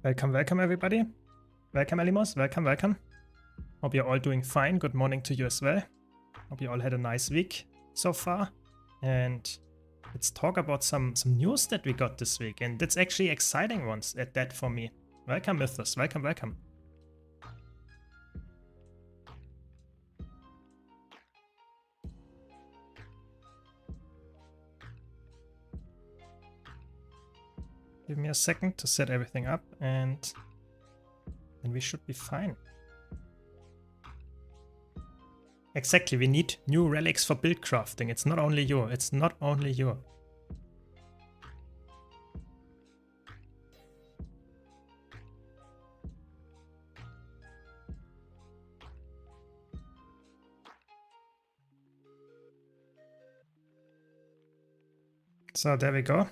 Welcome, welcome everybody. Welcome Elimos, welcome. Hope you're all doing fine. Good morning to you as well. Hope you all had a nice week so far. And let's talk about some news that we got this week. And it's actually exciting ones at that for me. Welcome Mythos, welcome. Give me a second to set everything up and then we should be fine. Exactly, we need new relics for build crafting. It's not only you, it's not only you. So there we go.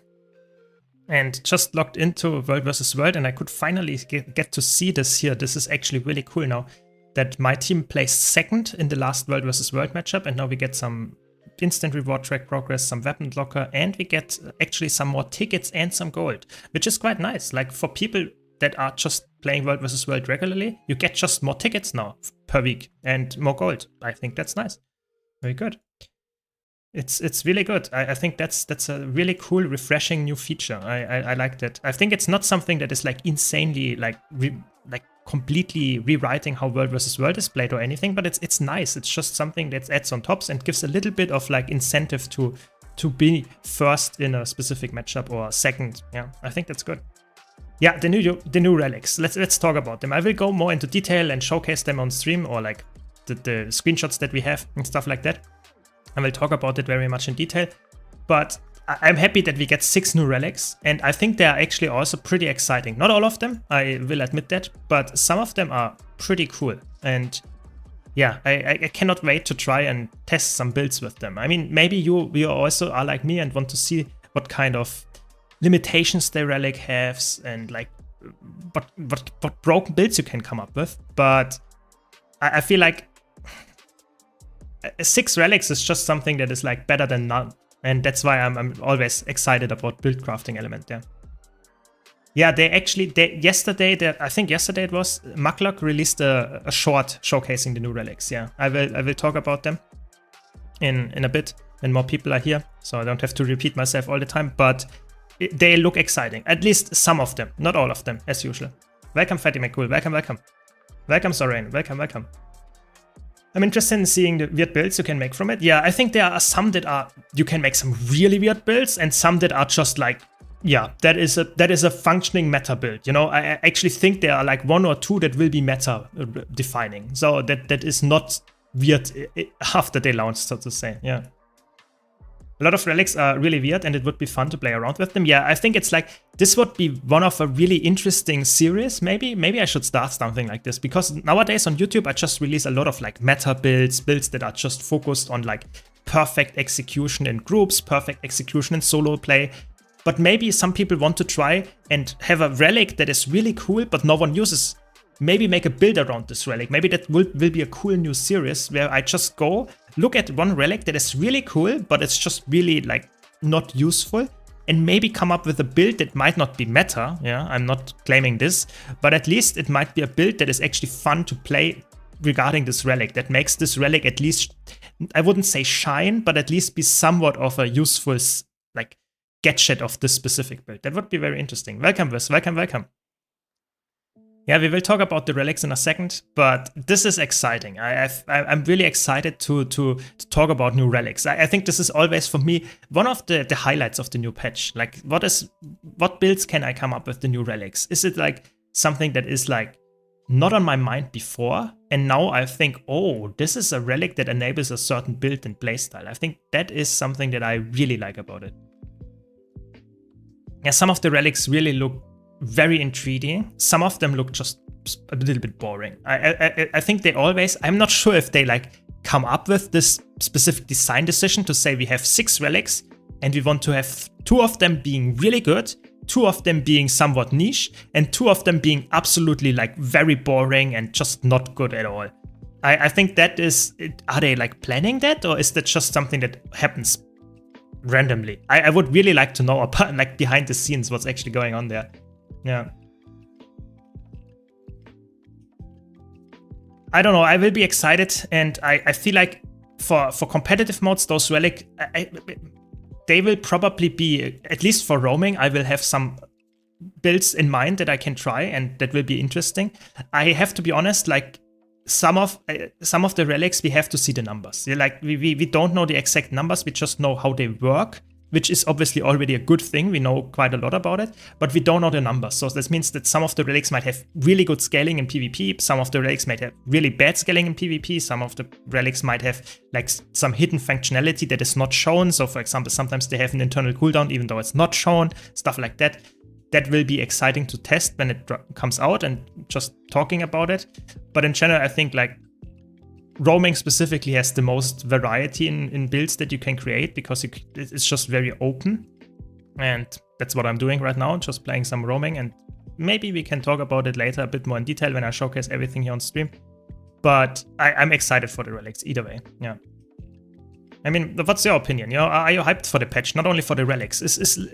And just logged into World vs. World and I could finally get to see this here. This is actually really cool now that my team placed second in the last World vs. World matchup, and now we get some instant reward track progress, some weapon locker, and we get actually some more tickets and some gold, which is quite nice. Like for people that are just playing World vs. World regularly, you get just more tickets now per week and more gold. I think that's nice. Very good. It's really good. I think that's a really cool, refreshing new feature. I like that. I think it's not something that is like insanely like completely rewriting how World vs. World is played or anything, but it's nice. It's just something that adds on tops and gives a little bit of like incentive to be first in a specific matchup or second. Yeah, I think that's good. Yeah, the new relics. Let's talk about them. I will go more into detail and showcase them on stream or like the screenshots that we have and stuff like that. I will talk about it very much in detail, but I'm happy that we get 6 new relics, and I think they are actually also pretty exciting. Not all of them, I will admit that, but some of them are pretty cool. And yeah, I cannot wait to try and test some builds with them. I mean, maybe you also are like me and want to see what kind of limitations the relic has and like what broken builds you can come up with. But I feel like 6 relics is just something that is like better than none, and that's why I'm always excited about build crafting element there. Yeah, yesterday I think yesterday it was, Mucklock released a short showcasing the new relics. Yeah, I will talk about them in a bit when more people are here, so I don't have to repeat myself all the time, but they look exciting. At least some of them, not all of them, as usual. Welcome Fatty McCool, welcome Soren, welcome. I'm interested in seeing the weird builds you can make from it. Yeah, I think there are some that you can make some really weird builds, and some that are just like, yeah, that is a functioning meta build. You know, I actually think there are like 1 or 2 that will be meta defining. So that is not weird after they launch, so to say. Yeah. A lot of relics are really weird, and it would be fun to play around with them. Yeah, I think it's like, this would be one of a really interesting series. Maybe I should start something like this, because nowadays on YouTube I just release a lot of like meta builds that are just focused on like perfect execution in groups, perfect execution in solo play. But maybe some people want to try and have a relic that is really cool but no one uses. Maybe make a build around this relic. Maybe that will be a cool new series where I just go look at one relic that is really cool, but it's just really like not useful, and maybe come up with a build that might not be meta. Yeah, I'm not claiming this, but at least it might be a build that is actually fun to play regarding this relic, that makes this relic at least, I wouldn't say shine, but at least be somewhat of a useful like gadget of this specific build. That would be very interesting. Welcome, Viz. Welcome. Yeah, we will talk about the relics in a second, but this is exciting. I'm really excited to talk about new relics. I think this is always, for me, one of the highlights of the new patch. Like, what builds can I come up with the new relics? Is it like something that is like not on my mind before, and now I think, oh, this is a relic that enables a certain build and playstyle. I think that is something that I really like about it. Yeah, some of the relics really look very intriguing. Some of them look just a little bit boring. I think they always, I'm not sure if they like come up with this specific design decision to say we have 6 relics and we want to have 2 of them being really good, 2 of them being somewhat niche, and 2 of them being absolutely like very boring and just not good at all. I think that is, are they like planning that, or is that just something that happens randomly? I would really like to know about like behind the scenes what's actually going on there. Yeah. I don't know. I will be excited, and I feel like for competitive modes, those relic, they will probably be, at least for roaming, I will have some builds in mind that I can try, and that will be interesting. I have to be honest, like some of the relics, we have to see the numbers. Like we don't know the exact numbers, we just know how they work, which is obviously already a good thing. We know quite a lot about it, but we don't know the numbers. So this means that some of the relics might have really good scaling in PvP, some of the relics might have really bad scaling in PvP, some of the relics might have like some hidden functionality that is not shown. So for example, sometimes they have an internal cooldown even though it's not shown, stuff like that. That will be exciting to test when it comes out and just talking about it. But in general, I think like roaming specifically has the most variety in builds that you can create, because it's just very open. And that's what I'm doing right now, just playing some roaming. And maybe we can talk about it later a bit more in detail when I showcase everything here on stream. But I'm excited for the relics either way, yeah. I mean, what's your opinion? You know, are you hyped for the patch? Not only for the relics.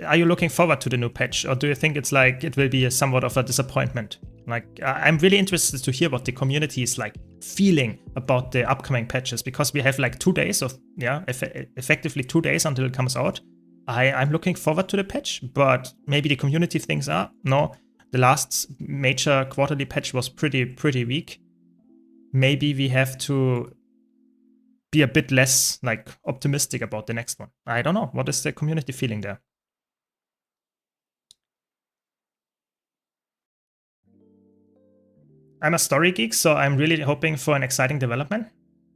Are you looking forward to the new patch, or do you think it's like it will be somewhat of a disappointment? Like, I'm really interested to hear what the community is like feeling about the upcoming patches, because we have like 2 days of, effectively 2 days until it comes out. I'm looking forward to the patch, but maybe the community thinks, no, the last major quarterly patch was pretty weak. Maybe we have to be a bit less like optimistic about the next one. I don't know. What is the community feeling there? I'm a story geek, so I'm really hoping for an exciting development,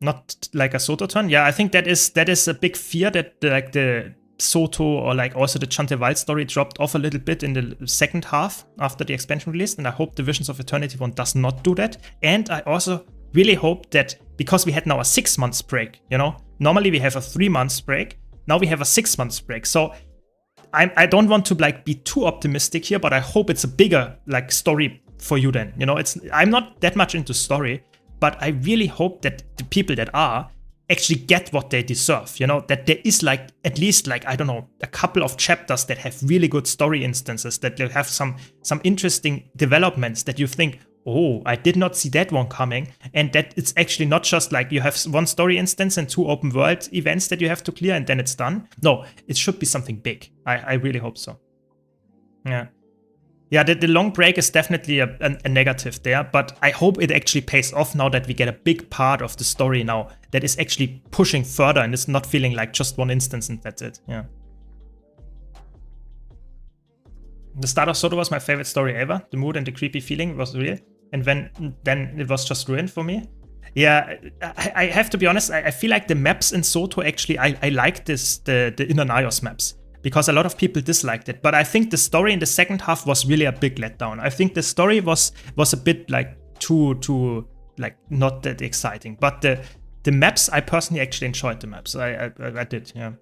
not like a Soto turn. Yeah, I think that is a big fear, that like the Soto or like also the Chanteval story dropped off a little bit in the second half after the expansion released, and I hope the Visions of Eternity one does not do that. And I also really hope that, because we had now a 6 months break, you know, normally we have a 3 months break, now we have a 6 months break. So I don't want to like be too optimistic here, but I hope it's a bigger like story for you then. You know, I'm not that much into story, but I really hope that the people that are actually get what they deserve, you know, that there is like at least like, I don't know, a couple of chapters that have really good story instances, that they have some interesting developments that you think, oh, I did not see that one coming, and that it's actually not just like you have one story instance and 2 open world events that you have to clear and then it's done. No, it should be something big. I really hope so. Yeah. Yeah, the long break is definitely a negative there, but I hope it actually pays off now that we get a big part of the story now that is actually pushing further and it's not feeling like just one instance and that's it. Yeah. The start of Soto was my favorite story ever. The mood and the creepy feeling was real. And then it was just ruined for me. Yeah, I have to be honest, I feel like the maps in Soto actually, I like the Inner Nios maps, because a lot of people disliked it. But I think the story in the second half was really a big letdown. I think the story was a bit like too like not that exciting. But the maps, I personally actually enjoyed the maps. I did, yeah.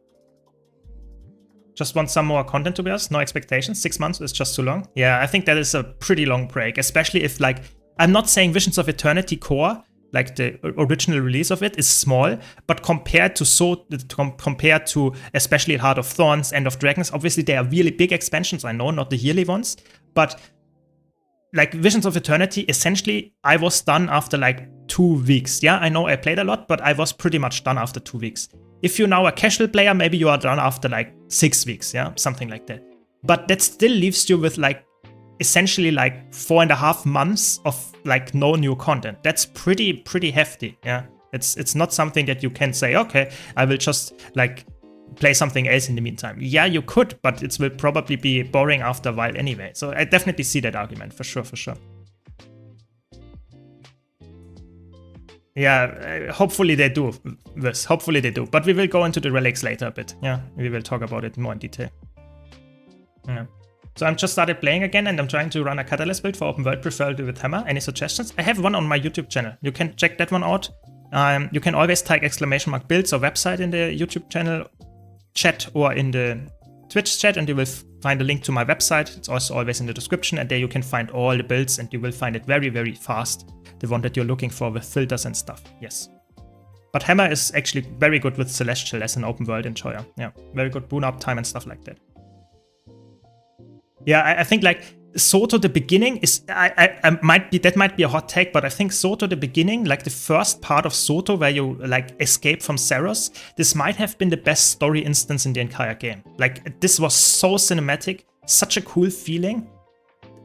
Just want some more content, to be honest. No expectations. 6 months is just too long. Yeah, I think that is a pretty long break, especially if like, I'm not saying Visions of Eternity core, like the original release of it, is small, but compared to especially Heart of Thorns, End of Dragons, obviously they are really big expansions, I know, not the yearly ones, but like Visions of Eternity, essentially I was done after like 2 weeks. Yeah, I know I played a lot, but I was pretty much done after 2 weeks. If you're now a casual player, maybe you are done after like 6 weeks, yeah, something like that. But that still leaves you with like essentially like 4.5 months of like no new content. That's pretty hefty, yeah. It's not something that you can say, okay, I will just like play something else in the meantime. Yeah, you could, but it will probably be boring after a while anyway. So I definitely see that argument for sure. Yeah, hopefully they do this. Hopefully they do. But we will go into the relics later a bit. Yeah, we will talk about it more in detail. Yeah. So I'm just started playing again, and I'm trying to run a Catalyst build for open world, preferably with Hammer. Any suggestions? I have one on my YouTube channel. You can check that one out. You can always type !builds or website in the YouTube channel chat or in the Twitch chat, and you will find a link to my website. It's also always in the description, and there you can find all the builds, and you will find it very fast. The one that you're looking for with filters and stuff, yes. But Hammer is actually very good with Celestial as an open world enjoyer. Yeah, very good boon up time and stuff like that. Yeah, I think like Soto, the beginning is, I might be, that might be a hot take, but I think Soto, the beginning, like the first part of Soto where you like escape from Ceros, this might have been the best story instance in the entire game. Like, this was so cinematic, such a cool feeling.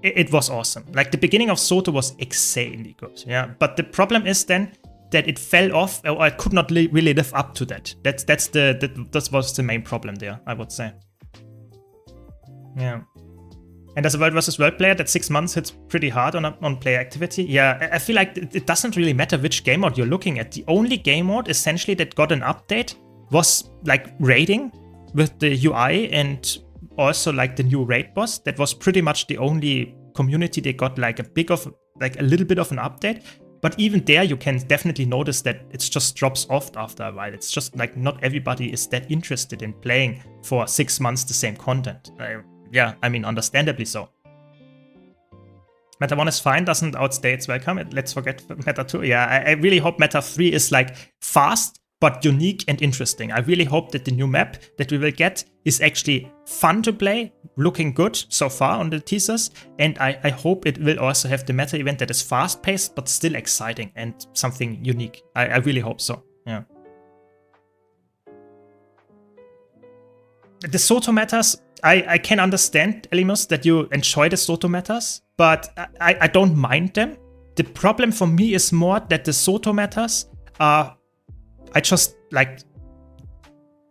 It was awesome. Like, the beginning of Soto was insanely good, yeah. But the problem is then that it fell off, or it could not really live up to that. That was the main problem there, I would say. Yeah. And as a World vs. World player, that 6 months hits pretty hard on player activity. Yeah, I feel like it doesn't really matter which game mode you're looking at. The only game mode essentially that got an update was like raiding with the UI and also like the new raid boss. That was pretty much the only community that got like a little bit of an update. But even there, you can definitely notice that it just drops off after a while. It's just like not everybody is that interested in playing for 6 months the same content. Yeah, I mean, understandably so. Meta 1 is fine, doesn't outstay its welcome. Let's forget Meta 2. Yeah, I really hope Meta 3 is like fast, but unique and interesting. I really hope that the new map that we will get is actually fun to play, looking good so far on the teasers. And I hope it will also have the meta event that is fast-paced, but still exciting and something unique. I really hope so, yeah. The Soto metas, I can understand, Elimus, that you enjoy the Soto metas, but I don't mind them. The problem for me is more that the Soto metas are, I just like,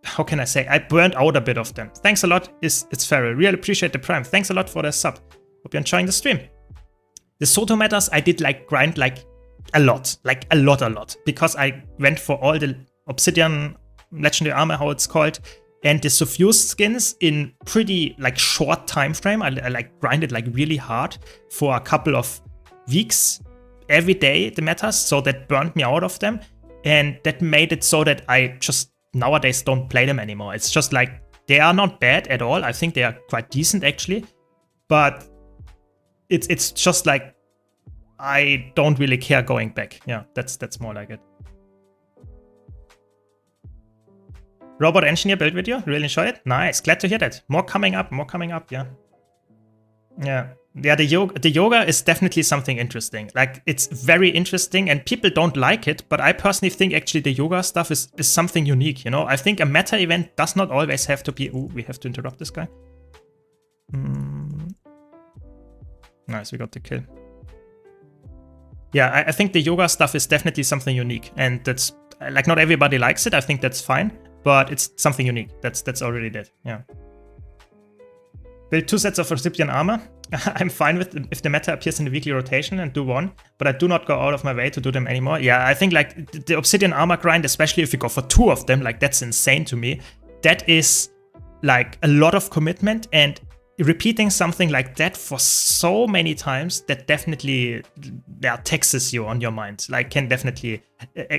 how can I say, I burned out a bit of them. Thanks a lot, it's Feral. Really appreciate the Prime. Thanks a lot for the sub. Hope you're enjoying the stream. The Soto metas I did like grind like a lot, because I went for all the Obsidian Legendary Armor, how it's called, and the suffused skins in pretty like short time frame. I like grinded like really hard for a couple of weeks every day, the metas, so that burned me out of them. And that made it so that I just nowadays don't play them anymore. It's just like, they are not bad at all. I think they are quite decent actually. But it's just like, I don't really care going back. Yeah, that's more like it. Robot Engineer build video, really enjoy it. Nice, glad to hear that. More coming up, yeah. Yeah, the yoga is definitely something interesting. Like, it's very interesting and people don't like it, but I personally think actually the yoga stuff is something unique, you know? I think a meta event does not always have to be... Ooh, we have to interrupt this guy. Nice, we got the kill. Yeah, I think the yoga stuff is definitely something unique, and that's... Like, not everybody likes it, I think that's fine, but it's something unique. That's already dead, yeah. Build 2 sets of Obsidian Armor. I'm fine with if the meta appears in the weekly rotation and do one, but I do not go out of my way to do them anymore. Yeah, I think like the Obsidian Armor grind, especially if you go for 2 of them, like that's insane to me. That is like a lot of commitment, and repeating something like that for so many times, that definitely taxes you on your mind. Like, can definitely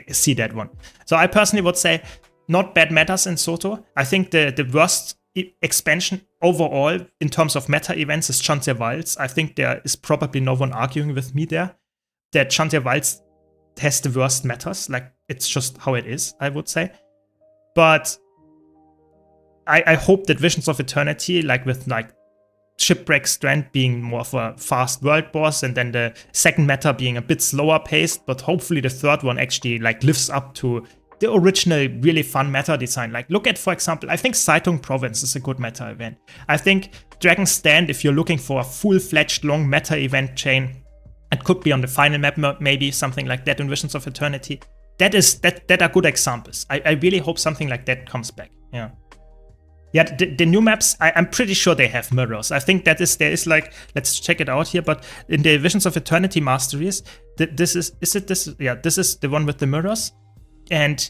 see that one. So I personally would say not bad metas in Soto. I think the worst expansion overall in terms of meta events is Chantier Wilds. I think there is probably no one arguing with me there that Chantier Wilds has the worst metas. Like, it's just how it is, I would say. But I hope that Visions of Eternity, like with like Shipwreck Strand being more of a fast world boss, and then the second meta being a bit slower paced, but hopefully the third one actually like lives up to the original really fun meta design. Like, look at, for example, I think Saitung Province is a good meta event. I think Dragon's Stand, if you're looking for a full-fledged long meta event chain, it could be on the final map, maybe something like that in Visions of Eternity. That are good examples. I really hope something like that comes back. Yeah. Yeah, the new maps, I'm pretty sure they have mirrors. I think there is like, let's check it out here, but in the Visions of Eternity Masteries, this is the one with the mirrors. And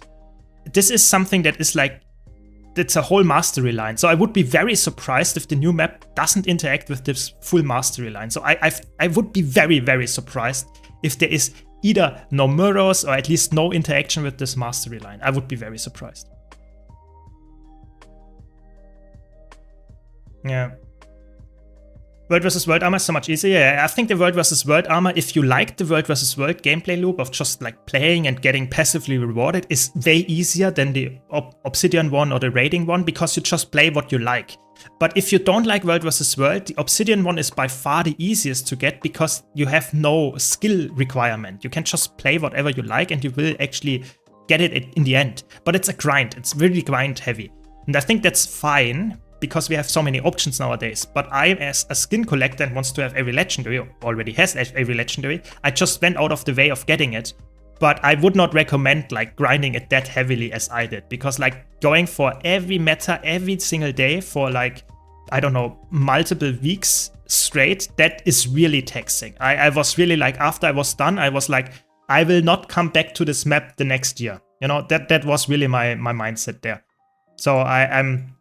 this is something that is like, it's a whole mastery line. So I would be very surprised if the new map doesn't interact with this full mastery line. So I would be very, very surprised if there is either no mirrors or at least no interaction with this mastery line. I would be very surprised. Yeah. World vs. World armor is so much easier. Yeah, I think the World vs. World armor, if you like the World vs. World gameplay loop of just like playing and getting passively rewarded, is way easier than the Obsidian one or the raiding one, because you just play what you like. But if you don't like World vs. World, the Obsidian one is by far the easiest to get because you have no skill requirement. You can just play whatever you like and you will actually get it in the end. But it's a grind. It's really grind heavy. And I think that's fine because we have so many options nowadays. But I, as a skin collector and wants to have every legendary, or already has every legendary, I just went out of the way of getting it. But I would not recommend like grinding it that heavily as I did, because like going for every meta every single day for like, I don't know, multiple weeks straight, that is really taxing. I was really like, after I was done, I was like, I will not come back to this map the next year. You know, that was really my mindset there. So I'm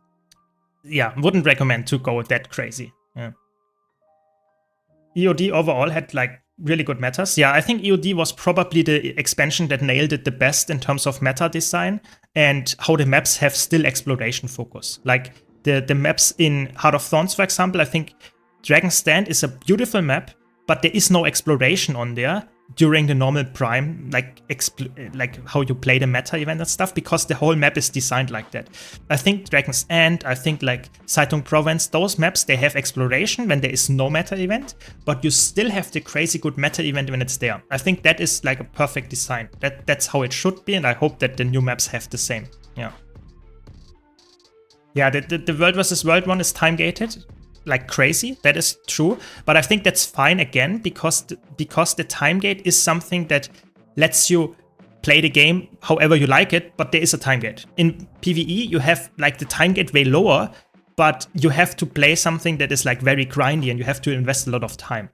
yeah, wouldn't recommend to go that crazy. Yeah. EOD overall had like really good metas. Yeah, I think EOD was probably the expansion that nailed it the best in terms of meta design and how the maps have still exploration focus. Like the maps in Heart of Thorns, for example, I think Dragon's Stand is a beautiful map, but there is no exploration on there during the normal prime, like how you play the meta event and stuff, because the whole map is designed like that. I think Dragon's End, I think like Saitung Province, those maps, they have exploration when there is no meta event, but you still have the crazy good meta event when it's there. I think that is like a perfect design. That's how it should be, and I hope that the new maps have the same. Yeah. Yeah, the World vs. World one is time gated like crazy, that is true, but I think that's fine again because the time gate is something that lets you play the game however you like it, but there is a time gate. In PvE you have like the time gate way lower, but you have to play something that is like very grindy and you have to invest a lot of time,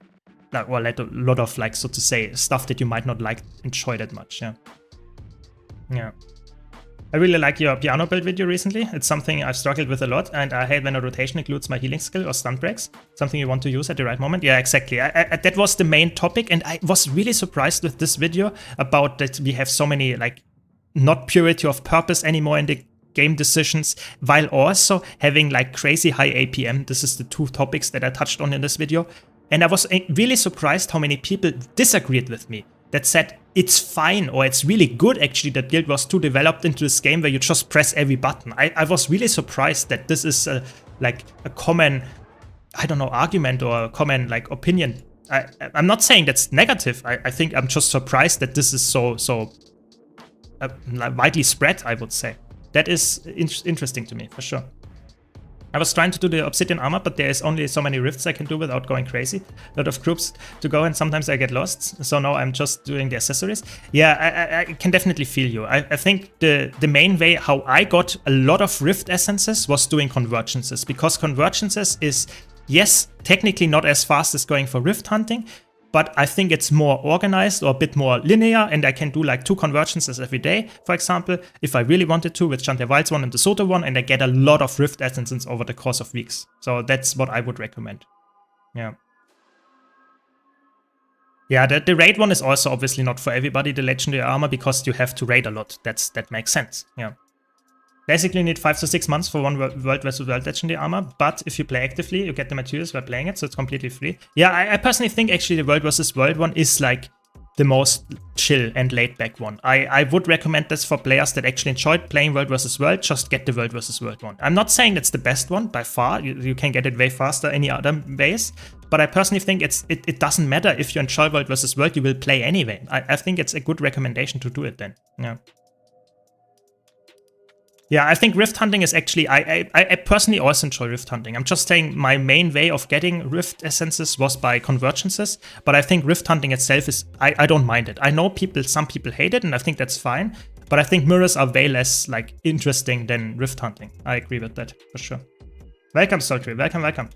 like, or like a lot of like, so to say, stuff that you might not like enjoy that much. Yeah. I really like your piano build video recently. It's something I've struggled with a lot, and I hate when a rotation includes my healing skill or stun breaks. Something you want to use at the right moment. Yeah, exactly. That was the main topic, and I was really surprised with this video about that we have so many, like, not purity of purpose anymore in the game decisions, while also having, like, crazy high APM. This is the two topics that I touched on in this video. And I was really surprised how many people disagreed with me. That said, it's fine, or it's really good actually that Guild Wars 2 developed into this game where you just press every button. I was really surprised that this is like a common, I don't know, argument or a common like opinion. I'm not saying that's negative. I think I'm just surprised that this is so widely spread, I would say. That is interesting to me, for sure. I was trying to do the obsidian armor, but there is only so many rifts I can do without going crazy. A lot of groups to go, and sometimes I get lost. So now I'm just doing the accessories. Yeah, I can definitely feel you. I think the main way how I got a lot of rift essences was doing convergences, because convergences is, yes, technically not as fast as going for rift hunting, but I think it's more organized or a bit more linear, and I can do like 2 convergences every day, for example, if I really wanted to, with Chanter Wilds one and the Soto one, and I get a lot of rift essences over the course of weeks. So that's what I would recommend. Yeah. Yeah, the raid one is also obviously not for everybody, the legendary armor, because you have to raid a lot. That makes sense. Yeah. Basically, you need 5 to 6 months for one World vs. World legendary armor, but if you play actively, you get the materials by playing it, so it's completely free. Yeah, I personally think actually the World vs. World one is like the most chill and laid-back one. I would recommend this for players that actually enjoyed playing World vs. World, just get the World vs. World one. I'm not saying that's the best one, by far. You can get it way faster any other ways, but I personally think it doesn't matter if you enjoy World vs. World, you will play anyway. I think it's a good recommendation to do it then. Yeah. Yeah, I think rift hunting is actually, I personally also enjoy rift hunting. I'm just saying my main way of getting rift essences was by convergences, but I think rift hunting itself is, I don't mind it. I know some people hate it, and I think that's fine, but I think mirrors are way less like interesting than rift hunting. I agree with that, for sure. Welcome, Sultry, welcome.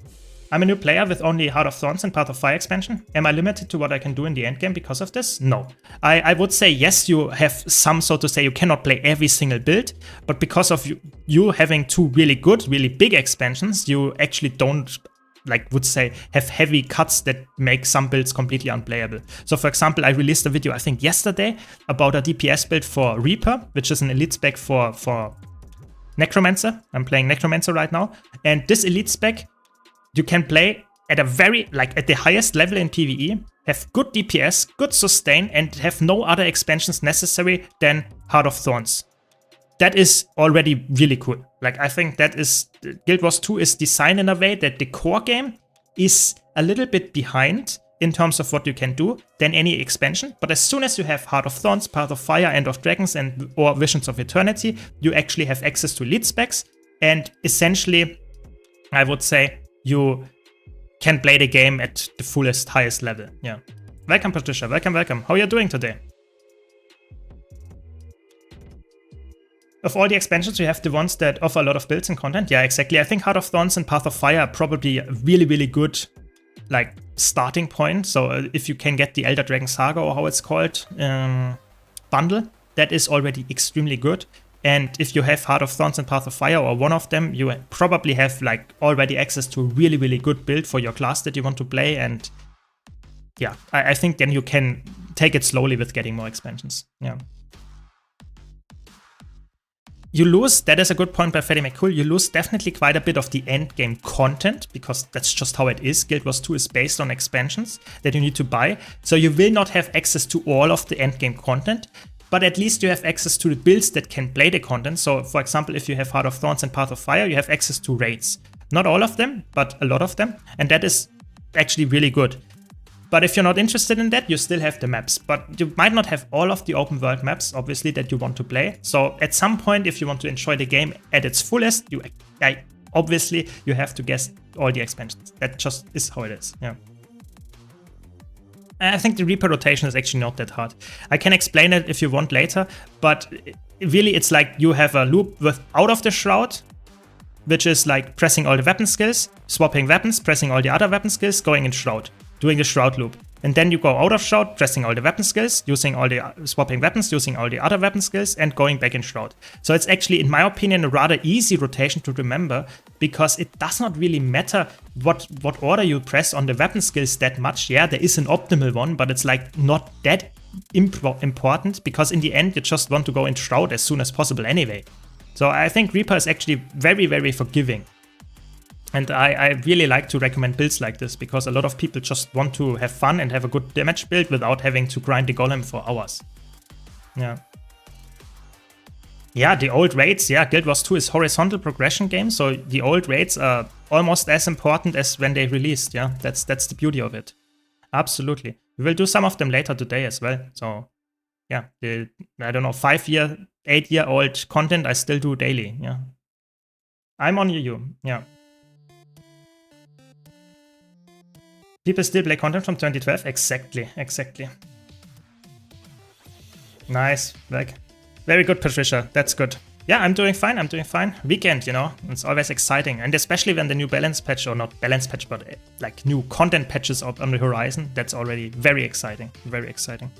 I'm a new player with only Heart of Thorns and Path of Fire expansion. Am I limited to what I can do in the endgame because of this? No. I would say yes, you have some, so to say, you cannot play every single build, but because of you having 2 really good, really big expansions, you actually don't, like, would say, have heavy cuts that make some builds completely unplayable. So for example, I released a video, I think yesterday, about a DPS build for Reaper, which is an elite spec for Necromancer. I'm playing Necromancer right now, and this elite spec you can play at a very, like, at the highest level in PvE, have good DPS, good sustain, and have no other expansions necessary than Heart of Thorns. that is already really cool. Like, I think that is, Guild Wars 2 is designed in a way that the core game is a little bit behind in terms of what you can do than any expansion. But as soon as you have Heart of Thorns, Path of Fire, End of Dragons, or Visions of Eternity, you actually have access to elite specs. And essentially, I would say you can play the game at the fullest, highest level. Yeah. Welcome, Patricia. Welcome, welcome. How are you doing today? Of all the expansions, you have the ones that offer a lot of builds and content. Yeah, exactly. I think Heart of Thorns and Path of Fire are probably a really, really good like starting point. So if you can get the Elder Dragon Saga, or how it's called, bundle, that is already extremely good. And if you have Heart of Thorns and Path of Fire, or one of them, you probably have like already access to a really, really good build for your class that you want to play. And yeah, I think then you can take it slowly with getting more expansions. Yeah. You lose, that is a good point by Freddy McCool, you lose definitely quite a bit of the end game content, because that's just how it is. Guild Wars 2 is based on expansions that you need to buy. So you will not have access to all of the end game content, but at least you have access to the builds that can play the content. So for example, if you have Heart of Thorns and Path of Fire, you have access to raids. Not all of them, but a lot of them. And that is actually really good. But if you're not interested in that, you still have the maps. But you might not have all of the open world maps, obviously, that you want to play. So at some point, if you want to enjoy the game at its fullest, obviously you have to get all the expansions. That just is how it is. Yeah. I think the Reaper rotation is actually not that hard. I can explain it if you want later, but really it's like you have a loop with out of the Shroud, which is like pressing all the weapon skills, swapping weapons, pressing all the other weapon skills, going in Shroud, doing the Shroud loop. And then you go out of Shroud, pressing all the weapon skills, using all the swapping weapons, using all the other weapon skills, and going back in Shroud. So it's actually, in my opinion, a rather easy rotation to remember, because it does not really matter what order you press on the weapon skills that much. Yeah, there is an optimal one, but it's like not that important, because in the end you just want to go in Shroud as soon as possible anyway. So I think Reaper is actually very, very forgiving. And I really like to recommend builds like this, because a lot of people just want to have fun and have a good damage build without having to grind the golem for hours. Yeah. Yeah, the old raids. Yeah, Guild Wars 2 is horizontal progression game, so the old raids are almost as important as when they released. Yeah, that's the beauty of it. Absolutely. We will do some of them later today as well. So yeah, the, I don't know, 5-year, 8-year-old content I still do daily. Yeah. I'm on you. Yeah. People still play content from 2012? Exactly, exactly. Nice, like, very good, Patricia, that's good. Yeah, I'm doing fine, I'm doing fine. Weekend, you know, it's always exciting. And especially when the new balance patch, or not balance patch, but like new content patches out on the horizon, that's already very exciting, very exciting.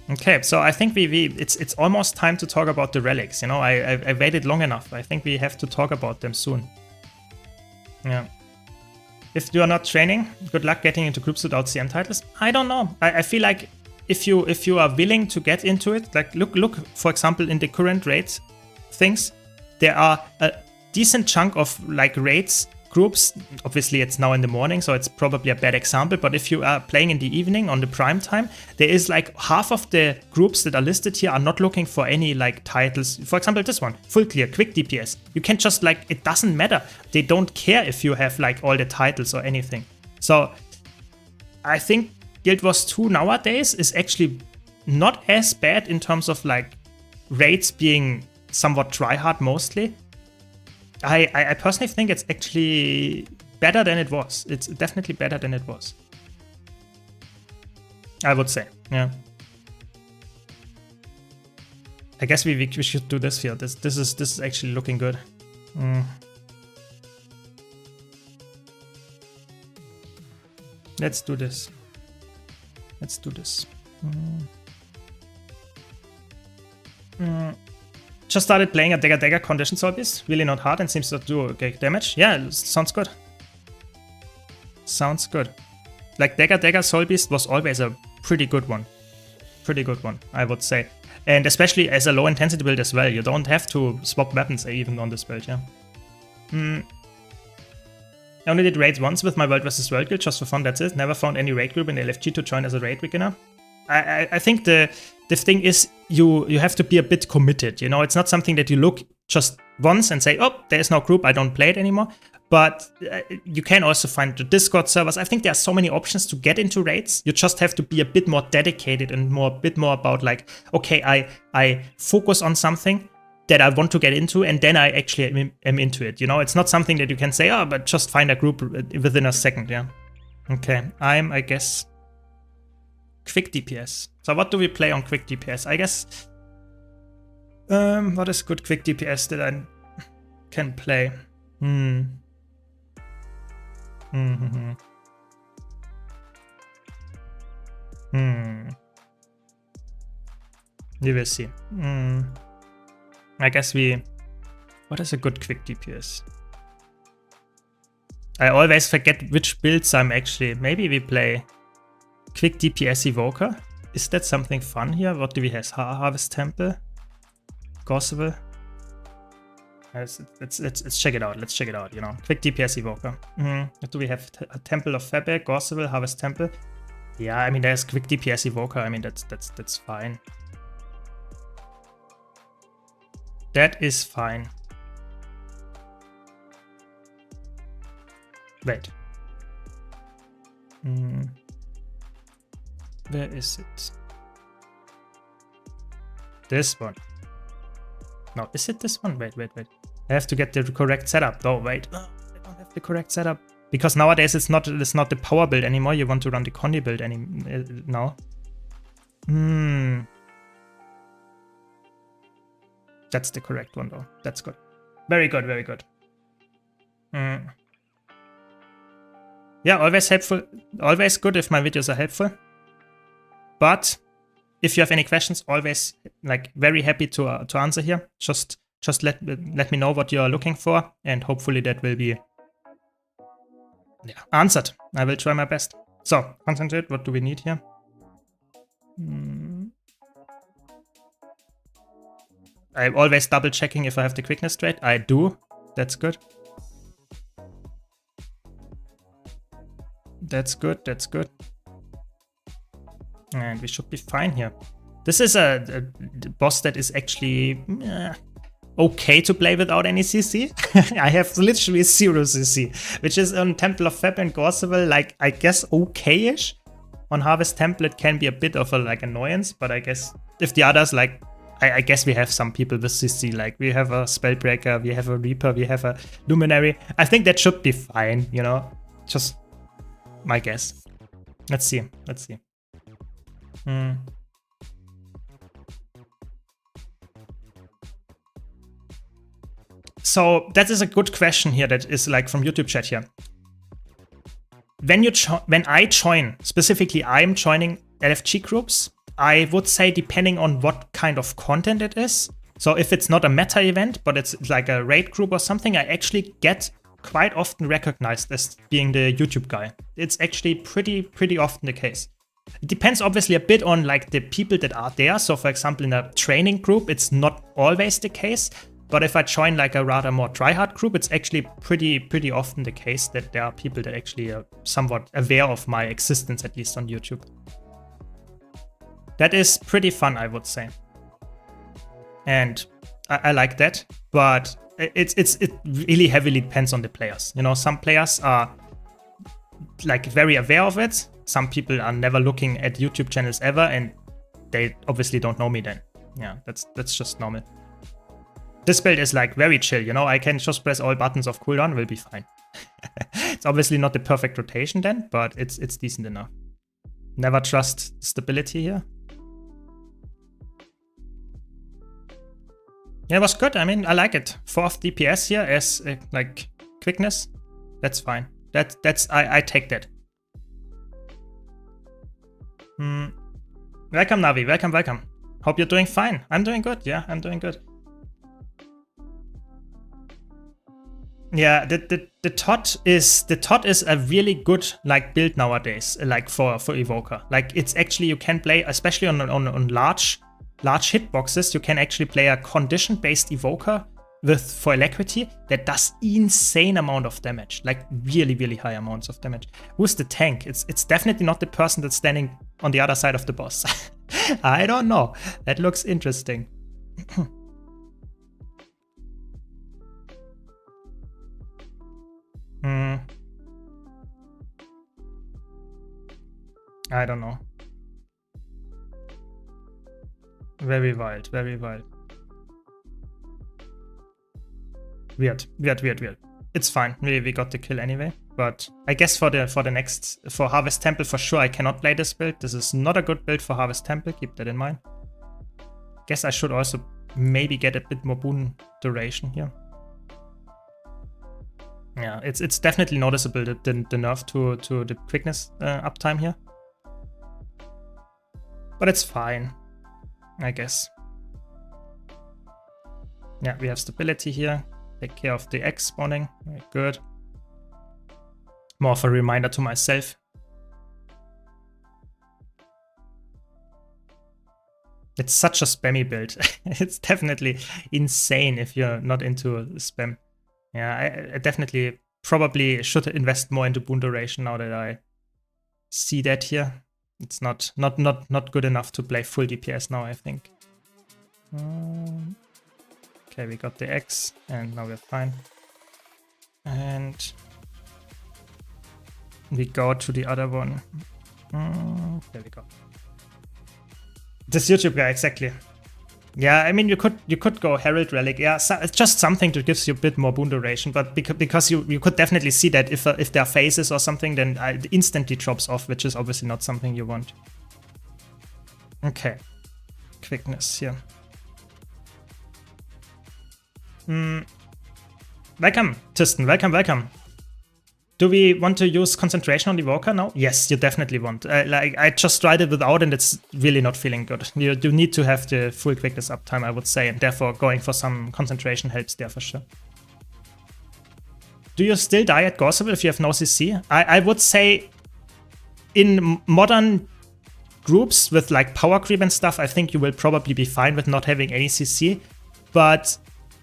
Okay, so I think it's almost time to talk about the relics, you know, I waited long enough. I think we have to talk about them soon. Yeah. If you are not training, good luck getting into groups without CM titles. I don't know. I feel like if you are willing to get into it, like look, for example, in the current raids things, there are a decent chunk of like raids groups. Obviously, it's now in the morning, so it's probably a bad example. But if you are playing in the evening on the prime time, there is like half of the groups that are listed here are not looking for any like titles. For example, this one, full clear, quick DPS. You can just like, it doesn't matter. They don't care if you have like all the titles or anything. So I think Guild Wars 2 nowadays is actually not as bad in terms of like raids being somewhat tryhard mostly. I personally think it's actually better than it was. It's definitely better than it was, I would say. Yeah. I guess we should do this here. This is actually looking good. Let's do this. Let's do this. Just started playing a Dagger condition soul beast. Really not hard and seems to do okay damage. Yeah, sounds good. Sounds good. Like Dagger soul beast was always a pretty good one. Pretty good one, I would say. And especially as a low intensity build as well. You don't have to swap weapons even on this build, yeah. I only did raids once with my World vs. World guild just for fun, that's it. Never found any raid group in LFG to join as a raid beginner. I think the thing is, you have to be a bit committed. You know, it's not something that you look just once and say, oh, there's no group, I don't play it anymore. But you can also find the Discord servers. I think there are so many options to get into raids. You just have to be a bit more dedicated and a bit more about like, okay, I focus on something that I want to get into, and then I actually am into it. You know, it's not something that you can say, oh, but just find a group within a second. Yeah. Okay, I'm, I guess, quick DPS. So what do we play on quick DPS? I guess, what is good quick DPS that I can play? You will see. I guess what is a good quick DPS? I always forget which builds I'm actually. Maybe we play quick DPS Evoker. Is that something fun here? What do we have? Harvest Temple? Gospel? Let's check it out. Let's check it out, you know. Quick DPS Evoker. What do we have? A Temple of Febek, Gospel, Harvest Temple. Yeah, I mean, there's quick DPS Evoker. I mean, that's fine. That is fine. Wait. Where is it? This one. No, is it this one? Wait. I have to get the correct setup. Oh, wait. Oh, I don't have the correct setup. Because nowadays it's not the power build anymore. You want to run the Condi build now. That's the correct one though. That's good. Very good, very good. Yeah, always helpful. Always good if my videos are helpful. But if you have any questions, always like very happy to answer here. Just let me know what you are looking for, and hopefully that will be answered. I will try my best. So concentrate. What do we need here? I'm always double checking if I have the quickness trait. I do. That's good. That's good. That's good. And we should be fine here. This is a boss that is actually okay to play without any CC. I have literally 0 CC, which is on Temple of Feb and Gorseville, like, I guess okay-ish. On Harvest Temple, it can be a bit of a like annoyance, but I guess if the others, like, I guess we have some people with CC, like we have a Spellbreaker, we have a Reaper, we have a Luminary. I think that should be fine, you know, just my guess. Let's see, let's see. So that is a good question here that is like from YouTube chat here. When I join, specifically I'm joining LFG groups, I would say depending on what kind of content it is. So if it's not a meta event, but it's like a raid group or something, I actually get quite often recognized as being the YouTube guy. It's actually pretty often the case. It depends obviously a bit on like the people that are there. So for example, in a training group, it's not always the case. But if I join like a rather more tryhard group, it's actually pretty often the case that there are people that actually are somewhat aware of my existence, at least on YouTube. That is pretty fun, I would say. And I like that, but it really heavily depends on the players. You know, some players are like very aware of it. Some people are never looking at YouTube channels ever, and they obviously don't know me then. Yeah, that's just normal. This build is like very chill, you know, I can just press all buttons of cooldown, will be fine. It's obviously not the perfect rotation then, but it's decent enough. Never trust stability here. Yeah, it was good. I mean, I like it. 4th DPS here as like quickness. That's fine. I take that. Welcome, Navi. Welcome. Hope you're doing fine. I'm doing good. Yeah, I'm doing good. Yeah, the TOT is a really good like build nowadays, like for Evoker. Like it's actually, you can play, especially on large hitboxes, you can actually play a condition-based Evoker for alacrity that does insane amount of damage, like really, really high amounts of damage. Who's the tank? It's definitely not the person that's standing on the other side of the boss. I don't know. That looks interesting. I don't know. Very wild, very wild. Weird. It's fine. We got the kill anyway. But I guess for Harvest Temple for sure I cannot play this build. This is not a good build for Harvest Temple. Keep that in mind. Guess I should also maybe get a bit more boon duration here. Yeah, it's definitely noticeable the nerf to the quickness uptime here. But it's fine, I guess. Yeah, we have stability here. Take care of the X spawning. Very good. More of a reminder to myself. It's such a spammy build. It's definitely insane if you're not into spam. Yeah, I definitely probably should invest more into boon duration now that I see that here. It's not good enough to play full DPS now, I think. Okay, we got the X, and now we're fine. And we go to the other one. There we go. This YouTube guy, exactly. Yeah, I mean, you could go Herald Relic. Yeah, so it's just something that gives you a bit more boon duration, but because you could definitely see that if there are phases or something, then it instantly drops off, which is obviously not something you want. Okay, quickness here. Welcome, Tristan. Welcome. Do we want to use concentration on the Evoker now? Yes, you definitely want. Like I just tried it without, and it's really not feeling good. You do need to have the full quickness uptime, I would say, and therefore going for some concentration helps there for sure. Do you still die at Gorsable if you have no CC? I would say in modern groups with like power creep and stuff, I think you will probably be fine with not having any CC, but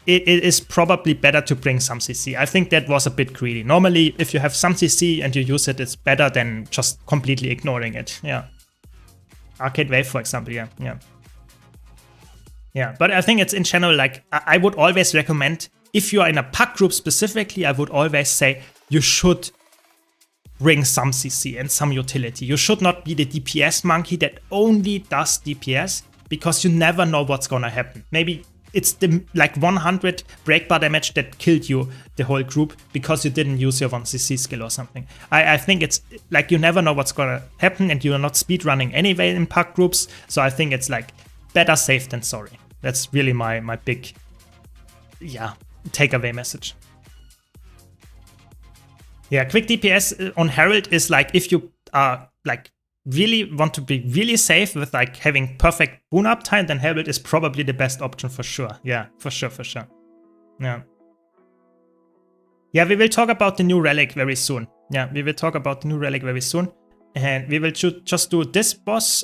it is probably better to bring some CC. I think that was a bit greedy. Normally, if you have some CC and you use it, it's better than just completely ignoring it. Yeah. Arcade Wave, for example, yeah. Yeah, but I think it's in general, like, I would always recommend, if you are in a pack group specifically, I would always say you should bring some CC and some utility. You should not be the DPS monkey that only does DPS, because you never know what's gonna happen. Maybe it's the like 100 breakbar damage that killed you, the whole group, because you didn't use your 1cc skill or something. I think it's like you never know what's gonna happen, and you're not speedrunning anyway in pack groups, so I think it's like better safe than sorry. That's really my big, yeah, takeaway message. Yeah, quick DPS on Herald is like if you are like really want to be really safe with like having perfect boon uptime, then Herald is probably the best option for sure. Yeah, for sure. Yeah. Yeah, we will talk about the new relic very soon. Yeah, we will talk about the new relic very soon. And we will just do this boss,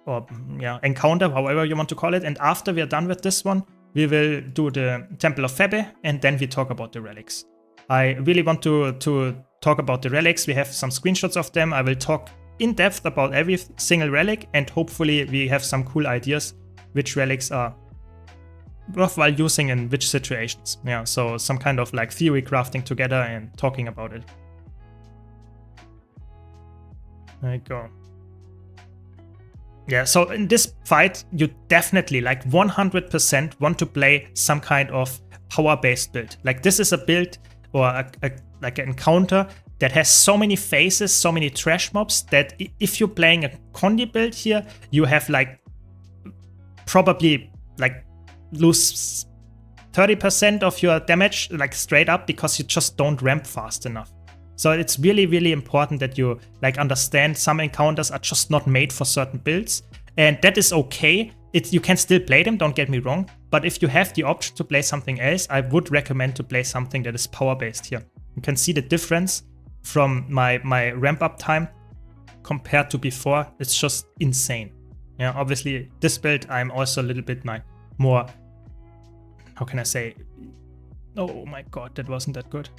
or yeah, encounter, however you want to call it. And after we are done with this one, we will do the Temple of Febe, and then we talk about the relics. I really want to talk about the relics. We have some screenshots of them. I will talk in depth about every single relic, and hopefully we have some cool ideas which relics are worthwhile using in which situations. Yeah, so some kind of like theory crafting together and talking about it. There you go. Yeah, so in this fight, you definitely like 100% want to play some kind of power-based build. Like this is a build or like an encounter that has so many phases, so many trash mobs, that if you're playing a Condi build here, you have like probably like lose 30% of your damage like straight up, because you just don't ramp fast enough. So it's really, really important that you like understand some encounters are just not made for certain builds, and that is okay. You can still play them, don't get me wrong, but if you have the option to play something else, I would recommend to play something that is power-based here. You can see the difference from my ramp up time compared to before. It's just insane. Yeah, obviously this build I'm also a little bit more, how can I say, Oh my god, that wasn't that good.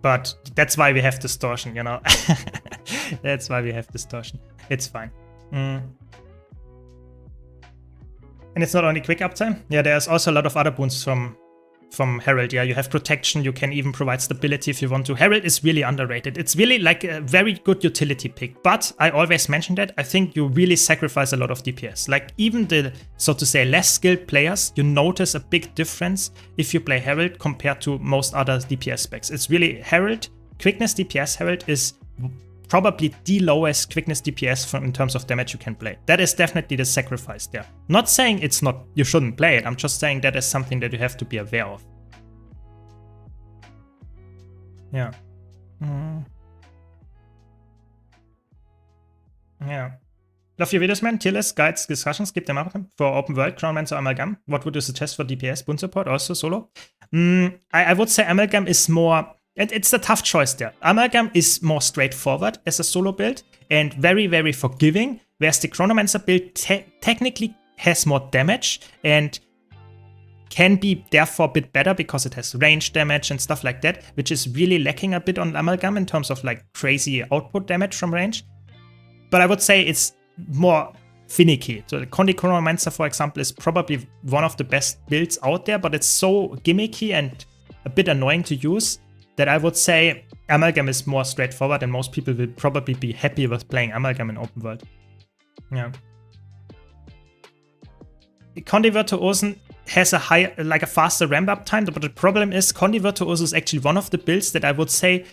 But that's why we have distortion, you know. That's why we have distortion. It's fine. And it's not only quick uptime. Yeah, there's also a lot of other boons from Herald. Yeah, you have protection. You can even provide stability if you want to. Herald is really underrated. It's really like a very good utility pick. But I always mention that I think you really sacrifice a lot of DPS. Like even the, so to say, less skilled players, you notice a big difference if you play Herald compared to most other DPS specs. It's really Herald, quickness DPS Herald is probably the lowest quickness DPS in terms of damage you can play. That is definitely the sacrifice there. Not saying it's not, you shouldn't play it. I'm just saying that is something that you have to be aware of. Yeah. Yeah. Love your videos, man. Tier list, guides, discussions, keep them up for open world, Crownmancer, Amalgam. What would you suggest for DPS, boon support, also solo? I would say Amalgam is more, and it's a tough choice there. Amalgam is more straightforward as a solo build and very, very forgiving, whereas the Chronomancer build technically has more damage and can be therefore a bit better because it has range damage and stuff like that, which is really lacking a bit on Amalgam in terms of like crazy output damage from range. But I would say it's more finicky. So the Condi Chronomancer, for example, is probably one of the best builds out there, but it's so gimmicky and a bit annoying to use that I would say Amalgam is more straightforward and most people will probably be happy with playing Amalgam in open world. Yeah. Condi Virtuosen has a faster ramp up time, but the problem is Condi Virtuoso is actually one of the builds that I would say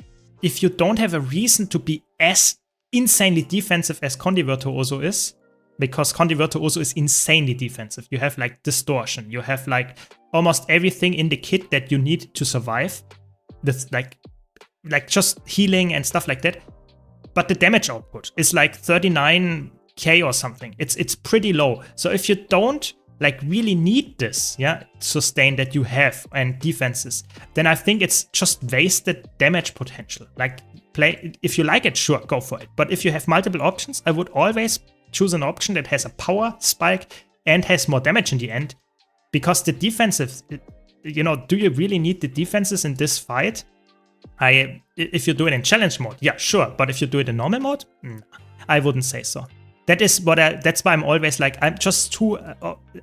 if you don't have a reason to be as insanely defensive as Condi Virtuoso is, because Condi Virtuoso is insanely defensive. You have like distortion, you have like almost everything in the kit that you need to survive. That's like just healing and stuff like that. But the damage output is like 39k or something. It's pretty low. So if you don't like really need this, yeah, sustain that you have and defenses, then I think it's just wasted damage potential. Like play, if you like it, sure, go for it. But if you have multiple options, I would always choose an option that has a power spike and has more damage in the end, because the defensive, you know, do you really need the defenses in this fight? If you do it in challenge mode, yeah, sure. But if you do it in normal mode, I wouldn't say so. That is what that's why I'm always like, I'm just too,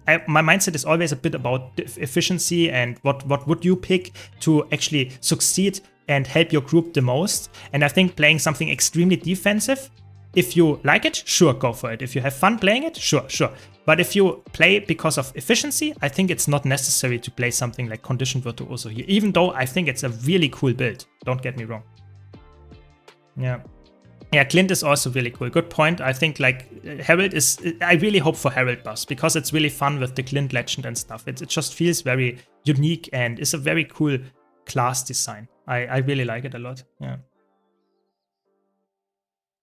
my mindset is always a bit about efficiency and what would you pick to actually succeed and help your group the most. And I think playing something extremely defensive, if you like it, sure, go for it. If you have fun playing it, sure. But if you play because of efficiency, I think it's not necessary to play something like Condition Virtuoso here, even though I think it's a really cool build. Don't get me wrong. Yeah. Yeah, Clint is also really cool. Good point. I think like Herald is, I really hope for Herald buffs because it's really fun with the Clint legend and stuff. It just feels very unique and is a very cool class design. I really like it a lot. Yeah.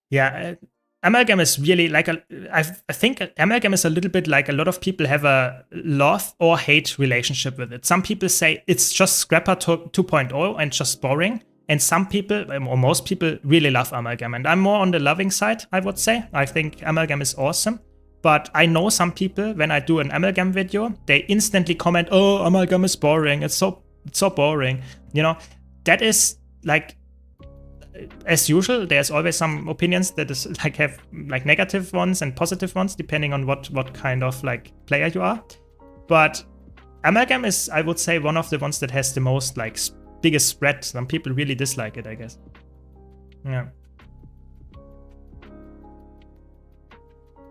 Yeah, Amalgam is really like I think Amalgam is a little bit like a lot of people have a love or hate relationship with it. Some people say it's just Scrapper 2.0 and just boring. And some people, or most people, really love Amalgam. And I'm more on the loving side, I would say. I think Amalgam is awesome. But I know some people, when I do an Amalgam video, they instantly comment, oh, Amalgam is boring. It's so boring. You know, that is like, as usual, there's always some opinions that is like have like negative ones and positive ones, depending on what kind of like player you are. But Amalgam is, I would say, one of the ones that has the most like biggest spread. Some people really dislike it, I guess. Yeah.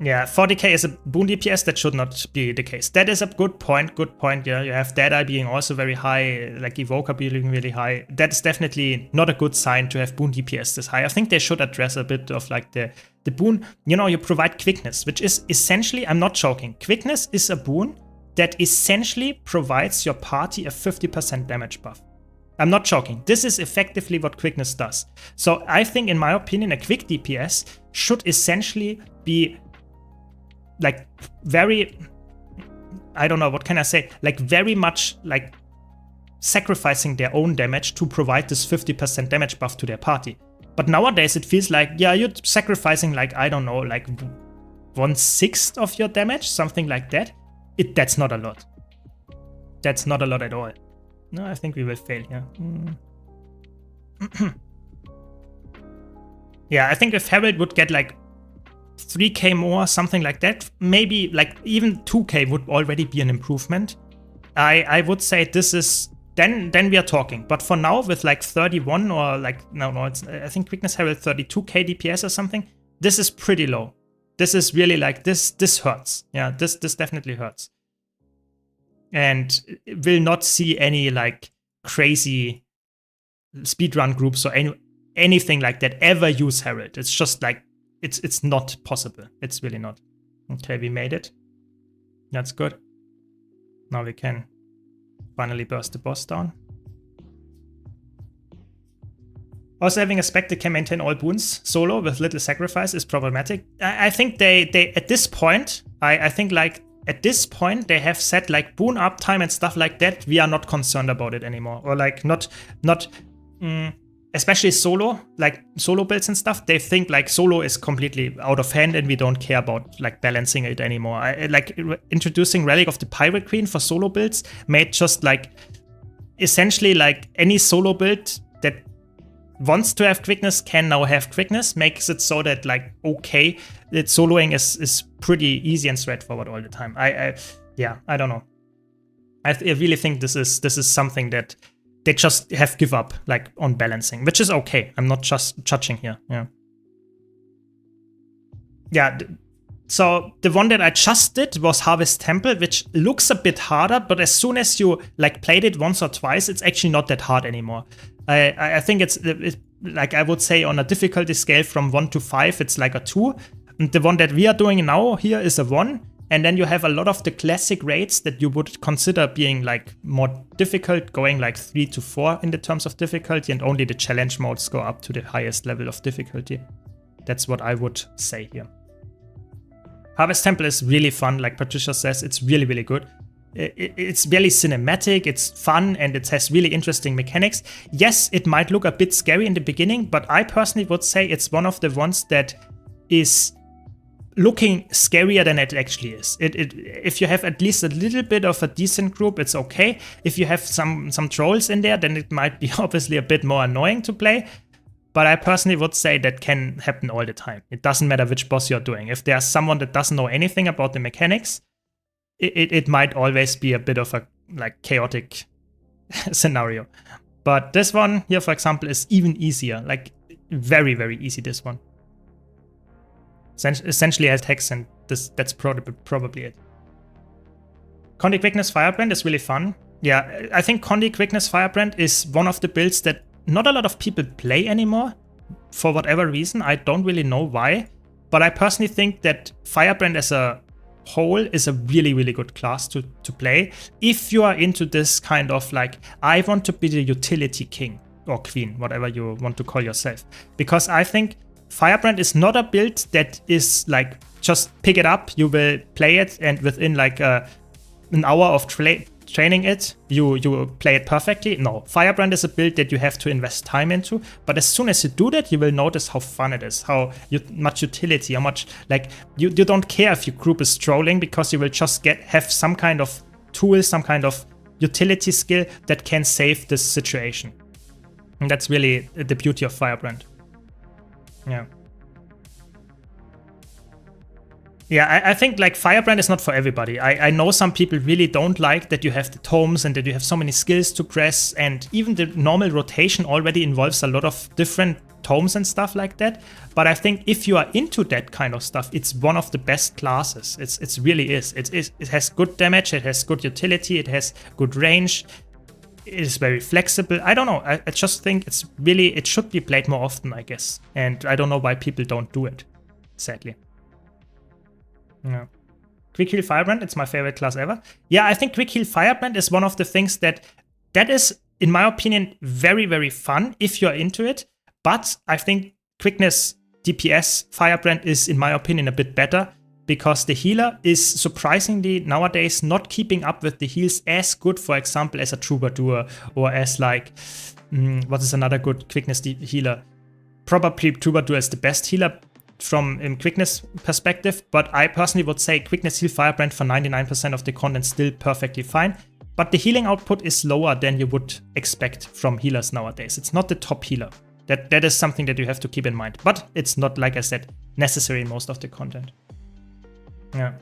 Yeah, 40k is a boon DPS. That should not be the case. That is a good point. Good point. Yeah, you have Deadeye being also very high, like Evoker being really high. That's definitely not a good sign to have boon DPS this high. I think they should address a bit of like the boon. You know, you provide quickness, which is essentially, I'm not joking, quickness is a boon that essentially provides your party a 50% damage buff. I'm not joking. This is effectively what quickness does. So I think, in my opinion, a quick DPS should essentially be like very, I don't know, what can I say? Like very much like sacrificing their own damage to provide this 50% damage buff to their party. But nowadays it feels like, yeah, you're sacrificing like, I don't know, like 1/6 of your damage, something like that. That's not a lot. That's not a lot at all. No, I think we will fail here. Yeah, I think if Herald would get like 3k more, something like that, maybe like even 2k would already be an improvement. I would say this is, then we are talking. But for now, with like 31 or like, no, it's, I think Quickness Herald 32k DPS or something, this is pretty low. This is really like, this hurts. Yeah, this definitely hurts. And will not see any like crazy speedrun groups or anything like that ever use Herald. It's just like, it's not possible. It's really not. Okay, we made it. That's good. Now we can finally burst the boss down. Also, having a spec that can maintain all boons solo with little sacrifice is problematic. I think they at this point, I think like at this point they have said like boon uptime and stuff like that. We are not concerned about it anymore, or like not especially solo, like solo builds and stuff. They think like solo is completely out of hand and we don't care about like balancing it anymore. Like introducing Relic of the Pirate Queen for solo builds made just like essentially like any solo build that wants to have quickness can now have quickness, makes it so that like, okay, that soloing is pretty easy and straightforward all the time. Yeah, I don't know. I really think this is something that they just have give up like on balancing, which is okay. I'm not just judging here. Yeah. So the one that I just did was Harvest Temple, which looks a bit harder, but as soon as you like played it once or twice, it's actually not that hard anymore. I think it's like, I would say on a difficulty scale from 1 to 5, it's like a 2. And the one that we are doing now here is a 1. And then you have a lot of the classic raids that you would consider being like more difficult, going like 3 to 4 in the terms of difficulty, and only the challenge modes go up to the highest level of difficulty. That's what I would say here. Harvest Temple is really fun, like Patricia says, it's really, really good. It's really cinematic, it's fun, and it has really interesting mechanics. Yes, it might look a bit scary in the beginning, but I personally would say it's one of the ones that is looking scarier than it actually is. If you have at least a little bit of a decent group, it's okay. If you have some trolls in there, then it might be obviously a bit more annoying to play. But I personally would say that can happen all the time. It doesn't matter which boss you're doing. If there's someone that doesn't know anything about the mechanics, it might always be a bit of a like chaotic scenario. But this one here, for example, is even easier. Like very, very easy, this one. Essentially has text, and that's probably it. Condi Quickness Firebrand is really fun. Yeah, I think Condi Quickness Firebrand is one of the builds that not a lot of people play anymore for whatever reason. I don't really know why, but I personally think that Firebrand as a whole is a really, really good class to play if you are into this kind of like, I want to be the utility king or queen, whatever you want to call yourself. Because I think Firebrand is not a build that is like, just pick it up, you will play it, and within like an hour of training it, you play it perfectly. No, Firebrand is a build that you have to invest time into, but as soon as you do that, you will notice how fun it is, how much utility, how much, like, you don't care if your group is trolling, because you will just have some kind of tool, some kind of utility skill that can save this situation. And that's really the beauty of Firebrand. Yeah. Yeah, I think like Firebrand is not for everybody. I know some people really don't like that you have the tomes and that you have so many skills to press, and even the normal rotation already involves a lot of different tomes and stuff like that. But I think if you are into that kind of stuff, it's one of the best classes. It really is. It has good damage, it has good utility, it has good range. It is very flexible. I don't know. I just think it should be played more often, I guess. And I don't know why people don't do it, sadly. Yeah. Quick Heal Firebrand, it's my favorite class ever. Yeah, I think Quick Heal Firebrand is one of the things that is, in my opinion, very, very fun if you're into it. But I think Quickness DPS Firebrand is, in my opinion, a bit better, because the healer is surprisingly nowadays not keeping up with the heals as good, for example, as a Troubadour, or as like, what is another good Quickness healer? Probably Troubadour is the best healer from a quickness perspective, but I personally would say Quickness Heal Firebrand for 99% of the content still perfectly fine. But the healing output is lower than you would expect from healers nowadays. It's not the top healer. That is something that you have to keep in mind. But it's not, like I said, necessary in most of the content. Yeah.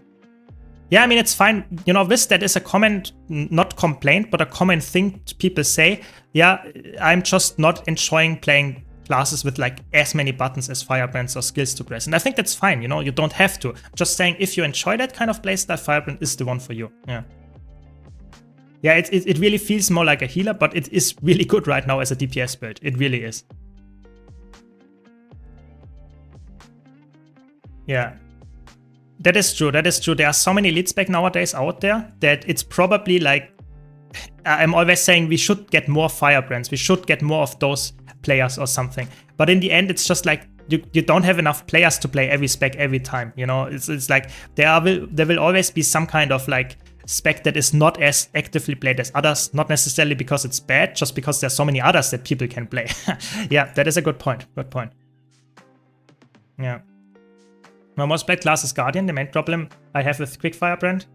Yeah, I mean, it's fine. You know, that is a common, not complaint, but a common thing people say. Yeah, I'm just not enjoying playing classes with like as many buttons as Firebrands or skills to press. And I think that's fine, you know, you don't have to. Just saying, if you enjoy that kind of playstyle, Firebrand is the one for you. Yeah. Yeah, it really feels more like a healer, but it is really good right now as a DPS build. It really is. Yeah. That is true, that is true. There are so many lead spec nowadays out there that it's probably like, I'm always saying we should get more Firebrands, we should get more of those players or something. But in the end, it's just like, you don't have enough players to play every spec every time, you know? It's like, there will always be some kind of like spec that is not as actively played as others, not necessarily because it's bad, just because there's so many others that people can play. Yeah, that is a good point, good point. Yeah. My most played class is Guardian. The main problem I have with Quick Firebrand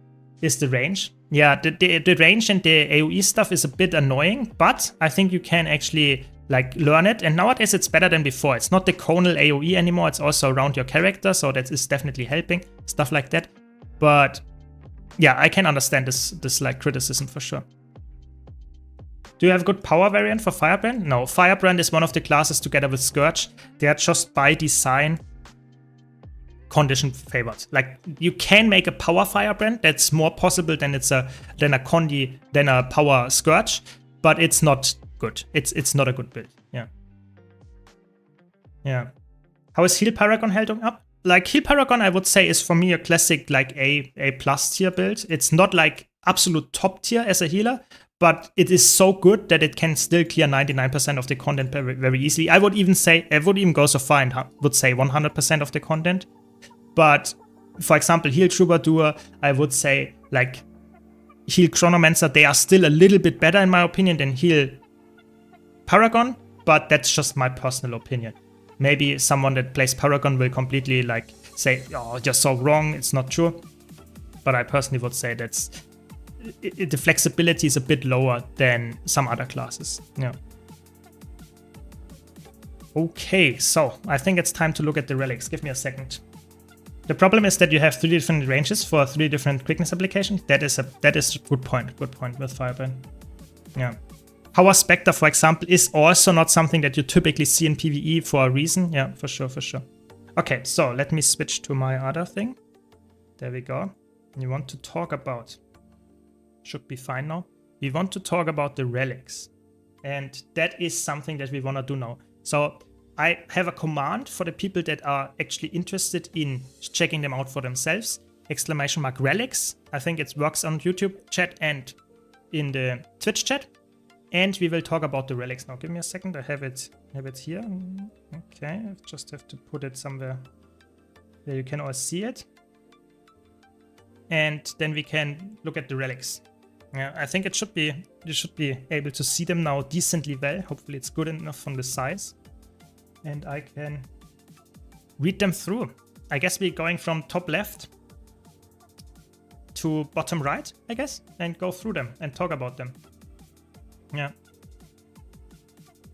is the range. Yeah, the range and the AoE stuff is a bit annoying, but I think you can actually like learn it. And nowadays it's better than before. It's not the conal AoE anymore. It's also around your character, so that is definitely helping, stuff like that. But yeah, I can understand this like criticism for sure. Do you have a good power variant for Firebrand? No, Firebrand is one of the classes together with Scourge. They are just by design condition favored. Like, you can make a power Firebrand that's more possible than a power Scourge, but it's not good. It's not a good build. Yeah. Yeah. How is Heal Paragon holding up? Like, Heal Paragon, I would say, is for me a classic like A plus tier build. It's not like absolute top tier as a healer, but it is so good that it can still clear 99% of the content very easily. I would even go so far and would say 100% of the content. But, for example, Heal Troubadour, I would say, like, Heal Chronomancer, they are still a little bit better, in my opinion, than Heal Paragon, but that's just my personal opinion. Maybe someone that plays Paragon will completely, like, say, oh, you're so wrong, it's not true. But I personally would say that's... the flexibility is a bit lower than some other classes. Yeah. Okay, so I think it's time to look at the relics. Give me a second. The problem is that you have 3 different ranges for 3 different quickness applications. That is a good point. Good point with Firebrand. Yeah. Power Spectre, for example, is also not something that you typically see in PvE for a reason. Yeah, for sure, for sure. Okay, so let me switch to my other thing. There we go. You want to talk about... Should be fine now. We want to talk about the relics. And that is something that we want to do now. So I have a command for the people that are actually interested in checking them out for themselves. ! relics. I think it works on YouTube chat and in the Twitch chat. And we will talk about the relics now. Give me a second. I have it here. Okay, I just have to put it somewhere where you can all see it. And then we can look at the relics. Yeah, I think you should be able to see them now decently well. Hopefully it's good enough from the size. And I can read them through. I guess we're going from top left to bottom right, I guess, and go through them and talk about them. Yeah.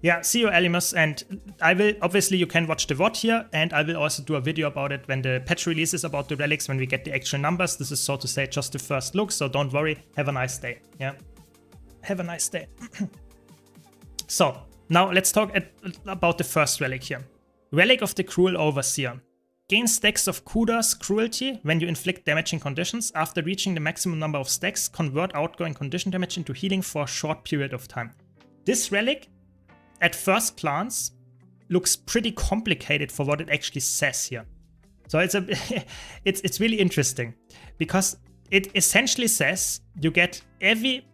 Yeah, see you, Alimus, and I will, obviously you can watch the VOD here, and I will also do a video about it when the patch releases about the relics, when we get the actual numbers. This is, so to say, just the first look, so don't worry. Have a nice day. Yeah. Have a nice day. So, now let's talk about the first relic here. Relic of the Cruel Overseer. Gain stacks of Kuda's Cruelty when you inflict damaging conditions. After reaching the maximum number of stacks, convert outgoing condition damage into healing for a short period of time. This relic, at first glance, looks pretty complicated for what it actually says here. So it's really interesting, because it essentially says you get every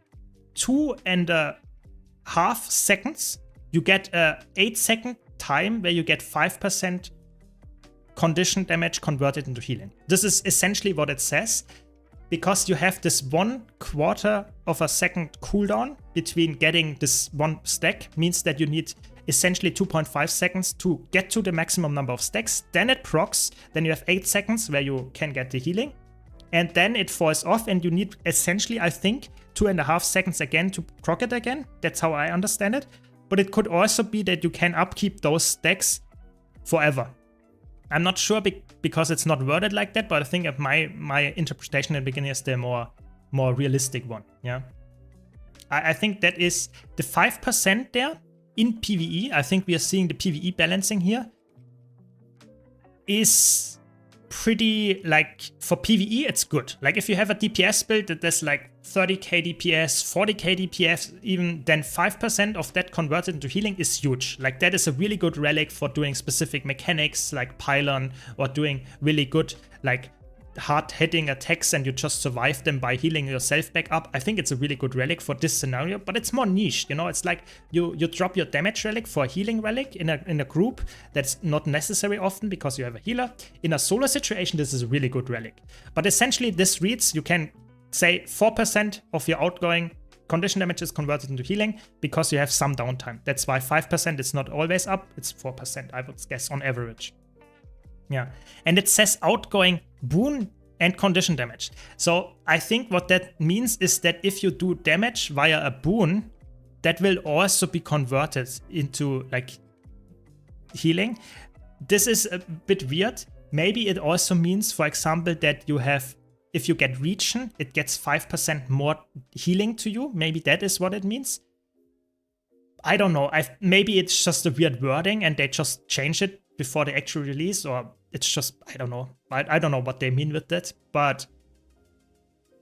2.5 seconds, you get a 8-second time where you get 5% condition damage converted into healing. This is essentially what it says, because you have this 1/4 of a second cooldown between getting this one stack, means that you need essentially 2.5 seconds to get to the maximum number of stacks. Then it procs, then you have 8 seconds where you can get the healing, and then it falls off, and you need essentially, I think, 2.5 seconds again to proc it again. That's how I understand it. But it could also be that you can upkeep those stacks forever. I'm not sure because it's not worded like that, but I think my interpretation at the beginning is the more realistic one. Yeah, I think that is the 5% there in PvE. I think we are seeing the PvE balancing here is pretty, like, for PvE it's good. Like if you have a DPS build that there's like 30k DPS, 40k DPS even, then 5% of that converted into healing is huge. Like that is a really good relic for doing specific mechanics like pylon, or doing really good like hard hitting attacks and you just survive them by healing yourself back up. I think it's a really good relic for this scenario, but it's more niche, you know. It's like you drop your damage relic for a healing relic in a group. That's not necessary often because you have a healer. In a solo situation, this is a really good relic. But essentially this reads, you can say 4% of your outgoing condition damage is converted into healing because you have some downtime. That's why 5% is not always up, it's 4%, I would guess, on average. Yeah, and it says outgoing boon and condition damage. So I think what that means is that if you do damage via a boon, that will also be converted into like healing. This is a bit weird. Maybe it also means, for example, that you have, if you get Regen, it gets 5% more healing to you. Maybe that is what it means. I don't know. Maybe it's just a weird wording and they just change it before the actual release, or it's just, I don't know. I don't know what they mean with that, but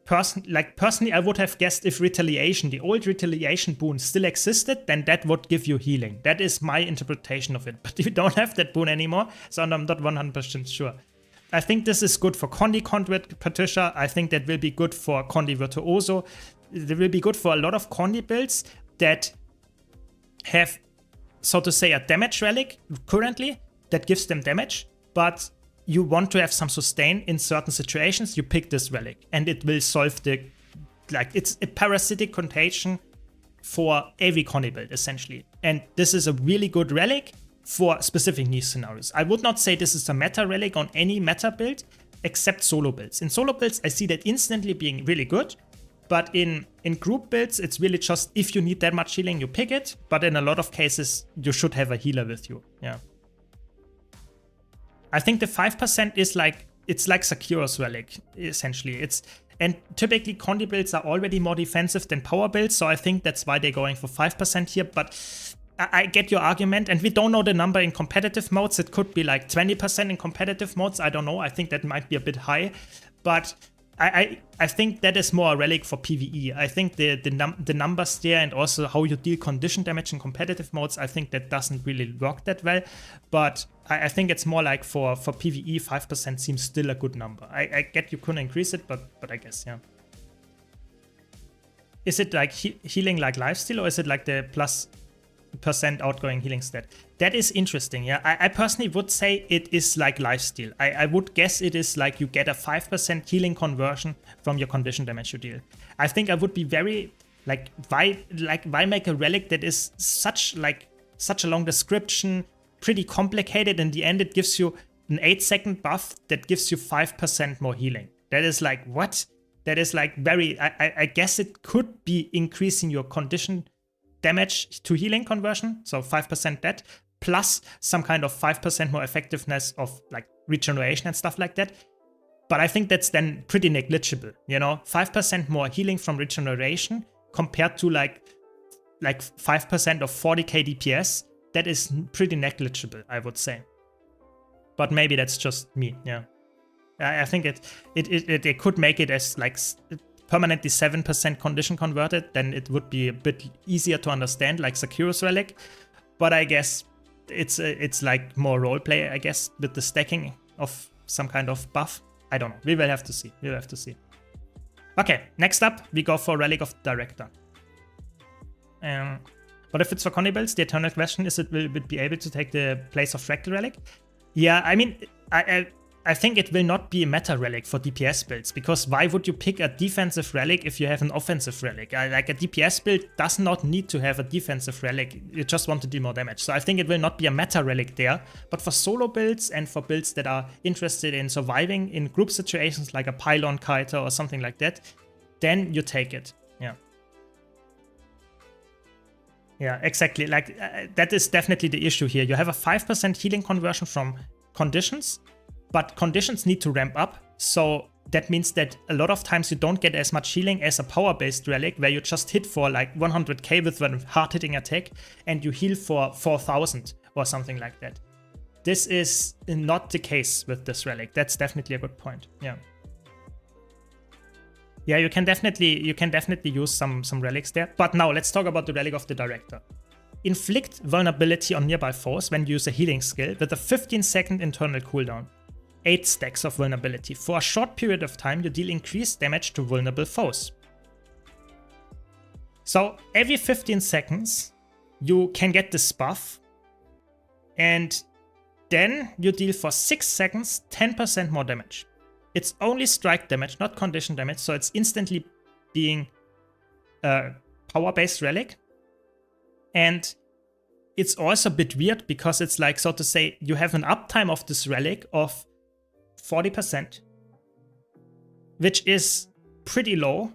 personally, I would have guessed if Retaliation, the old Retaliation boon still existed, then that would give you healing. That is my interpretation of it, but you don't have that boon anymore, so I'm not 100% sure. I think this is good for Condi Conduit Patricia. I think that will be good for Condi Virtuoso. It will be good for a lot of Condi builds that have, so to say, a damage relic currently that gives them damage, but you want to have some sustain in certain situations, you pick this relic and it will solve the, like, it's a parasitic contagion for every Condi build essentially. And this is a really good relic for specific niche scenarios. I would not say this is a meta relic on any meta build except solo builds. In solo builds, I see that instantly being really good, but in group builds, it's really just if you need that much healing, you pick it, but in a lot of cases, you should have a healer with you. Yeah. I think the 5% is like, it's like Sakiro's relic, essentially. And typically Condi builds are already more defensive than power builds, so I think that's why they're going for 5% here, but I get your argument, and we don't know the number in competitive modes. It could be like 20% in competitive modes, I don't know, I think that might be a bit high, but I think that is more a relic for PvE. I think the numbers there and also how you deal condition damage in competitive modes, I think that doesn't really work that well. But I think it's more like for PvE, 5% seems still a good number. I get you couldn't increase it, but I guess, yeah. Is it like healing like lifesteal, or is it like the +% outgoing healing stat? That is interesting, yeah. I personally would say it is like lifesteal. I would guess it is like you get a 5% healing conversion from your condition damage you deal. I think I would be very, why make a relic that is such a long description, pretty complicated. In the end, it gives you an 8-second buff that gives you 5% more healing. That is like, what? That is like very, I guess it could be increasing your condition damage to healing conversion, so 5% that, plus some kind of 5% more effectiveness of like regeneration and stuff like that. But I think that's then pretty negligible, you know, 5% more healing from regeneration compared to like 5% of 40k DPS. That is pretty negligible, I would say. But maybe that's just me, yeah. I think it could make it as like permanently 7% condition converted, then it would be a bit easier to understand, like Sakiro's relic. But I guess it's like more roleplay, I guess, with the stacking of some kind of buff. I don't know. We will have to see. We'll have to see. Okay, next up, we go for Relic of Director. But if it's for Condi builds, the eternal question is, will it be able to take the place of Fractal Relic? Yeah, I mean, I think it will not be a meta relic for DPS builds, because why would you pick a defensive relic if you have an offensive relic? Like a DPS build does not need to have a defensive relic, you just want to deal more damage. So I think it will not be a meta relic there, but for solo builds and for builds that are interested in surviving in group situations like a pylon kiter or something like that, then you take it, yeah. Yeah, exactly. Like, that is definitely the issue here. You have a 5% healing conversion from conditions, but conditions need to ramp up. So that means that a lot of times you don't get as much healing as a power-based relic, where you just hit for like 100k with a hard-hitting attack, and you heal for 4000 or something like that. This is not the case with this relic. That's definitely a good point. Yeah. Yeah, you can definitely use some relics there. But now let's talk about the relic of the director. Inflict vulnerability on nearby foes when you use a healing skill with a 15-second internal cooldown. 8 stacks of vulnerability. For a short period of time, you deal increased damage to vulnerable foes. So every 15 seconds, you can get this buff, and then you deal for 6 seconds 10% more damage. It's only strike damage, not condition damage, so it's instantly being a power-based relic. And it's also a bit weird because it's like, so to say, you have an uptime of this relic of 40%, which is pretty low.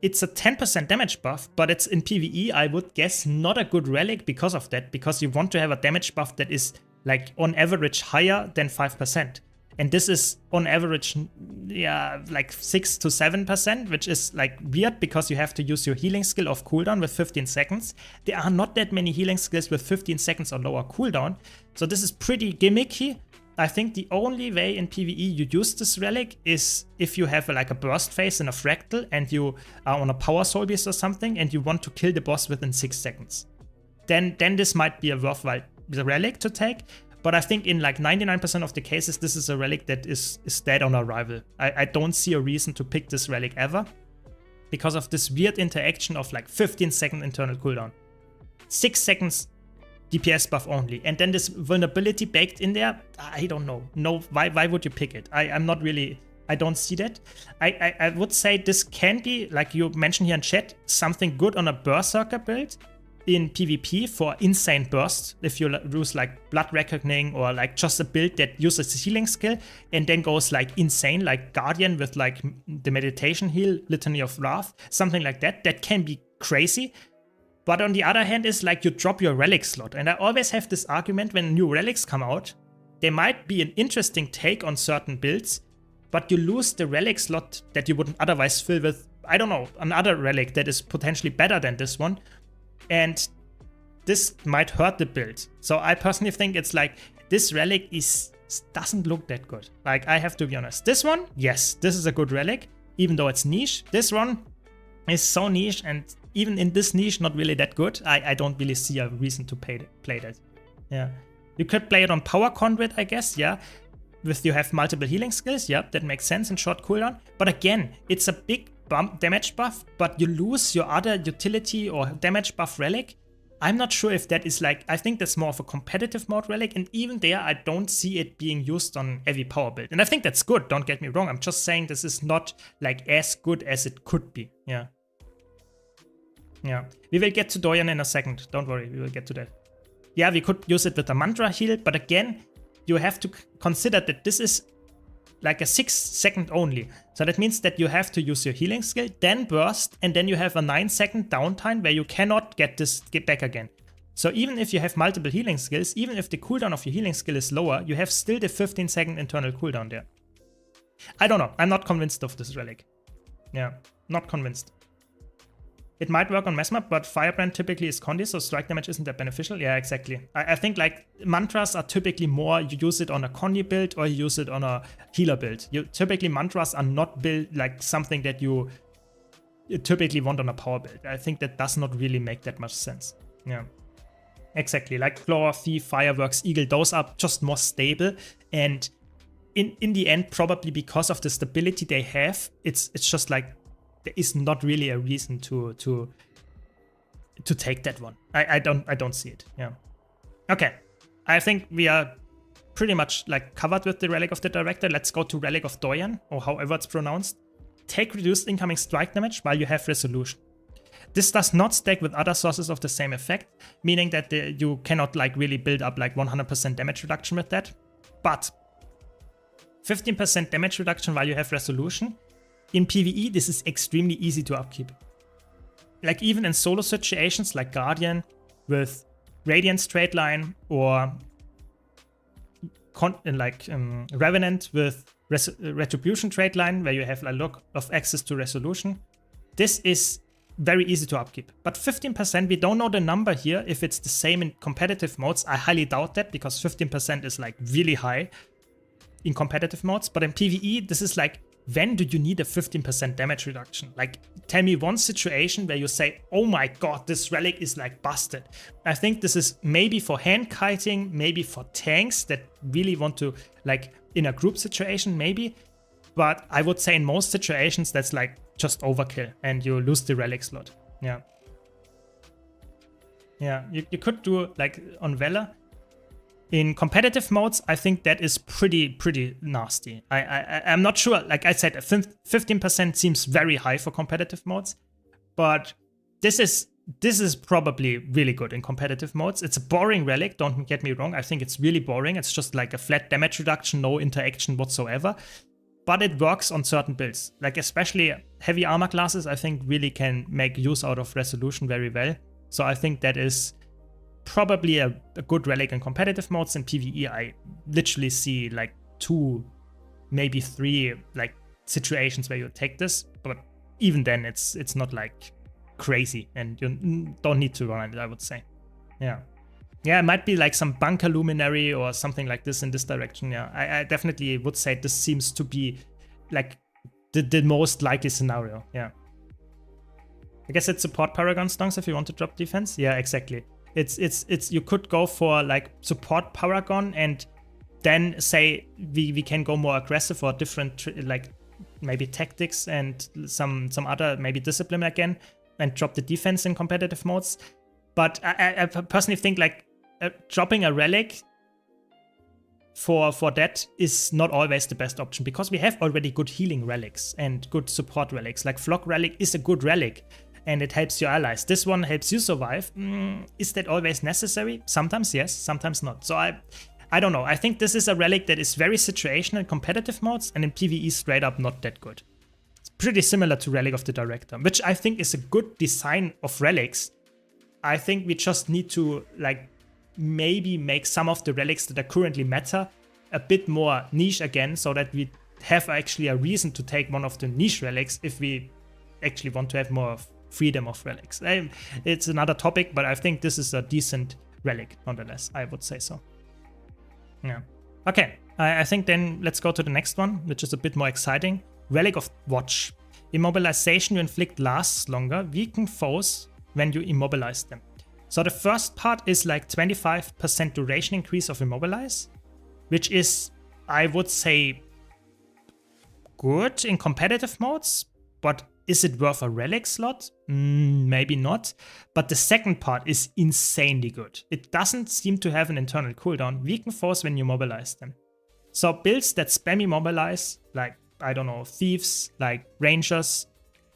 It's a 10% damage buff, but it's in PvE, I would guess, not a good relic because of that, because you want to have a damage buff that is like on average higher than 5%. And this is on average, yeah, like 6 to 7%, which is like weird because you have to use your healing skill off cooldown with 15 seconds. There are not that many healing skills with 15 seconds or lower cooldown. So this is pretty gimmicky. I think the only way in PvE you use this relic is if you have like a burst phase in a fractal and you are on a power soul beast or something and you want to kill the boss within 6 seconds. Then this might be a worthwhile relic to take. But I think in like 99% of the cases, this is a relic that is dead on arrival. I don't see a reason to pick this relic ever because of this weird interaction of like 15-second internal cooldown. 6 seconds DPS buff only. And then this vulnerability baked in there, I don't know. No, why would you pick it? I'm not really, I don't see that. I would say this can be, like you mentioned here in chat, something good on a Berserker build in PvP for insane burst. If you use like Blood Reckoning or like just a build that uses a healing skill and then goes like insane, like Guardian with like the meditation heal, Litany of Wrath, something like that, that can be crazy. But on the other hand is like you drop your relic slot. And I always have this argument when new relics come out, they might be an interesting take on certain builds, but you lose the relic slot that you wouldn't otherwise fill with, I don't know, another relic that is potentially better than this one. And this might hurt the build. So I personally think it's like, this relic doesn't look that good. Like, I have to be honest. This one, yes, this is a good relic, even though it's niche. This one is so niche, and even in this niche, not really that good. I don't really see a reason to play that. Yeah. You could play it on Power Conduit, I guess, yeah. With you have multiple healing skills, yeah, that makes sense in short cooldown. But again, it's a big damage buff, but you lose your other utility or damage buff relic. I'm not sure if that is like, I think that's more of a competitive mode relic, and even there I don't see it being used on every power build. And I think that's good, don't get me wrong, I'm just saying this is not like as good as it could be. Yeah. Yeah. We will get to Doyen in a second, don't worry, we will get to that. Yeah, we could use it with a mantra heal, but again, you have to consider that this is like a 6 second only. So that means that you have to use your healing skill, then burst, and then you have a 9-second downtime where you cannot get back again. So even if you have multiple healing skills, even if the cooldown of your healing skill is lower, you have still the 15-second internal cooldown there. I don't know, I'm not convinced of this relic. Yeah, not convinced. It might work on Mesmer, but Firebrand typically is Condi, so strike damage isn't that beneficial. Yeah, exactly. I think like mantras are typically more, you use it on a Condi build or you use it on a healer build. Typically mantras are not built like something that you typically want on a power build. I think that does not really make that much sense. Yeah, exactly. Like Claw, Thief, Fireworks, Eagle, those are just more stable. And in the end, probably because of the stability they have, it's just like, there is not really a reason to take that one. I don't see it. Yeah. Okay. I think we are pretty much like covered with the Relic of the Director. Let's go to Relic of Doyen, or however it's pronounced. Take reduced incoming strike damage while you have resolution. This does not stack with other sources of the same effect, meaning that you cannot like really build up like 100% damage reduction with that. But 15% damage reduction while you have resolution. In PvE, this is extremely easy to upkeep. Like even in solo situations like Guardian, with Radiant straight line, or Revenant with Retribution straight line, where you have a lot of access to resolution. This is very easy to upkeep. But 15%, we don't know the number here. If it's the same in competitive modes, I highly doubt that, because 15% is like really high in competitive modes. But in PvE, this is like, when do you need a 15% damage reduction? Like, tell me one situation where you say, oh my god, this relic is like busted. I think this is maybe for hand kiting, maybe for tanks that really want to, like, in a group situation, maybe. But I would say in most situations, that's like just overkill and you lose the relic slot. Yeah. Yeah, you could do like on Valor. In competitive modes, I think that is pretty nasty. I'm not sure. Like I said, 15% seems very high for competitive modes, but this is probably really good in competitive modes. It's a boring relic, don't get me wrong. I think it's really boring. It's just like a flat damage reduction, no interaction whatsoever. But it works on certain builds. Like especially heavy armor classes, I think really can make use out of resolution very well. So I think that is probably a good relic in competitive modes. In PvE, I literally see like 2, maybe 3 like situations where you take this, but even then it's not like crazy and you don't need to run it, I would say. Yeah, it might be like some bunker luminary or something like this in this direction. Yeah, I definitely would say this seems to be like the most likely scenario. Yeah, I guess it's support Paragon stonks if you want to drop defense. Yeah, exactly. It's you could go for like support Paragon and then say we can go more aggressive or different like maybe tactics and some other maybe discipline again and drop the defense in competitive modes. But I personally think like dropping a relic for that is not always the best option, because we have already good healing relics and good support relics. Like Flock Relic is a good relic and it helps your allies. This one helps you survive. Is that always necessary? Sometimes yes, sometimes not. So I don't know. I think this is a relic that is very situational in competitive modes, and in PvE straight up not that good. It's pretty similar to Relic of the Director, which I think is a good design of relics. I think we just need to like maybe make some of the relics that are currently meta a bit more niche again, so that we have actually a reason to take one of the niche relics if we actually want to have more freedom of relics. It's another topic, but I think this is a decent relic nonetheless. I would say so. Yeah. Okay, I think then let's go to the next one, which is a bit more exciting. Relic of Watch. Immobilization you inflict lasts longer. Weaken foes when you immobilize them. So the first part is like 25% duration increase of Immobilize, which is, I would say, good in competitive modes, but is it worth a relic slot? Maybe not. But the second part is insanely good. It doesn't seem to have an internal cooldown. Weaken foes when you mobilize them. So builds that spam immobilize, like, I don't know, thieves, like rangers,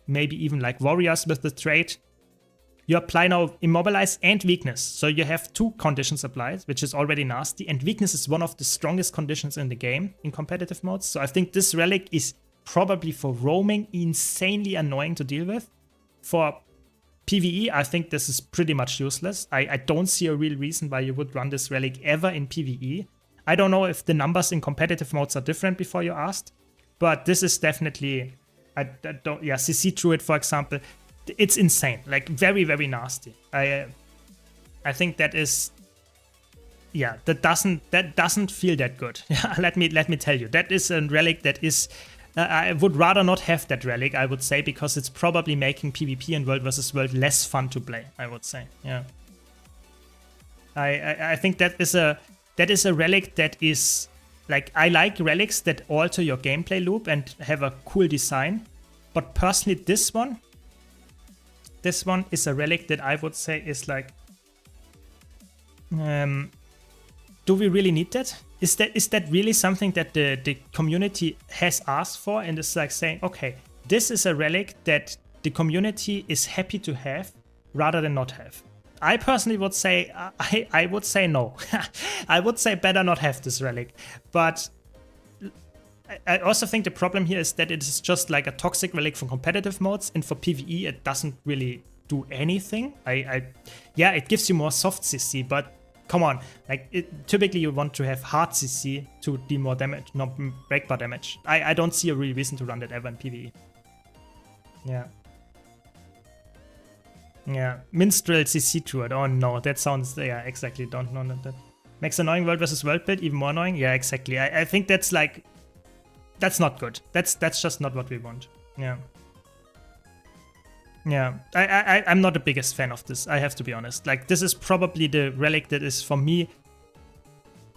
maybe even like warriors with the trait. You apply now immobilize and weakness. So you have 2 conditions applied, which is already nasty. And weakness is one of the strongest conditions in the game in competitive modes. So I think this relic is probably for roaming insanely annoying to deal with. For PvE, I think this is pretty much useless. I don't see a real reason why you would run this relic ever in PvE. I don't know if the numbers in competitive modes are different before you asked, but this is definitely, CC Druid, for example, it's insane, like very, very nasty. I think that is, yeah, that doesn't feel that good. let me tell you, that is a relic that is, I would rather not have that relic, I would say, because it's probably making PvP and World vs. World less fun to play, I would say. Yeah. I think that is a relic that is, like, I like relics that alter your gameplay loop and have a cool design. But personally, this one is a relic that I would say is like, do we really need that? Is that really something that the community has asked for, and it's like saying, okay, this is a relic that the community is happy to have rather than not have? I personally would say, I would say no. I would say better not have this relic. But I also think the problem here is that it is just like a toxic relic for competitive modes, and for PvE it doesn't really do anything. Yeah, it gives you more soft CC, but come on, like typically you want to have hard CC to deal more damage, not breakbar damage. I don't see a real reason to run that ever in PvE. Yeah. Yeah, Minstrel CC Druid. Oh no, that sounds, yeah, exactly, don't know that. Makes annoying world versus world build even more annoying? Yeah, exactly. I think that's like, that's not good. That's just not what we want. Yeah. Yeah, I'm not the biggest fan of this, I have to be honest. Like, this is probably the relic that is, for me,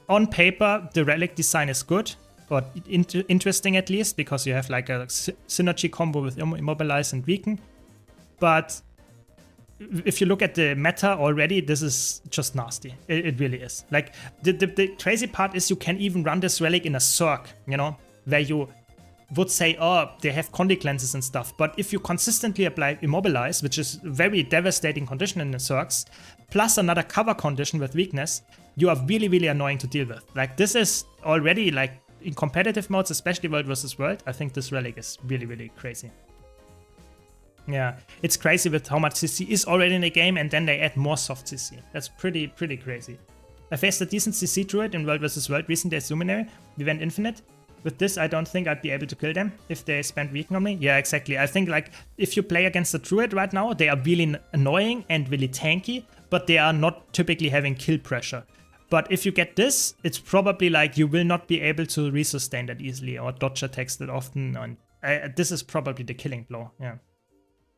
on paper, the relic design is good, or interesting at least, because you have like a synergy combo with Immobilize and Weaken. But if you look at the meta already, this is just nasty. It really is. Like, the crazy part is you can even run this relic in a circ, you know, where you would say, oh, they have Condi cleanses and stuff. But if you consistently apply Immobilize, which is a very devastating condition in the circs, plus another cover condition with weakness, you are really, really annoying to deal with. Like, this is already, like, in competitive modes, especially world versus world, I think this relic is really, really crazy. Yeah, it's crazy with how much CC is already in the game, and then they add more soft CC. That's pretty crazy. I faced a decent CC druid in world versus world recently as Luminary. We went infinite. With this, I don't think I'd be able to kill them if they spend Weaken on me. Yeah, exactly. I think, like, if you play against a druid right now, they are really annoying and really tanky, but they are not typically having kill pressure. But if you get this, it's probably like you will not be able to resustain that easily or dodge attacks that often. And this is probably the killing blow. Yeah,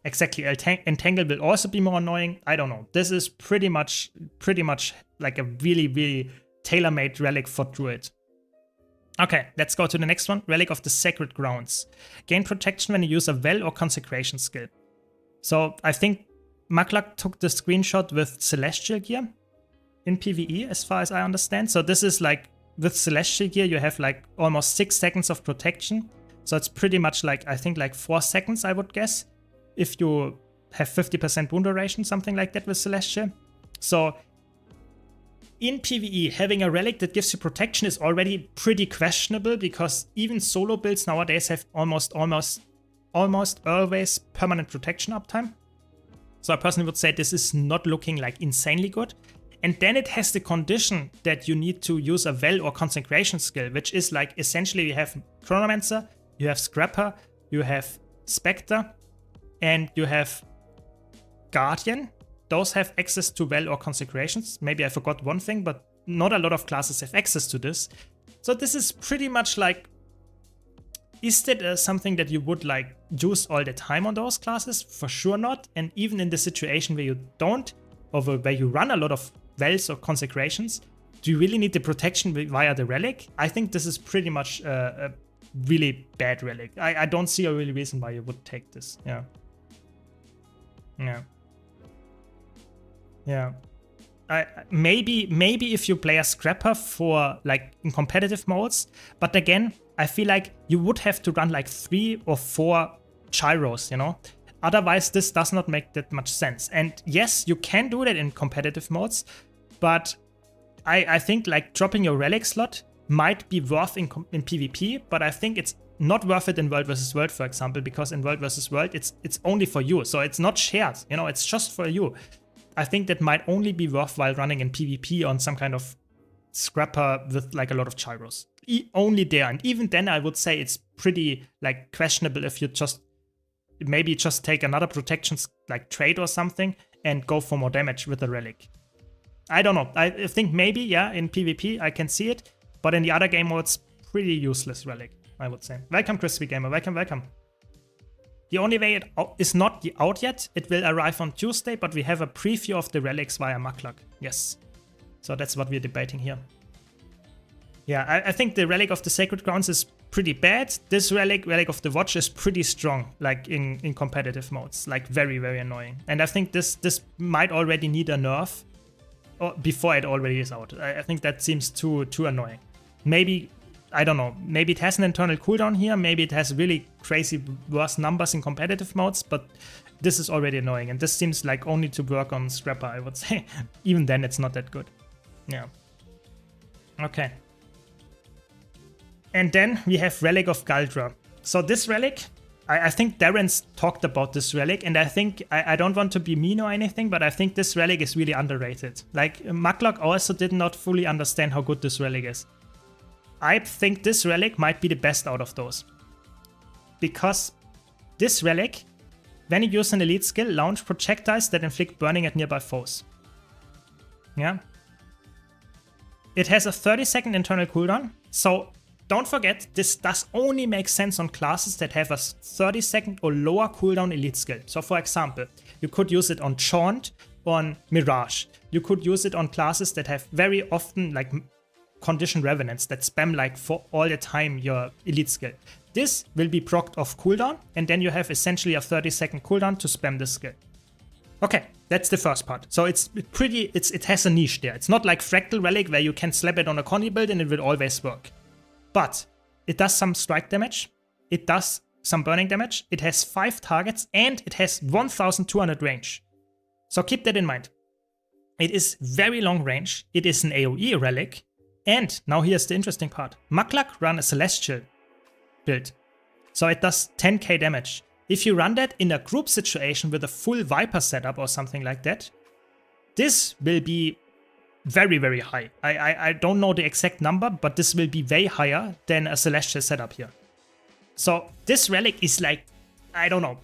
exactly. Entangle will also be more annoying. I don't know. This is pretty much like a really tailor-made relic for druid. Okay, let's go to the next one. Relic of the Sacred Grounds. Gain protection when you use a well or consecration skill. So I think Maklak took the screenshot with Celestial Gear in PvE, as far as I understand. So this is like, with Celestial Gear, you have like almost 6 seconds of protection. So it's pretty much like, I think like 4 seconds, I would guess, if you have 50% wound duration, something like that with Celestial. So in PvE, having a relic that gives you protection is already pretty questionable, because even solo builds nowadays have almost always permanent protection uptime. So I personally would say this is not looking like insanely good. And then it has the condition that you need to use a well or consecration skill, which is like essentially you have Chronomancer, you have Scrapper, you have Spectre, and you have Guardian. Those have access to well or consecrations. Maybe I forgot one thing, but not a lot of classes have access to this. So this is pretty much like, is that something that you would like use all the time on those classes? For sure not. And even in the situation where you don't, or where you run a lot of wells or consecrations, do you really need the protection via the relic? I think this is pretty much a really bad relic. I don't see a real reason why you would take this. Yeah. Yeah. Yeah, maybe if you play a Scrapper for like in competitive modes, but again, I feel like you would have to run like 3 or 4 gyros, you know? Otherwise, this does not make that much sense. And yes, you can do that in competitive modes, but I think like dropping your relic slot might be worth in PvP, but I think it's not worth it in World vs. World, for example, because in World vs. World, it's only for you, so it's not shared, you know, it's just for you. I think that might only be worthwhile running in PvP on some kind of Scrapper with like a lot of gyros. Only there, and even then I would say it's pretty like questionable if you maybe just take another protections like trade or something and go for more damage with the relic. I don't know. I think maybe, yeah, in PvP I can see it, but in the other game modes, pretty useless relic, I would say. Welcome, Crispy Gamer. Welcome. The only way it is not out yet, it will arrive on Tuesday, but we have a preview of the relics via Maklak. Yes. So that's what we're debating here. Yeah, I think the Relic of the Sacred Grounds is pretty bad. This Relic of the Watch, is pretty strong, like in competitive modes. Like very annoying. And I think this might already need a nerf before it already is out. I think that seems too annoying. Maybe, I don't know, maybe it has an internal cooldown here, maybe it has really crazy worse numbers in competitive modes, but this is already annoying, and this seems like only to work on Scrapper, I would say. Even then, it's not that good. Yeah. Okay. And then we have Relic of Galdra. So this relic, I think Darren's talked about this relic, and I think I don't want to be mean or anything, but I think this relic is really underrated. Like, Muglock also did not fully understand how good this relic is. I think this relic might be the best out of those. Because this relic, when you use an elite skill, launch projectiles that inflict burning at nearby foes. Yeah. It has a 30-second internal cooldown, so don't forget, this does only make sense on classes that have a 30-second or lower cooldown elite skill. So for example, you could use it on Chaunt, on Mirage. You could use it on classes that have very often like Condition Revenants that spam like for all the time your elite skill. This will be procced off cooldown, and then you have essentially a 30-second cooldown to spam this skill. Okay, that's the first part. So it has a niche there. It's not like Fractal Relic where you can slap it on a Connie build and it will always work. But it does some strike damage, it does some burning damage, it has 5 targets, and it has 1200 range. So keep that in mind. It is very long range, it is an AoE relic, and now here's the interesting part. Muglock run a Celestial build, so it does 10k damage. If you run that in a group situation with a full Viper setup or something like that, this will be very, very high. I don't know the exact number, but this will be way higher than a Celestial setup here. So this relic is like, I don't know,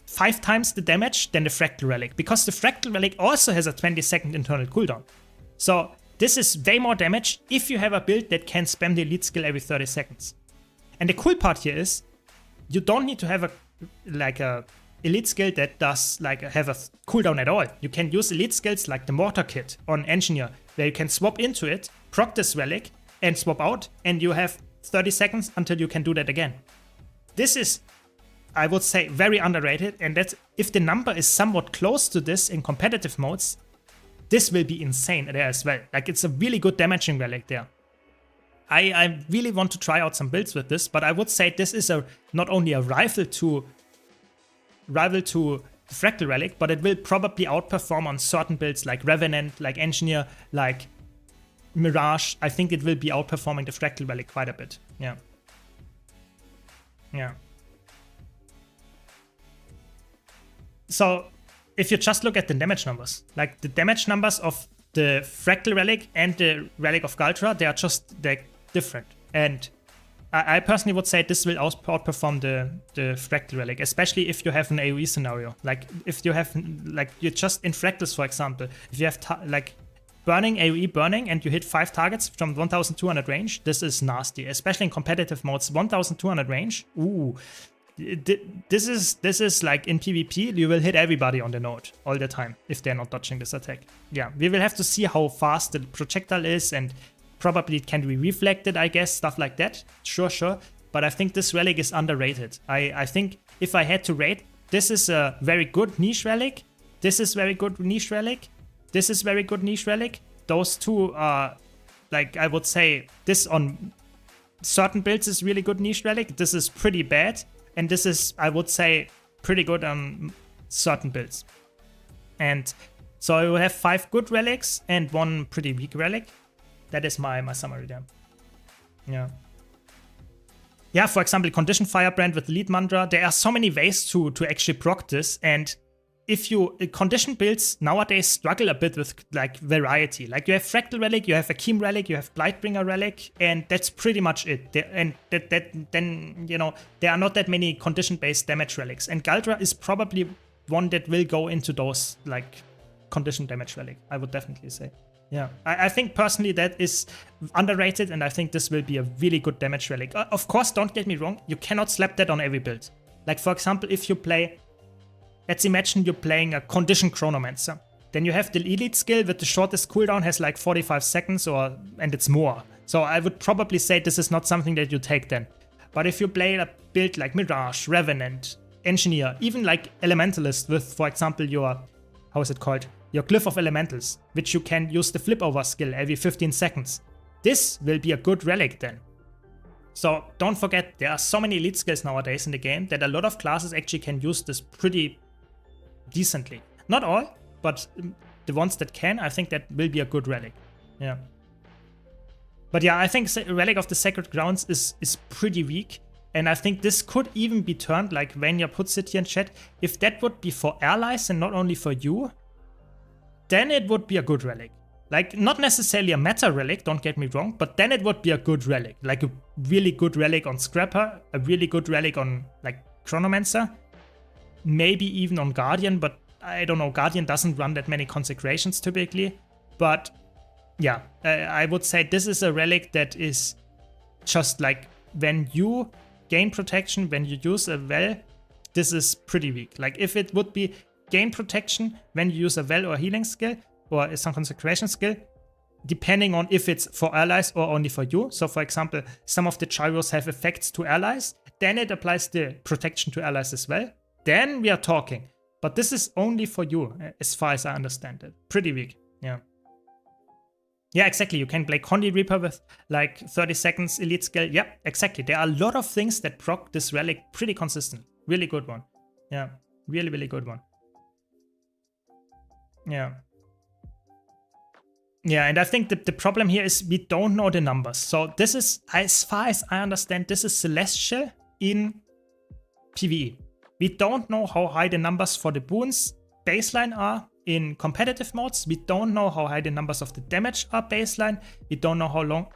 5 times the damage than the Fractal Relic, because the Fractal Relic also has a 20-second internal cooldown. So this is way more damage if you have a build that can spam the elite skill every 30 seconds. And the cool part here is, you don't need to have a elite skill that does like have a cooldown at all. You can use elite skills like the Mortar Kit on Engineer, where you can swap into it, proc this relic, and swap out, and you have 30 seconds until you can do that again. This is, I would say, very underrated, and that's, if the number is somewhat close to this in competitive modes, this will be insane there as well. Like, it's a really good damaging relic there. I really want to try out some builds with this, but I would say this is not only a rival to the Fractal Relic, but it will probably outperform on certain builds like Revenant, like Engineer, like Mirage. I think it will be outperforming the Fractal Relic quite a bit. Yeah. Yeah. So if you just look at the damage numbers, like the damage numbers of the Fractal Relic and the Relic of Galtra, they're different. And I personally would say this will outperform the Fractal Relic, especially if you have an AoE scenario. Like if you have, like you're just in Fractals, for example, if you have like burning, AoE burning, and you hit 5 targets from 1200 range, this is nasty, especially in competitive modes. 1200 range, ooh. This is like in PvP, you will hit everybody on the node all the time if they're not dodging this attack. Yeah, we will have to see how fast the projectile is, and probably it can be reflected, I guess, stuff like that. Sure. But I think this relic is underrated. I think if I had to rate, this is a very good niche relic. This is very good niche relic. This is very good niche relic. Those two are, like, I would say, this on certain builds is really good niche relic. This is pretty bad. And this is, I would say, pretty good on certain builds. And so I will have 5 good relics and 1 pretty weak relic. That is my summary there. Yeah. Yeah, for example, Condition Firebrand with Lead Mantra. There are so many ways to actually proc this. And if you, condition builds nowadays struggle a bit with like variety. Like you have Fractal Relic, you have Akeem Relic, you have Blightbringer Relic, and that's pretty much it. And then, you know, there are not that many condition-based damage relics. And Galtra is probably one that will go into those like condition damage relic, I would definitely say. Yeah, I think personally that is underrated, and I think this will be a really good damage relic. Of course, don't get me wrong, you cannot slap that on every build. Like for example, if you play, let's imagine you're playing a Condition Chronomancer. Then you have the elite skill with the shortest cooldown has like 45 seconds and it's more. So I would probably say this is not something that you take then. But if you play a build like Mirage, Revenant, Engineer, even like Elementalist with, for example, your, how is it called? Your Glyph of Elementals, which you can use the flip over skill every 15 seconds. This will be a good relic then. So don't forget, there are so many elite skills nowadays in the game that a lot of classes actually can use this pretty decently. Not all, but the ones that can, I think that will be a good relic. Yeah. But yeah, I think Relic of the Sacred Grounds is pretty weak. And I think this could even be turned, like Vanya puts it here in chat, if that would be for allies and not only for you, then it would be a good relic. Like, not necessarily a meta relic, don't get me wrong, but then it would be a good relic. Like a really good relic on Scrapper, a really good relic on, like, Chronomancer, maybe even on Guardian, but I don't know, Guardian doesn't run that many consecrations typically. But yeah, I would say this is a relic that is just like, when you gain protection, when you use a well, this is pretty weak. Like, if it would be gain protection when you use a well or healing skill, or some consecration skill, depending on if it's for allies or only for you. So for example, some of the gyros have effects to allies, then it applies the protection to allies as well. Then we are talking. But this is only for you, as far as I understand it. Pretty weak, yeah. Yeah, exactly. You can play Condi Reaper with like 30 seconds elite skill. Yeah, exactly. There are a lot of things that proc this relic pretty consistent. Really good one. Yeah, really, really good one. Yeah. Yeah, and I think the problem here is we don't know the numbers. So this is, as far as I understand, this is Celestial in PvE. We don't know how high the numbers for the boons baseline are in competitive modes. We don't know how high the numbers of the damage are baseline. We don't know how long,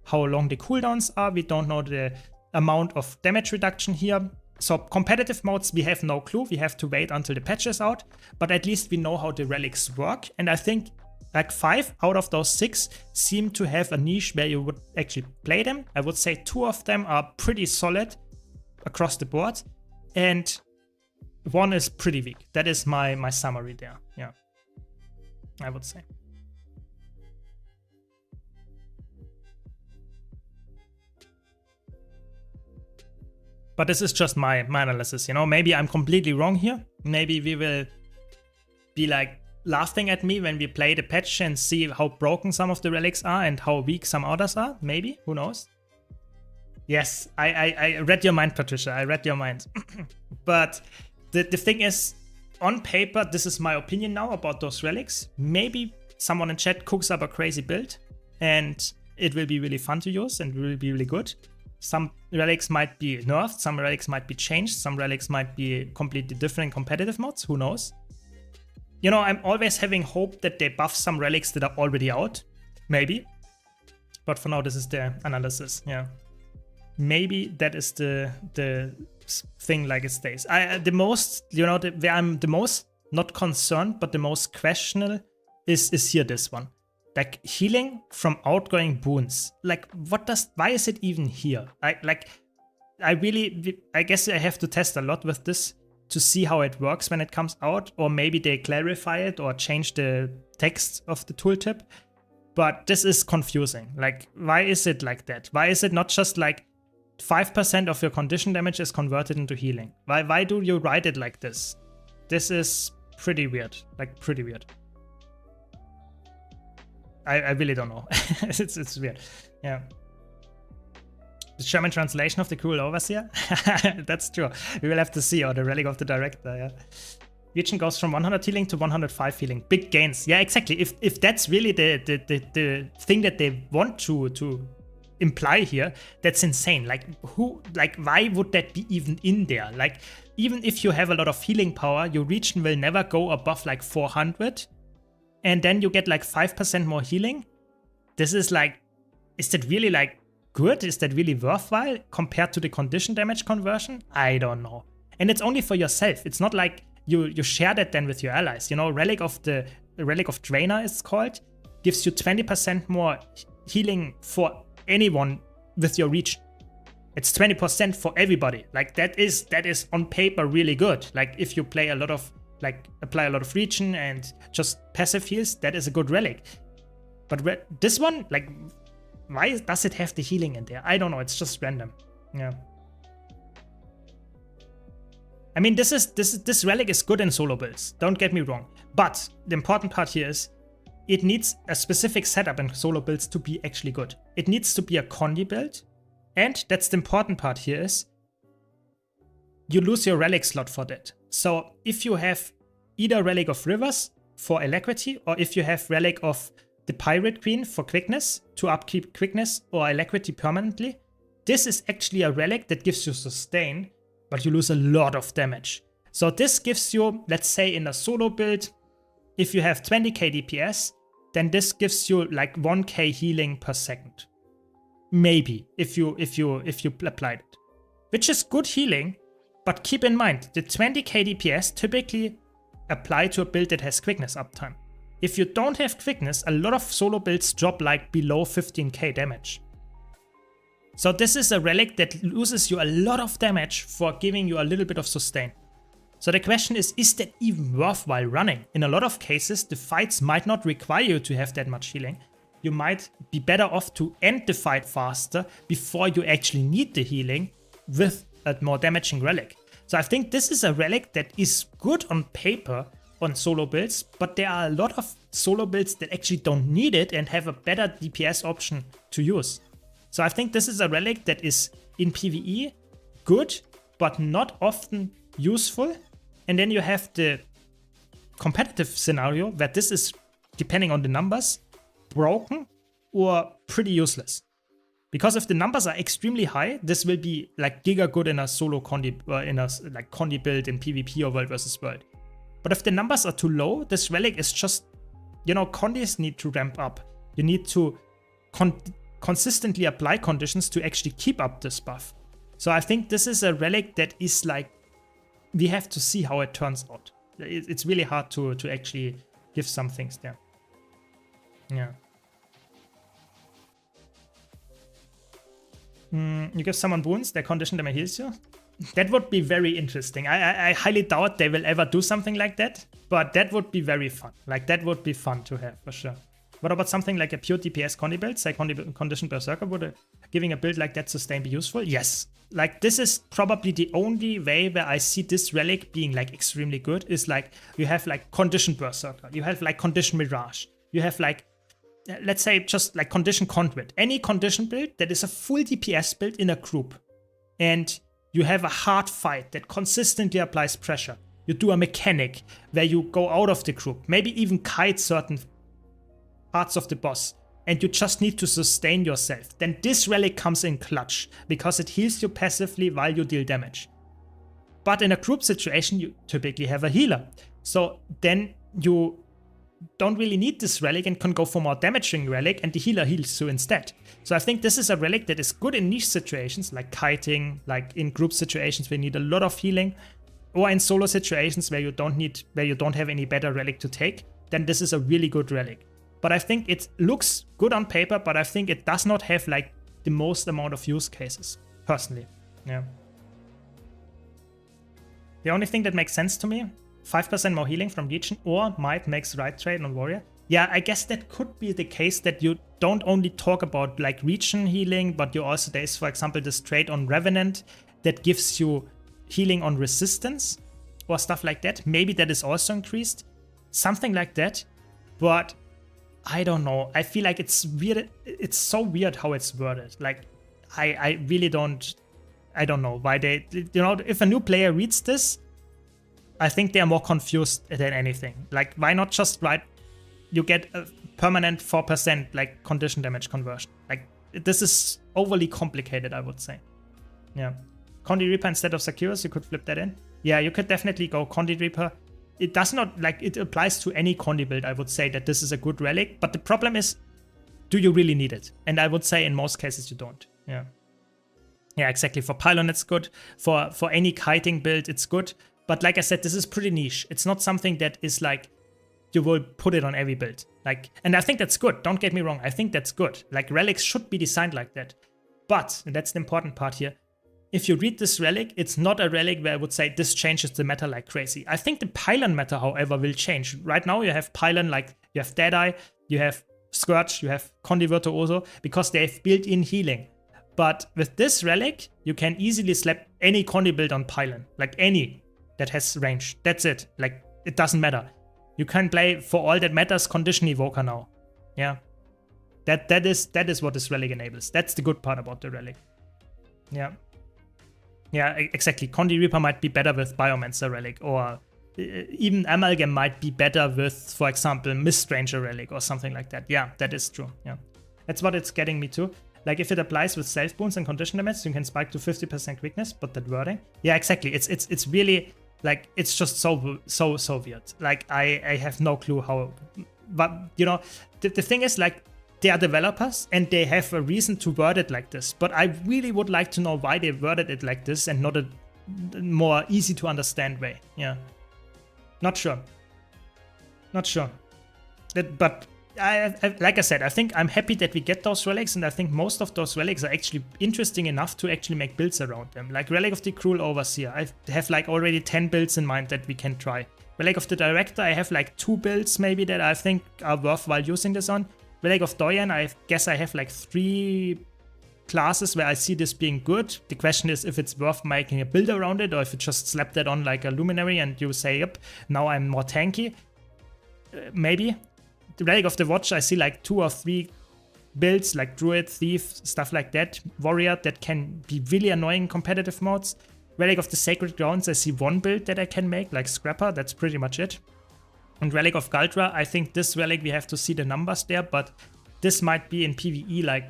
how long the cooldowns are. We don't know the amount of damage reduction here. So competitive modes, we have no clue. We have to wait until the patch is out. But at least we know how the relics work. And I think like 5 out of those 6 seem to have a niche where you would actually play them. I would say 2 of them are pretty solid across the board. And 1 is pretty weak. That is my summary there. Yeah, I would say. But this is just my analysis, you know. Maybe I'm completely wrong here. Maybe we will be like laughing at me when we play the patch and see how broken some of the relics are and how weak some others are. Maybe, who knows? Yes, I read your mind, Patricia. I read your mind. But the thing is, on paper, this is my opinion now about those relics. Maybe someone in chat cooks up a crazy build and it will be really fun to use and will be really good. Some relics might be nerfed, some relics might be changed, some relics might be completely different in competitive modes, who knows? You know, I'm always having hope that they buff some relics that are already out. Maybe. But for now, this is the analysis, yeah. Maybe that is the thing like it stays. The most, you know, where I'm the most not concerned, but the most questionable is here, this one. Like, healing from outgoing boons. Like, why is it even here? I guess I have to test a lot with this to see how it works when it comes out, or maybe they clarify it or change the text of the tooltip. But this is confusing. Like, why is it like that? Why is it not just like 5% of your condition damage is converted into healing? Why do you write it like this? This is pretty weird. Like, pretty weird. I really don't know. it's weird. Yeah. The German translation of the Cruel Overseer? That's true. We will have to see. Or the Relic of the Director, yeah. Region goes from 100 healing to 105 healing. Big gains. Yeah, exactly. If that's really the thing that they want to imply here, that's insane. Like, why would that be even in there? Like, even if you have a lot of healing power, your region will never go above like 400. And then you get like 5% more healing. This is like, is that really like good? Is that really worthwhile compared to the condition damage conversion? I don't know. And it's only for yourself. It's not like you share that then with your allies. You know, Relic of Draenor is called, gives you 20% more healing for anyone with your region. It's 20% for everybody. Like, that is on paper really good. Like, if you play a lot of, like, apply a lot of region and just passive heals, that is a good relic. But this one, like, why does it have the healing in there? I don't know, it's just random. Yeah. I mean, this relic is good in solo builds, don't get me wrong. But the important part here is it needs a specific setup in solo builds to be actually good. It needs to be a Condi build, and that's the important part here is you lose your relic slot for that. So if you have either Relic of Rivers for Alacrity, or if you have Relic of the Pirate Queen for quickness, to upkeep quickness or Alacrity permanently, this is actually a relic that gives you sustain, but you lose a lot of damage. So this gives you, let's say in a solo build, if you have 20k DPS, then this gives you like 1k healing per second. Maybe, if you applied it. Which is good healing, but keep in mind, the 20k DPS typically apply to a build that has quickness uptime. If you don't have quickness, a lot of solo builds drop like below 15k damage. So this is a relic that loses you a lot of damage for giving you a little bit of sustain. So the question is that even worthwhile running? In a lot of cases, the fights might not require you to have that much healing. You might be better off to end the fight faster before you actually need the healing with a more damaging relic. So I think this is a relic that is good on paper on solo builds, but there are a lot of solo builds that actually don't need it and have a better DPS option to use. So I think this is a relic that is in PvE good, but not often useful. And then you have the competitive scenario where this is, depending on the numbers, broken or pretty useless. Because if the numbers are extremely high, this will be like giga good in a solo condi, in a like condi build in PvP or world versus world. But if the numbers are too low, this relic is just, you know, condis need to ramp up. You need to consistently apply conditions to actually keep up this buff. So I think this is a relic that is like, we have to see how it turns out. It's really hard to actually give some things there. Yeah. You give someone wounds, they condition them and heals you. That would be very interesting. I highly doubt they will ever do something like that, but that would be very fun. Like, that would be fun to have for sure. What about something like a pure DPS condi build? Say condition berserker, would giving a build like that sustain be useful? Yes. Like, this is probably the only way where I see this relic being like extremely good is like, you have like condition berserker, you have like condition mirage, you have like, let's say just like condition conduit. Any condition build that is a full DPS build in a group. And you have a hard fight that consistently applies pressure. You do a mechanic where you go out of the group, maybe even kite certain parts of the boss, and you just need to sustain yourself. Then this relic comes in clutch because it heals you passively while you deal damage. But in a group situation, you typically have a healer. So then you don't really need this relic and can go for more damaging relic, and the healer heals you instead. So I think this is a relic that is good in niche situations like kiting, like in group situations where you need a lot of healing, or in solo situations where you don't have any better relic to take. Then this is a really good relic. But I think it looks good on paper, but I think it does not have like the most amount of use cases, personally. Yeah. The only thing that makes sense to me, 5% more healing from Legion or might makes right trade on Warrior. Yeah, I guess that could be the case that you don't only talk about like region healing, but you also, there's for example this trade on Revenant that gives you healing on resistance or stuff like that. Maybe that is also increased. Something like that. But I don't know. I feel like it's weird. It's so weird how it's worded. Like, I really don't know why they, you know, if a new player reads this, I think they are more confused than anything. Like, why not just write, you get a permanent 4% like condition damage conversion? Like, this is overly complicated, I would say. Yeah. Condi Reaper instead of Securus, you could flip that in. Yeah, you could definitely go Condi Reaper. It does not, like, it applies to any Condi build, I would say that this is a good relic. But the problem is, do you really need it? And I would say in most cases you don't. Yeah. Yeah, exactly. For Pylon, it's good. For any kiting build, it's good. But like I said, this is pretty niche. It's not something that is like, you will put it on every build. Like, and I think that's good. Don't get me wrong. I think that's good. Like, relics should be designed like that. But, and that's the important part here, if you read this relic, it's not a relic where I would say this changes the meta like crazy. I think the Pylon meta, however, will change. Right now you have Pylon, like you have Deadeye, you have Scourge, you have Condi Virtuoso, because they have built-in healing. But with this relic, you can easily slap any Condi build on Pylon. Like any that has range. That's it. Like, it doesn't matter. You can play, for all that matters, Condition Evoker now. Yeah. That is what this relic enables. That's the good part about the relic. Yeah. Yeah, exactly. Condi Reaper might be better with Biomancer Relic, or even Amalgam might be better with, for example, Mist Ranger Relic or something like that. Yeah, that is true. Yeah, that's what it's getting me to. Like if it applies with self boons and condition damage, you can spike to 50% quickness, but that wording. Yeah, exactly. It's really like, it's just so weird. Like I have no clue how, but you know, the thing is like, they are developers and they have a reason to word it like this, but I really would like to know why they worded it like this and not a more easy to understand way. Yeah, not sure. But like I said, I think I'm happy that we get those relics, and I think most of those relics are actually interesting enough to actually make builds around them. Like Relic of the Cruel Overseer, I have like already 10 builds in mind that we can try. Relic of the Director, I have like 2 builds maybe that I think are worthwhile using this on. Relic of Doyen, I guess I have like 3 classes where I see this being good. The question is if it's worth making a build around it, or if you just slap that on like a Luminary and you say, yep, now I'm more tanky. Maybe. The Relic of the Watch, I see like 2 or 3 builds, like Druid, Thief, stuff like that. Warrior, that can be really annoying in competitive modes. Relic of the Sacred Grounds, I see 1 build that I can make, like Scrapper, that's pretty much it. And Relic of Galdra, I think this relic, we have to see the numbers there, but this might be in PvE like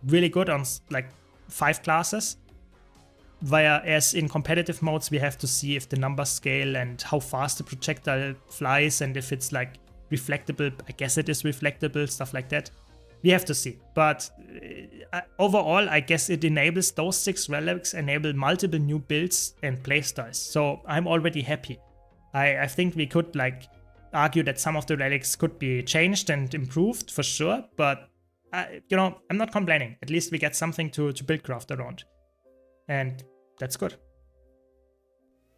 really good on like 5 classes. Whereas in competitive modes, we have to see if the numbers scale and how fast the projectile flies and if it's like reflectable. I guess it is reflectable, stuff like that. We have to see. But overall, I guess it enables those 6 relics, enable multiple new builds and playstyles. So I'm already happy. I think we could like argue that some of the relics could be changed and improved for sure, but you know, I'm not complaining. At least we get something to build craft around, and that's good.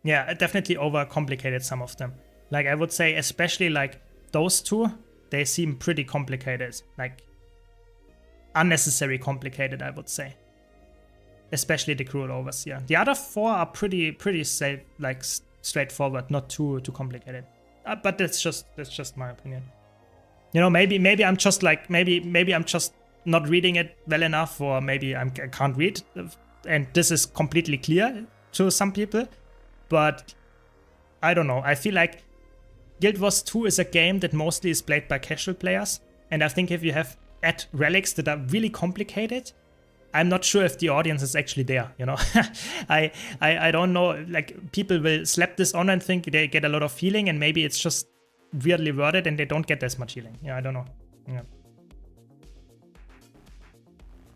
Yeah, it definitely overcomplicated some of them. Like I would say, especially like those 2, they seem pretty complicated, like unnecessary complicated, I would say. Especially the Cruel Overseer. The other 4 are pretty safe, like straightforward, not too complicated. But that's just my opinion. You know, maybe I'm just like maybe I'm just not reading it well enough, or maybe I can't read, and this is completely clear to some people. But I don't know. I feel like Guild Wars 2 is a game that mostly is played by casual players, and I think if you have relics that are really complicated, I'm not sure if the audience is actually there, you know. I don't know, like people will slap this on and think they get a lot of healing, and maybe it's just weirdly worded and they don't get as much healing. Yeah, I don't know. Yeah.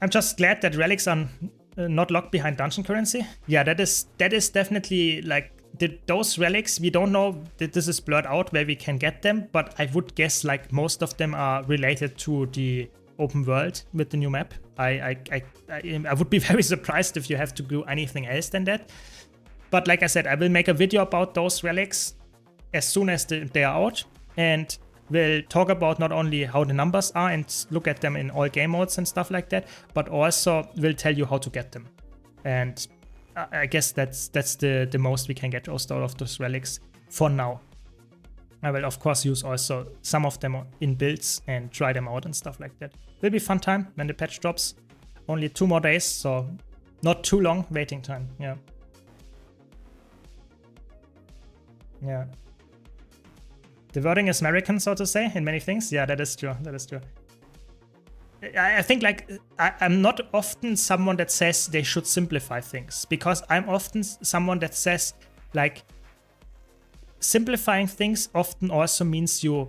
I'm just glad that relics are not locked behind dungeon currency. Yeah, that is definitely like those relics, we don't know that this is blurred out where we can get them, but I would guess like most of them are related to the open world with the new map. I would be very surprised if you have to do anything else than that. But like I said, I will make a video about those relics as soon as they are out, and we'll talk about not only how the numbers are and look at them in all game modes and stuff like that, but also we'll tell you how to get them. And I guess that's the most we can get out of those relics for now. I will of course use also some of them in builds and try them out and stuff like that. Will be fun time when the patch drops. Only 2 more days, so not too long waiting time. Yeah. Yeah. The wording is American, so to say, in many things. Yeah, that is true. That is true. I think like I'm not often someone that says they should simplify things, because I'm often someone that says like simplifying things often also means you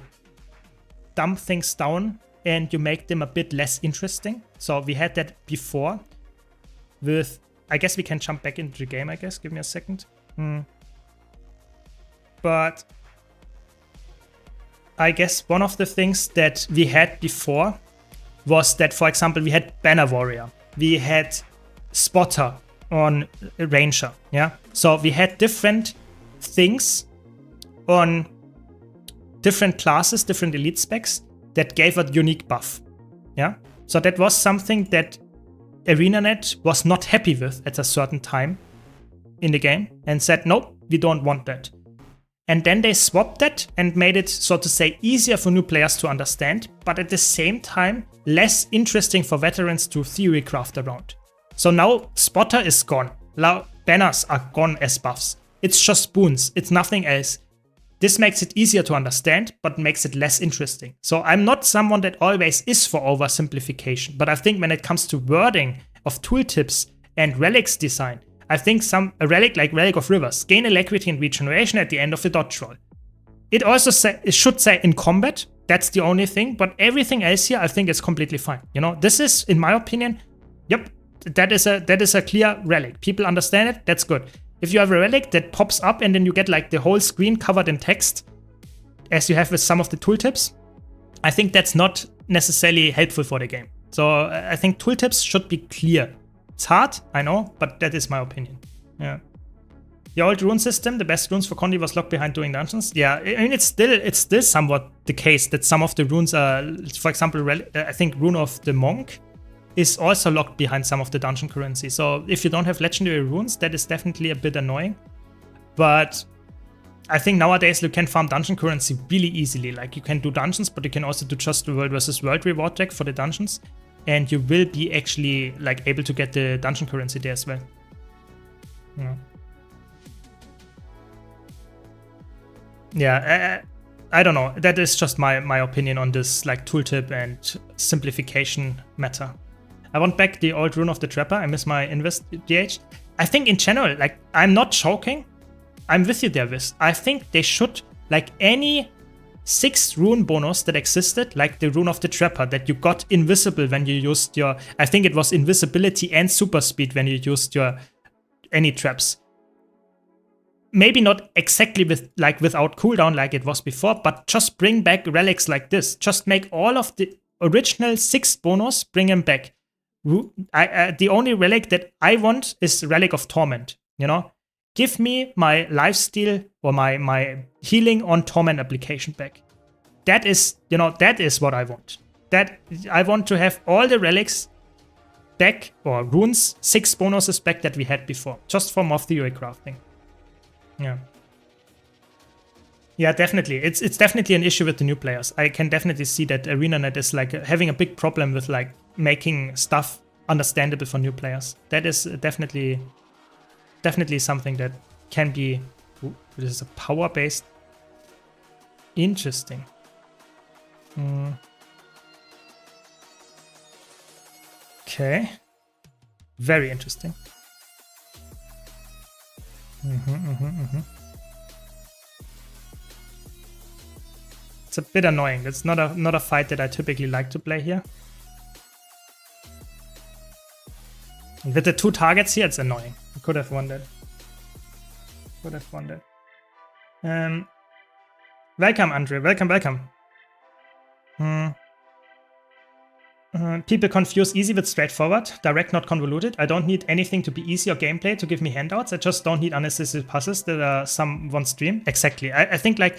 dumb things down and you make them a bit less interesting. So we had that before with, I guess we can jump back into the game, I guess. Give me a second. But I guess one of the things that we had before was that, for example, we had Banner Warrior, we had Spotter on Ranger, yeah? So we had different things on different classes, different elite specs that gave a unique buff, yeah? So that was something that ArenaNet was not happy with at a certain time in the game and said, nope, we don't want that. And then they swapped that and made it, so to say, easier for new players to understand, but at the same time, less interesting for veterans to theory craft around. So now Spotter is gone. Now banners are gone as buffs. It's just boons. It's nothing else. This makes it easier to understand, but makes it less interesting. So I'm not someone that always is for oversimplification, but I think when it comes to wording of tooltips and relics design, I think a relic like Relic of Rivers, gain alacrity and regeneration at the end of the dodge roll. It also it should say in combat, that's the only thing, but everything else here I think is completely fine. You know, this is, in my opinion, yep, that is a clear relic. People understand it, that's good. If you have a relic that pops up and then you get like the whole screen covered in text, as you have with some of the tooltips, I think that's not necessarily helpful for the game. So I think tooltips should be clear. It's hard, I know, but that is my opinion. Yeah. The old rune system, the best runes for Condi was locked behind doing dungeons. Yeah, I mean, it's still somewhat the case that some of the runes are, for example, I think Rune of the Monk is also locked behind some of the dungeon currency. So if you don't have legendary runes, that is definitely a bit annoying. But I think nowadays you can farm dungeon currency really easily. Like you can do dungeons, but you can also do just the world versus world reward deck for the dungeons. And you will be actually like able to get the dungeon currency there as well. Yeah. Yeah, I don't know. That is just my opinion on this like tooltip and simplification matter. I want back the old Rune of the Trapper. I miss my invest DH. I think in general, like, I'm not joking. I'm with you there, Wiz. I think they should, like any 6 rune bonus that existed, like the Rune of the Trapper, that you got invisible when you used your, I think it was invisibility and super speed when you used your any traps. Maybe not exactly without cooldown like it was before, but just bring back relics like this. Just make all of the original 6 bonus, bring them back. The only relic that I want is Relic of Torment, you know? Give me my lifesteal or my healing on Torment application back. That is, you know, that is what I want. That I want to have all the relics back, or runes, 6 bonuses back that we had before, just for Moth Theory crafting. Yeah. Yeah, definitely. It's definitely an issue with the new players. I can definitely see that ArenaNet is like having a big problem with like making stuff understandable for new players. That is definitely something that can be. Ooh, this is a power-based. Interesting. Okay. Very interesting. It's a bit annoying. It's not a fight that I typically like to play here. With the 2 targets here, it's annoying. I could have won that. Welcome, Andre. Welcome. People confuse easy with straightforward, direct not convoluted. I don't need anything to be easy or gameplay to give me handouts. I just don't need unnecessary puzzles that are someone's stream. Exactly. I think like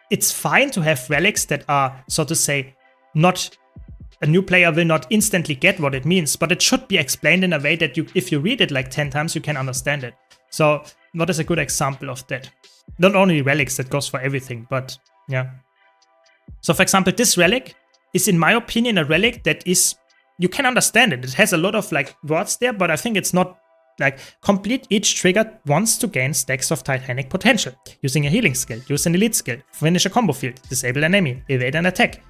it's fine to have relics that are, so to say, not a new player will not instantly get what it means, but it should be explained in a way that you, if you read it like 10 times, you can understand it. So what is a good example of that? Not only relics, that goes for everything, but yeah. So for example, this relic is, in my opinion, a relic that is, you can understand it. It has a lot of like words there, but I think it's not like complete each trigger once to gain stacks of Titanic potential. Using a healing skill, use an elite skill, finish a combo field, disable an enemy, evade an attack.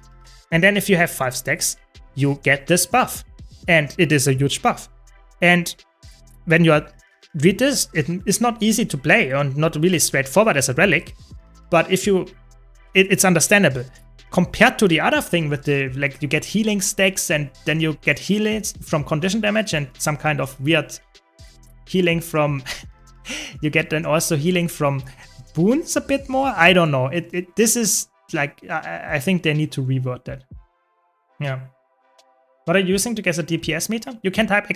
And then if you have 5 stacks, you get this buff. And it is a huge buff. And when you read this, it is not easy to play and not really straightforward as a relic. But if you, it's understandable. Compared to the other thing with the, like, you get healing stacks and then you get healings from condition damage and some kind of weird healing from, you get then also healing from boons a bit more. I don't know. This is like, I think they need to reword that. Yeah. What are you using to get a DPS meter? You can type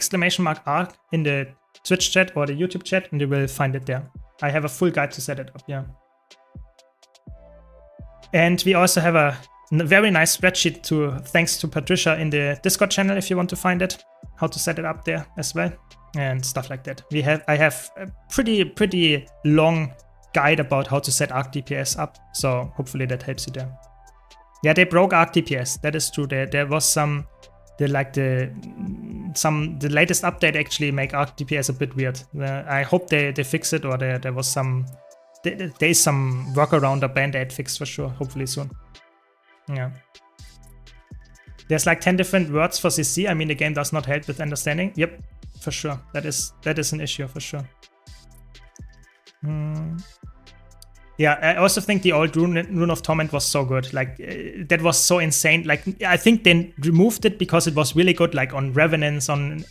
!ARC in the Twitch chat or the YouTube chat and you will find it there. I have a full guide to set it up, yeah. And we also have a very nice spreadsheet thanks to Patricia in the Discord channel if you want to find it, how to set it up there as well and stuff like that. I have a pretty long guide about how to set Arc DPS up, so hopefully that helps you there. Yeah, they broke Arc DPS. That is true. There was the latest update actually make Arc DPS a bit weird. I hope they fix it, or there was some there's some workaround or band-aid fix for sure, hopefully soon. Yeah. There's like 10 different words for CC. I mean, the game does not help with understanding. Yep, for sure. That is an issue for sure. Yeah, I also think the old Rune of Torment was so good. Like, that was so insane. Like, I think they removed it because it was really good, like on Revenants, on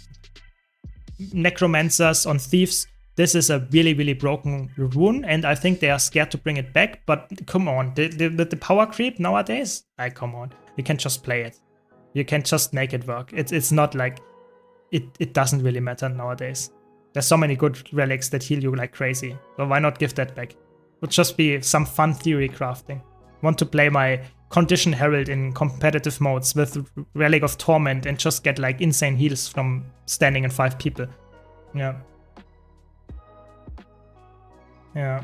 Necromancers, on Thieves. This is a really, really broken rune, and I think they are scared to bring it back. But come on, the power creep nowadays, come on. You can just play it. You can just make it work. It's not like, it doesn't really matter nowadays. There's so many good relics that heal you like crazy. So why not give that back? Would just be some fun theory crafting. Want to play my Condition Herald in competitive modes with Relic of Torment and just get like insane heals from standing in 5 people. Yeah. Yeah.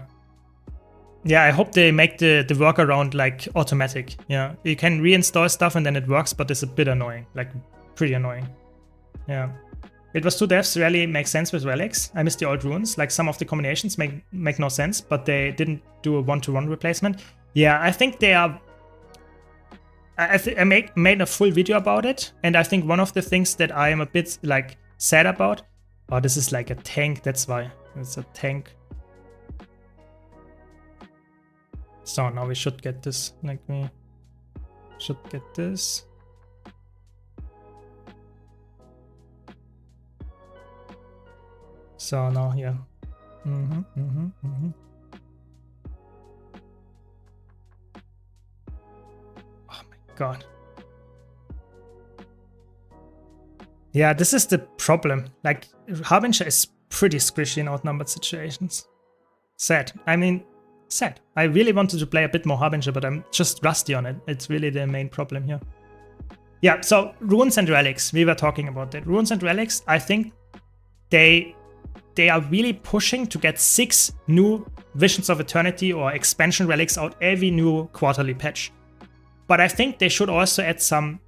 Yeah, I hope they make the workaround like automatic. Yeah, you can reinstall stuff and then it works, but it's a bit annoying, like pretty annoying. Yeah. It was 2 deaths, really makes sense with relics. I miss the old runes, like some of the combinations make no sense, but they didn't do a 1-to-1 replacement. Yeah, I think they are... I made a full video about it, and I think one of the things that I am a bit like sad about... Oh, this is like a tank, that's why. It's a tank. So now we should get this, like we should get this. So now here. Oh my god. Yeah, this is the problem. Like, Harbinger is pretty squishy in outnumbered situations. Sad. I mean, sad. I really wanted to play a bit more Harbinger, but I'm just rusty on it. It's really the main problem here. Yeah, so Runes and Relics, we were talking about that. Runes and Relics, I think they are really pushing to get 6 new Visions of Eternity or expansion relics out every new quarterly patch. But I think they should also add some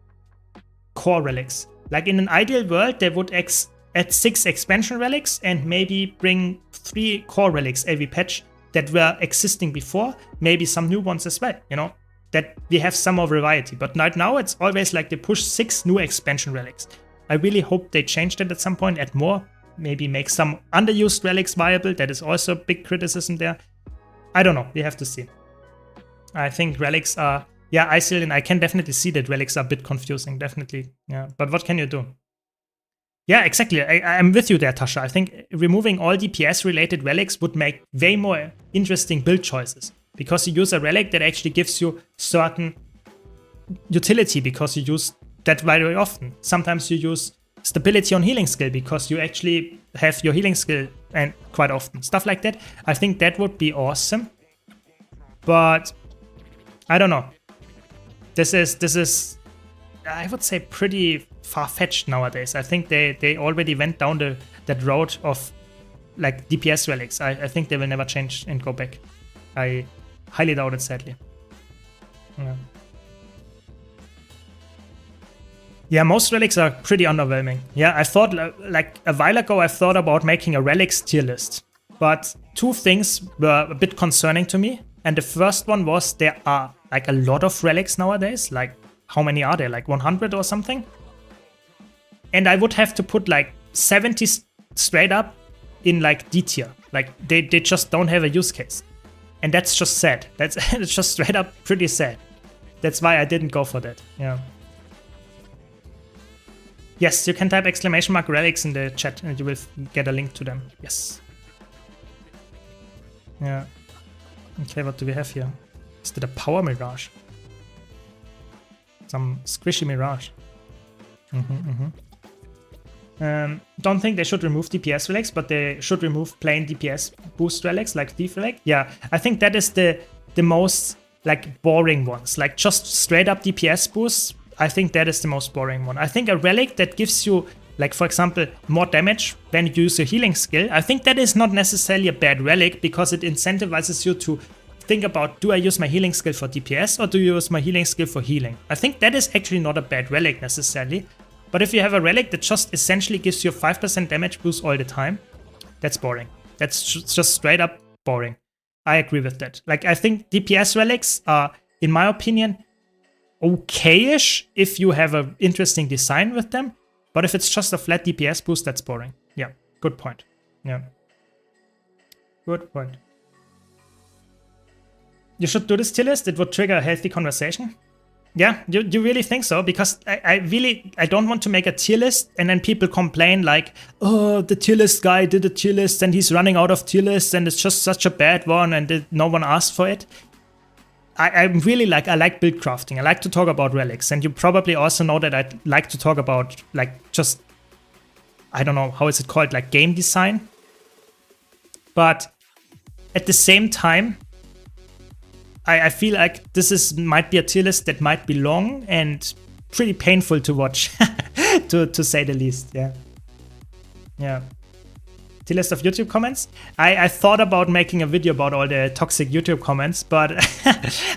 core relics. Like in an ideal world, they would add 6 expansion relics and maybe bring 3 core relics every patch that were existing before, maybe some new ones as well, you know, that we have some more variety. But right now it's always like they push 6 new expansion relics. I really hope they change that at some point, add more, maybe make some underused relics viable. That is also a big criticism there. I don't know, we have to see. I think relics are, yeah, Isilin, I can definitely see that relics are a bit confusing, definitely. Yeah, but what can you do? Yeah, exactly. I'm with you there, Tasha. I think removing all DPS related relics would make way more interesting build choices, because you use a relic that actually gives you certain utility because you use that very often. Sometimes you use stability on healing skill because you actually have your healing skill and quite often. Stuff like that. I think that would be awesome. But I don't know. This is I would say pretty far-fetched nowadays. I think they already went down that road of like DPS relics. I think they will never change and go back. I highly doubt it, sadly. Yeah. Yeah, most relics are pretty underwhelming. Yeah, I thought like a while ago I thought about making a relics tier list. But 2 things were a bit concerning to me. And the first one was there are like a lot of relics nowadays. Like, how many are there? Like 100 or something? And I would have to put like 70 straight up in like D tier. Like they just don't have a use case. And that's just sad. It's just straight up pretty sad. That's why I didn't go for that. Yeah. Yes, you can type ! relics in the chat and you will get a link to them. Yes. Yeah. Okay, what do we have here? Is that a power mirage? Some squishy mirage. Don't think they should remove DPS relics, but they should remove plain DPS boost relics like Thief Relic. Yeah, I think that is the most like boring ones. Like just straight up DPS boosts. I think that is the most boring one. I think a relic that gives you, like for example, more damage when you use your healing skill, I think that is not necessarily a bad relic because it incentivizes you to think about, do I use my healing skill for DPS or do you use my healing skill for healing? I think that is actually not a bad relic necessarily. But if you have a relic that just essentially gives you a 5% damage boost all the time, that's boring. That's just straight up boring. I agree with that. Like, I think DPS relics are, in my opinion, okay-ish if you have an interesting design with them. But if it's just a flat DPS boost, that's boring. Yeah, good point. Yeah. Good point. You should do this tier list. It would trigger a healthy conversation. Yeah, you really think so? Because I don't want to make a tier list and then people complain like, oh, the tier list guy did a tier list and he's running out of tier lists and it's just such a bad one and no one asked for it. I really like build crafting. I like to talk about relics, and you probably also know that I like to talk about like just, I don't know, how is it called, like game design. But at the same time, I feel like this might be a tier list that might be long and pretty painful to watch, to say the least. Yeah. Yeah. Tier list of YouTube comments. I thought about making a video about all the toxic YouTube comments, but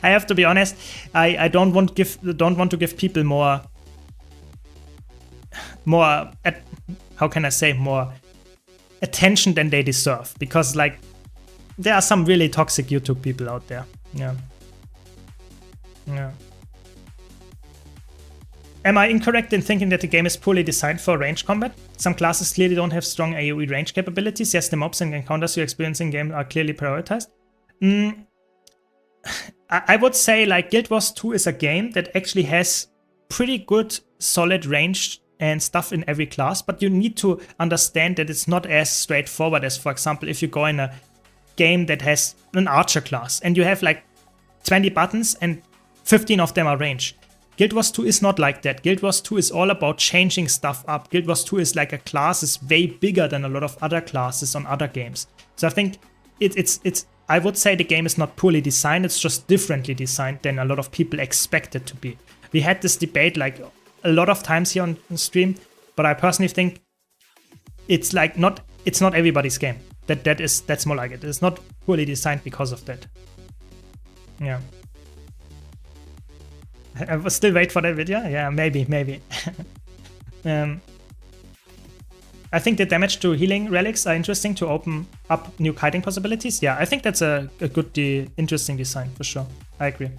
I have to be honest. I don't want to give people more. How can I say, more attention than they deserve, because like there are some really toxic YouTube people out there. Yeah. Yeah. Am I incorrect in thinking that the game is poorly designed for range combat? Some classes clearly don't have strong AoE range capabilities. Yes, the mobs and encounters you experience in game are clearly prioritized. I would say like Guild Wars 2 is a game that actually has pretty good solid range and stuff in every class, but you need to understand that it's not as straightforward as, for example, if you go in a game that has an archer class and you have like 20 buttons and 15 of them are range. Guild Wars 2 is not like that. Guild Wars 2 is all about changing stuff up. Guild Wars 2 is like a class is way bigger than a lot of other classes on other games. So I think it's I would say the game is not poorly designed, it's just differently designed than a lot of people expect it to be. We had this debate like a lot of times here on stream, but I personally think it's like it's not everybody's game. That's more like it. It's not poorly designed because of that. Yeah. I will still wait for that video. Yeah, maybe. I think the damage to healing relics are interesting to open up new kiting possibilities. Yeah, I think that's a good, interesting design for sure. I agree.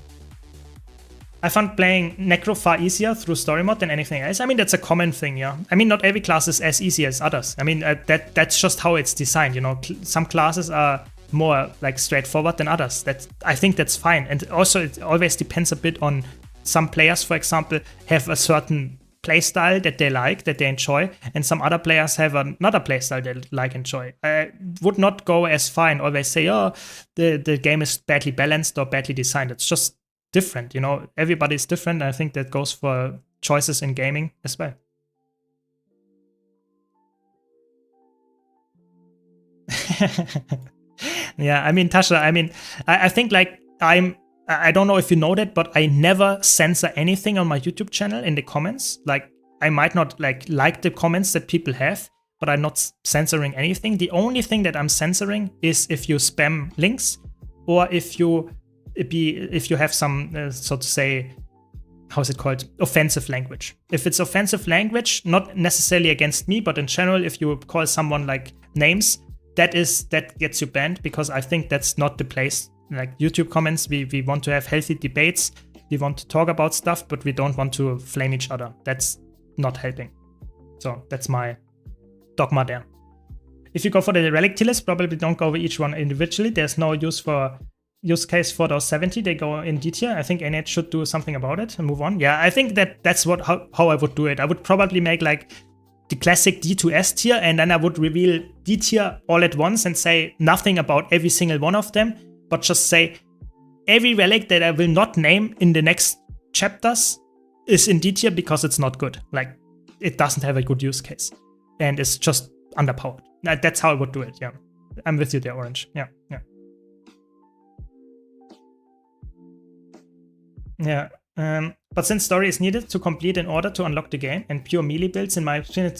I found playing Necro far easier through story mode than anything else. I mean, that's a common thing, yeah. I mean, not every class is as easy as others. I mean, that's just how it's designed, you know. Some classes are more like straightforward than others. I think that's fine. And also, it always depends a bit on some players, for example, have a certain playstyle that they like, that they enjoy, and some other players have another playstyle they like, enjoy. I would not go as far and always say, oh, the game is badly balanced or badly designed. It's just different, you know. Everybody's different. I think that goes for choices in gaming as well. Yeah, I mean, Tasha, I mean, I think like I don't know if you know that, but I never censor anything on my YouTube channel in the comments. Like, I might not like the comments that people have, but I'm not censoring anything. The only thing that I'm censoring is if you spam links, or if you have some, so to say, how's it called? Offensive language. If it's offensive language, not necessarily against me, but in general, if you call someone like names, that gets you banned, because I think that's not the place. Like YouTube comments, we want to have healthy debates. We want to talk about stuff, but we don't want to flame each other. That's not helping. So that's my dogma there. If you go for the relic tier list, probably don't go over each one individually. There's no use case for those 70. They go in D tier. I think NH should do something about it and move on. Yeah, I think that's how I would do it. I would probably make like the classic D to S tier, and then I would reveal D tier all at once and say nothing about every single one of them, but just say every relic that I will not name in the next chapters is in D tier because it's not good. Like, it doesn't have a good use case and it's just underpowered. That's how I would do it. Yeah, I'm with you there, Orange. Yeah. But since story is needed to complete in order to unlock the game, and pure melee builds, in my opinion,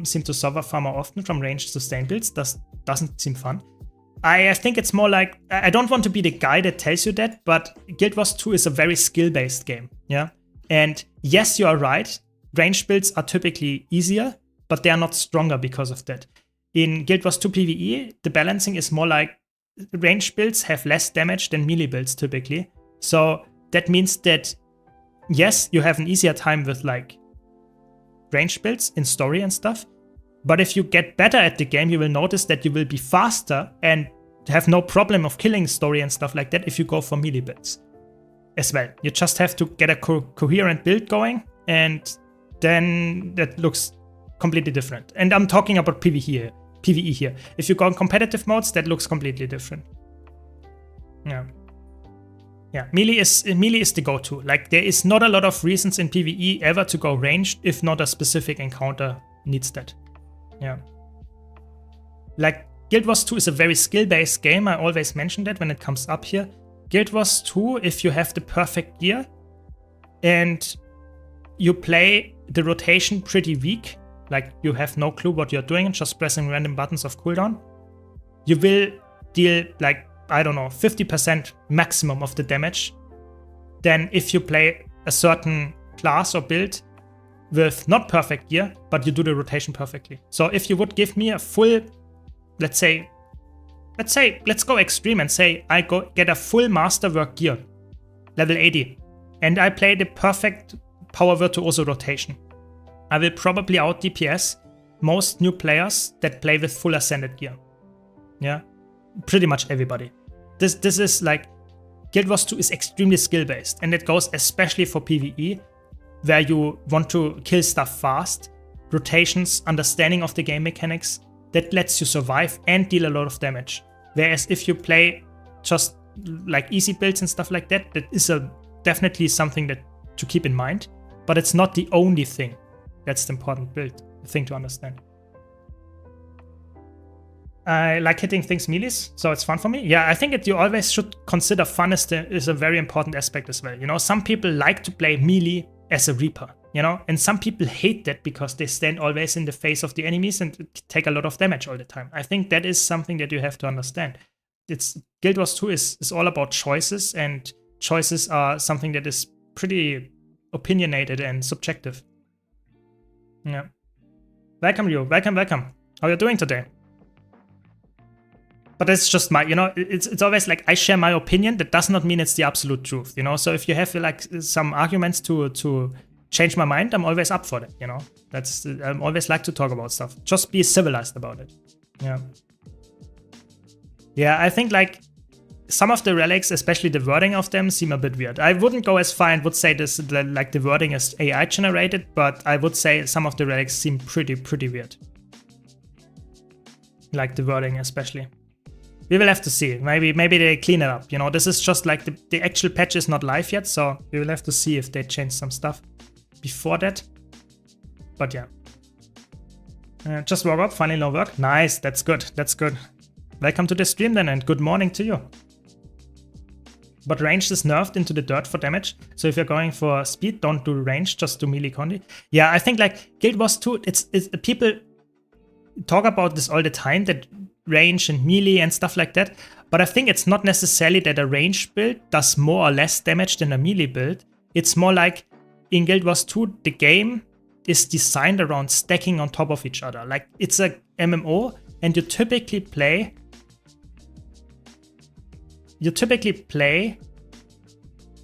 seem to suffer far more often from ranged sustain builds. Doesn't seem fun. I think it's more like, I don't want to be the guy that tells you that, but Guild Wars 2 is a very skill-based game, yeah? And yes, you are right, ranged builds are typically easier, but they are not stronger because of that. In Guild Wars 2 PvE, the balancing is more like range builds have less damage than melee builds typically. So that means that, yes, you have an easier time with like range builds in story and stuff. But if you get better at the game, you will notice that you will be faster and have no problem of killing story and stuff like that if you go for melee builds as well. You just have to get a coherent build going, and then that looks completely different. And I'm talking about PvE here. If you go in competitive modes, that looks completely different. Yeah, melee is the go-to. Like, there is not a lot of reasons in PvE ever to go ranged if not a specific encounter needs that. Yeah. Like, Guild Wars 2 is a very skill-based game. I always mention that when it comes up here. Guild Wars 2, if you have the perfect gear and you play the rotation pretty weak, like you have no clue what you're doing and just pressing random buttons of cooldown, you will deal like, I don't know, 50% maximum of the damage than if you play a certain class or build with not perfect gear, but you do the rotation perfectly. So if you would give me a full, let's go extreme and say I get a full masterwork gear, level 80, and I play the perfect power virtuoso rotation, I will probably out DPS most new players that play with full ascended gear. Yeah, pretty much everybody. This is like, Guild Wars 2 is extremely skill based, and it goes especially for PvE, where you want to kill stuff fast, rotations, understanding of the game mechanics, that lets you survive and deal a lot of damage. Whereas if you play just like easy builds and stuff like that, that is definitely something that to keep in mind, but it's not the only thing. That's the important thing to understand. I like hitting things melees, so it's fun for me. Yeah, I think you always should consider fun is a very important aspect as well. You know, some people like to play melee as a Reaper, you know, and some people hate that because they stand always in the face of the enemies and take a lot of damage all the time. I think that is something that you have to understand. Guild Wars 2 is all about choices, and choices are something that is pretty opinionated and subjective. Yeah. Welcome, Ryu. Welcome. How are you doing today? But it's just my, you know, it's always like I share my opinion. That does not mean it's the absolute truth, you know. So if you have like some arguments to change my mind, I'm always up for that, you know. I'm always like to talk about stuff. Just be civilized about it. Yeah. Yeah, I think like some of the relics, especially the wording of them, seem a bit weird. I wouldn't go as far and would say this like the wording is AI generated, but I would say some of the relics seem pretty weird. Like the wording especially. We will have to see. Maybe they clean it up. You know, this is just like the actual patch is not live yet, so we will have to see if they change some stuff before that. But yeah. Just woke up, finally no work. Nice, that's good. Welcome to the stream then, and good morning to you. But range is nerfed into the dirt for damage. So if you're going for speed, don't do range, just do melee condi. Yeah, I think like Guild Wars 2, it's people talk about this all the time, that range and melee and stuff like that, but I think it's not necessarily that a range build does more or less damage than a melee build. It's more like in Guild Wars 2, the game is designed around stacking on top of each other. Like, it's a MMO, and you typically play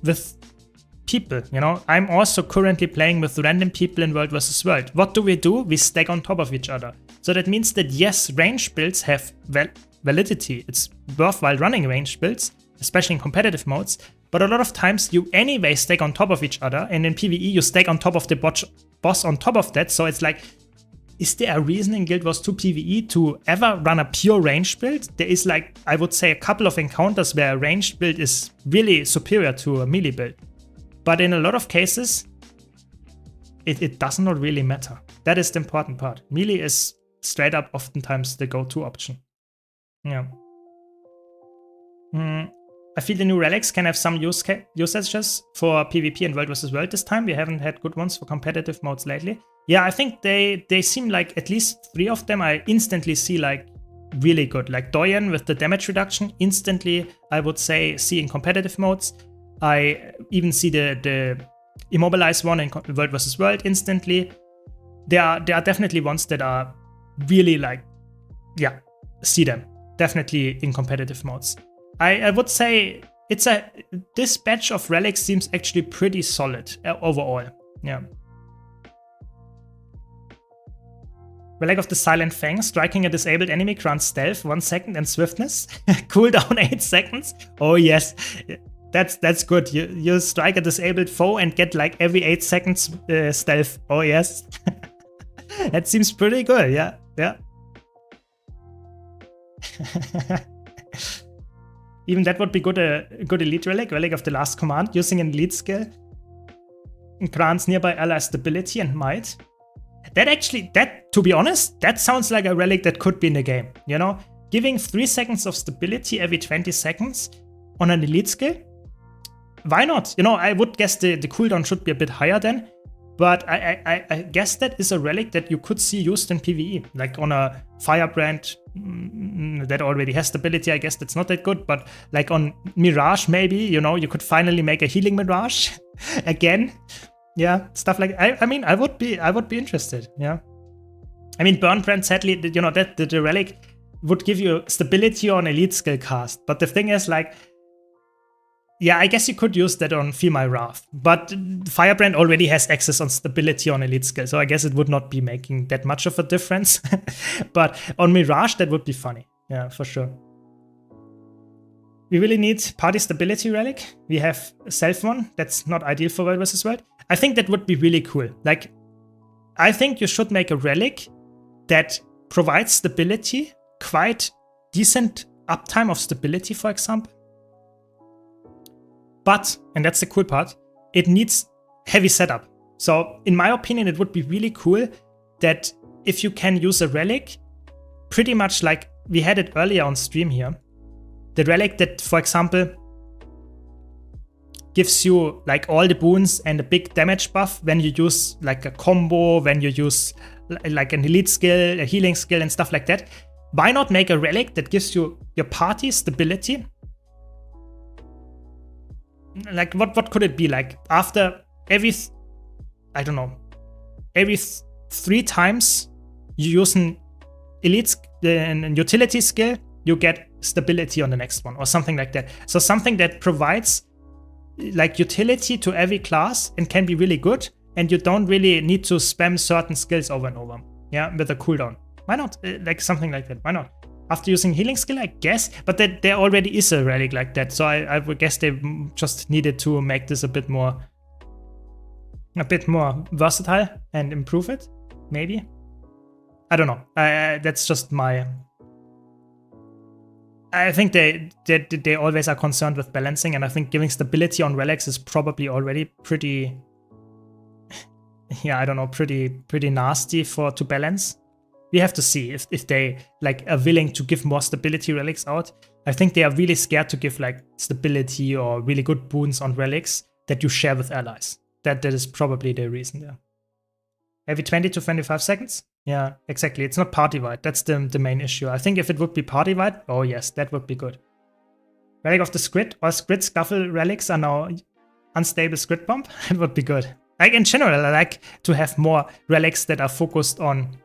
with people, you know. I'm also currently playing with random people in World vs. World. What do? We stack on top of each other. So that means that yes, range builds have validity. It's worthwhile running range builds, especially in competitive modes. But a lot of times you anyway stack on top of each other, and in PvE you stack on top of the boss on top of that. So it's like, is there a reason in Guild Wars 2 PvE to ever run a pure range build? There is like, I would say, a couple of encounters where a ranged build is really superior to a melee build. But in a lot of cases, it does not really matter. That is the important part. Melee is straight up oftentimes the go-to option. Yeah. I feel the new relics can have some usages for PvP and World vs. World this time. We haven't had good ones for competitive modes lately. Yeah, I think they seem like at least 3 of them I instantly see like really good. Like Doyen with the damage reduction, instantly I would say see in competitive modes. I even see the Immobilize one in World vs. World instantly. There are definitely ones that are really like, yeah, see them. definitely in competitive modes. I would say this batch of relics seems actually pretty solid overall. Yeah. Relic of the Silent Fang. Striking a disabled enemy grants stealth 1 second and swiftness. Cooldown 8 seconds. Oh yes, that's good. You strike a disabled foe and get like every 8 seconds stealth. Oh yes. That seems pretty good. Yeah. Even that would be good. A good elite relic. Relic of the Last Command. Using an elite skill grants nearby ally stability and might. That to be honest, that sounds like a relic that could be in the game. You know, giving 3 seconds of stability every 20 seconds on an elite skill. Why not? You know, I would guess the cooldown should be a bit higher then. But I guess that is a relic that you could see used in PvE, like on a Firebrand that already has stability. I guess that's not that good, but like on Mirage, maybe, you know, you could finally make a healing Mirage again. Yeah, stuff like I mean, I would be interested. Yeah, I mean, Burnbrand sadly, you know, that the relic would give you stability on elite skill cast, but the thing is, like, yeah, I guess you could use that on Female Wrath, but Firebrand already has access on stability on elite skill, so I guess it would not be making that much of a difference. But on Mirage, that would be funny. Yeah, for sure. We really need party stability relic. We have self one. That's not ideal for World vs. World. I think that would be really cool. Like, I think you should make a relic that provides stability, quite decent uptime of stability, for example. But, and that's the cool part, it needs heavy setup. So in my opinion, it would be really cool that if you can use a relic, pretty much like we had it earlier on stream here, the relic that, for example, gives you like all the boons and a big damage buff when you use like a combo, when you use like an elite skill, a healing skill and stuff like that. Why not make a relic that gives you your party stability? Like what could it be? Like after every, I don't know, every 3 times you use an elite an utility skill, you get stability on the next one or something like that. So something that provides like utility to every class and can be really good, and you don't really need to spam certain skills over and over. Yeah, with a cooldown. Why not? Like something like that. Why not? After using healing skill, I guess, but there already is a relic like that, so I would guess they just needed to make this a bit more versatile and improve it, maybe. I don't know. That's just my. I think they always are concerned with balancing, and I think giving stability on relics is probably already pretty. Yeah, I don't know, pretty nasty to balance. We have to see if they like are willing to give more stability relics out. I think they are really scared to give like stability or really good boons on relics that you share with allies. That is probably the reason there. Every 20 to 25 seconds? Yeah, exactly. It's not party-wide. That's the main issue. I think if it would be party-wide, oh yes, that would be good. Relic of the Squid or Squid Scuffle relics are now unstable Squid Bomb. It would be good. Like in general, I like to have more relics that are focused on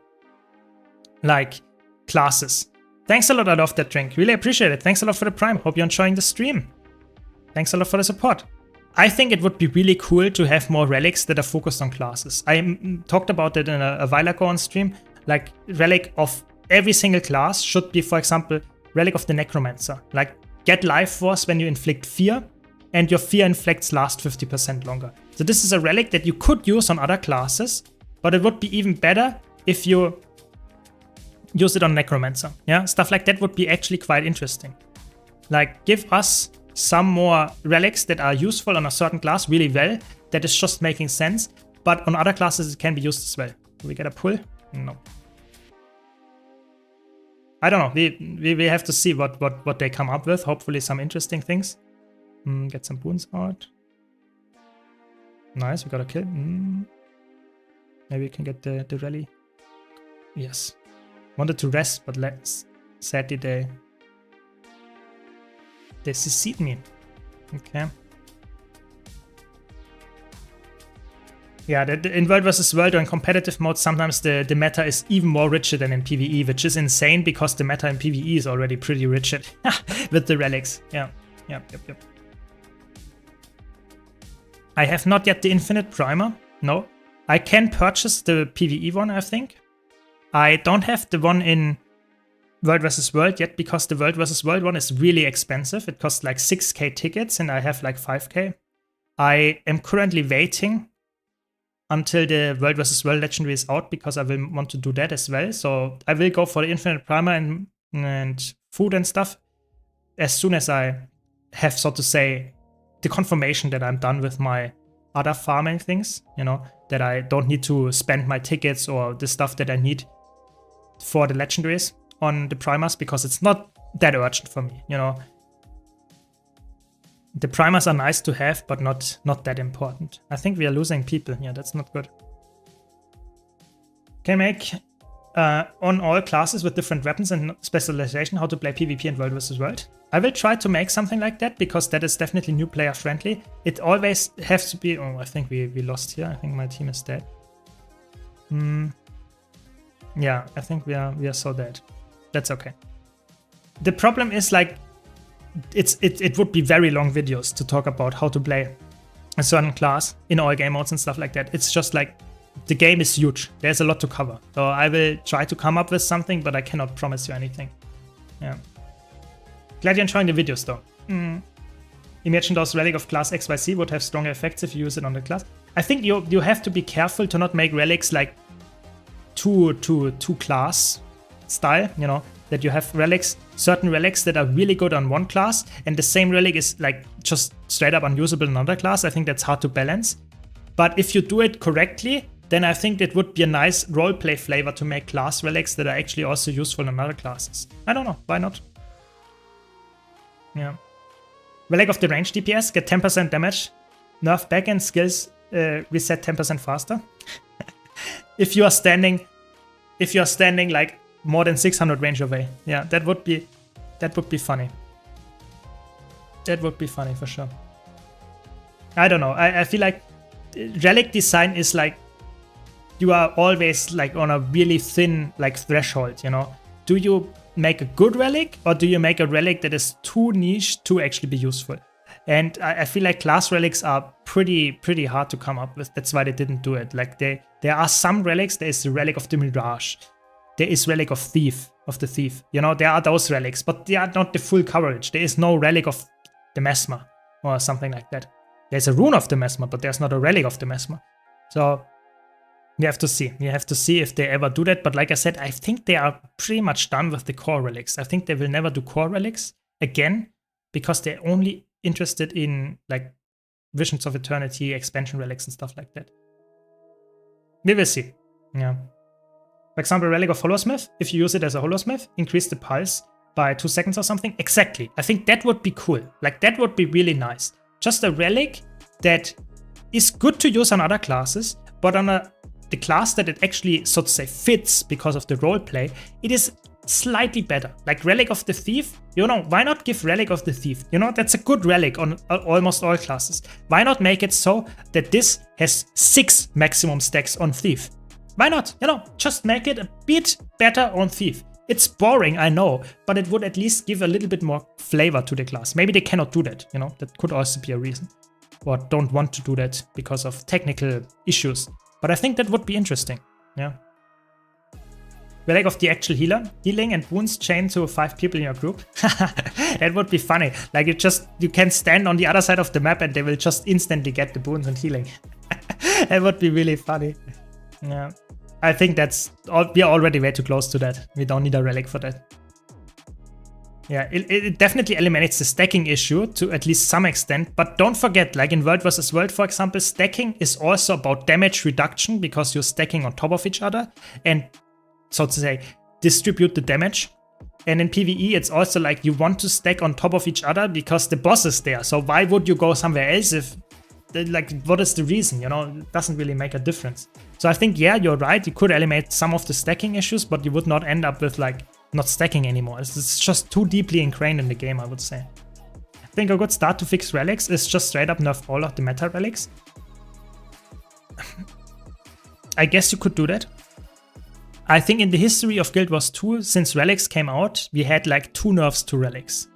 like classes. Thanks a lot, I love that drink. Really appreciate it. Thanks a lot for the prime. Hope you're enjoying the stream. Thanks a lot for the support. I think it would be really cool to have more relics that are focused on classes. I talked about it in a while ago on stream. Like relic of every single class should be, for example, relic of the Necromancer. Like get life force when you inflict fear, and your fear inflicts last 50% longer. So this is a relic that you could use on other classes, but it would be even better if you use it on Necromancer. Yeah, stuff like that would be actually quite interesting. Like give us some more relics that are useful on a certain class really well, that is just making sense, but on other classes it can be used as well. Do we get a pull? No. I don't know. We have to see what they come up with. Hopefully some interesting things. Get some boons out. Nice, we got a kill. Maybe we can get the rally. Yes. Wanted to rest, but sadly they succeed me. Okay. Yeah, in World vs. World or in competitive mode, sometimes the meta is even more richer than in PvE, which is insane because the meta in PvE is already pretty rich with the relics. Yeah, yep. I have not yet the infinite primer. No, I can purchase the PvE one, I think. I don't have the one in World vs. World yet because the World vs. World one is really expensive. It costs like 6k tickets and I have like 5k. I am currently waiting until the World vs. World Legendary is out because I will want to do that as well. So I will go for the infinite primer and food and stuff as soon as I have, so to say, the confirmation that I'm done with my other farming things, you know, that I don't need to spend my tickets or the stuff that I need for the legendaries on the primers because it's not that urgent for me, you know. The primers are nice to have, but not that important. I think we are losing people. Yeah, that's not good. Can make on all classes with different weapons and specialization how to play PvP and World vs. World. I will try to make something like that because that is definitely new player friendly. It always has to be. Oh, I think we lost here. I think my team is dead. Yeah, I think we are so dead. That's okay. The problem is like it would be very long videos to talk about how to play a certain class in all game modes and stuff like that. It's just like the game is huge. There's a lot to cover. So I will try to come up with something, but I cannot promise you anything. Yeah. Glad you're enjoying the videos though. Imagine those Relic of class XYZ would have stronger effects if you use it on the class. I think you have to be careful to not make relics like too class style, you know, that you have relics, certain relics that are really good on one class and the same relic is like just straight up unusable in another class. I think that's hard to balance. But if you do it correctly, then I think it would be a nice roleplay flavor to make class relics that are actually also useful in other classes. I don't know, why not? Yeah. Relic of the range DPS, get 10% damage. Nerf backend skills reset 10% faster. if you are standing like more than 600 range away. Yeah, that would be funny. That would be funny for sure. I don't know. I feel like relic design is like you are always like on a really thin like threshold, you know. Do you make a good relic or do you make a relic that is too niche to actually be useful? And I feel like class relics are pretty hard to come up with. That's why they didn't do it. Like there are some relics. There is the Relic of the Mirage. There is Relic of the Thief. You know, there are those relics, but they are not the full coverage. There is no Relic of the Mesmer or something like that. There's a Rune of the Mesmer, but there's not a Relic of the Mesmer. So you have to see. You have to see if they ever do that. But like I said, I think they are pretty much done with the core relics. I think they will never do core relics again because they're only interested in like Visions of Eternity, expansion relics and stuff like that. We will see. Yeah. For example, Relic of Holosmith, if you use it as a Holosmith, increase the pulse by 2 seconds or something. Exactly. I think that would be cool. Like that would be really nice. Just a relic that is good to use on other classes, but on the class that it actually, so to say, fits because of the roleplay, it is slightly better. Like Relic of the Thief, you know, why not give Relic of the Thief? You know, that's a good relic on almost all classes. Why not make it so that this has 6 maximum stacks on Thief? Why not? You know, just make it a bit better on Thief. It's boring, I know, but it would at least give a little bit more flavor to the class. Maybe they cannot do that, you know, that could also be a reason. Or don't want to do that because of technical issues. But I think that would be interesting, yeah. Relic of the actual healer. Healing and wounds chain to 5 people in your group. That would be funny. Like you can stand on the other side of the map and they will just instantly get the wounds and healing. That would be really funny. Yeah. I think we are already way too close to that. We don't need a relic for that. Yeah, it definitely eliminates the stacking issue to at least some extent, but don't forget, like in World vs. World, for example, stacking is also about damage reduction because you're stacking on top of each other and, so to say, distribute the damage. And in PvE, it's also like you want to stack on top of each other because the boss is there. So why would you go somewhere else if, like, what is the reason? You know, it doesn't really make a difference. So I think, yeah, you're right. You could eliminate some of the stacking issues, but you would not end up with, like, not stacking anymore. It's just too deeply ingrained in the game, I would say. I think a good start to fix relics is just straight up nerf all of the meta relics. I guess you could do that. I think in the history of Guild Wars 2, since Relics came out, we had like 2 nerfs to Relics.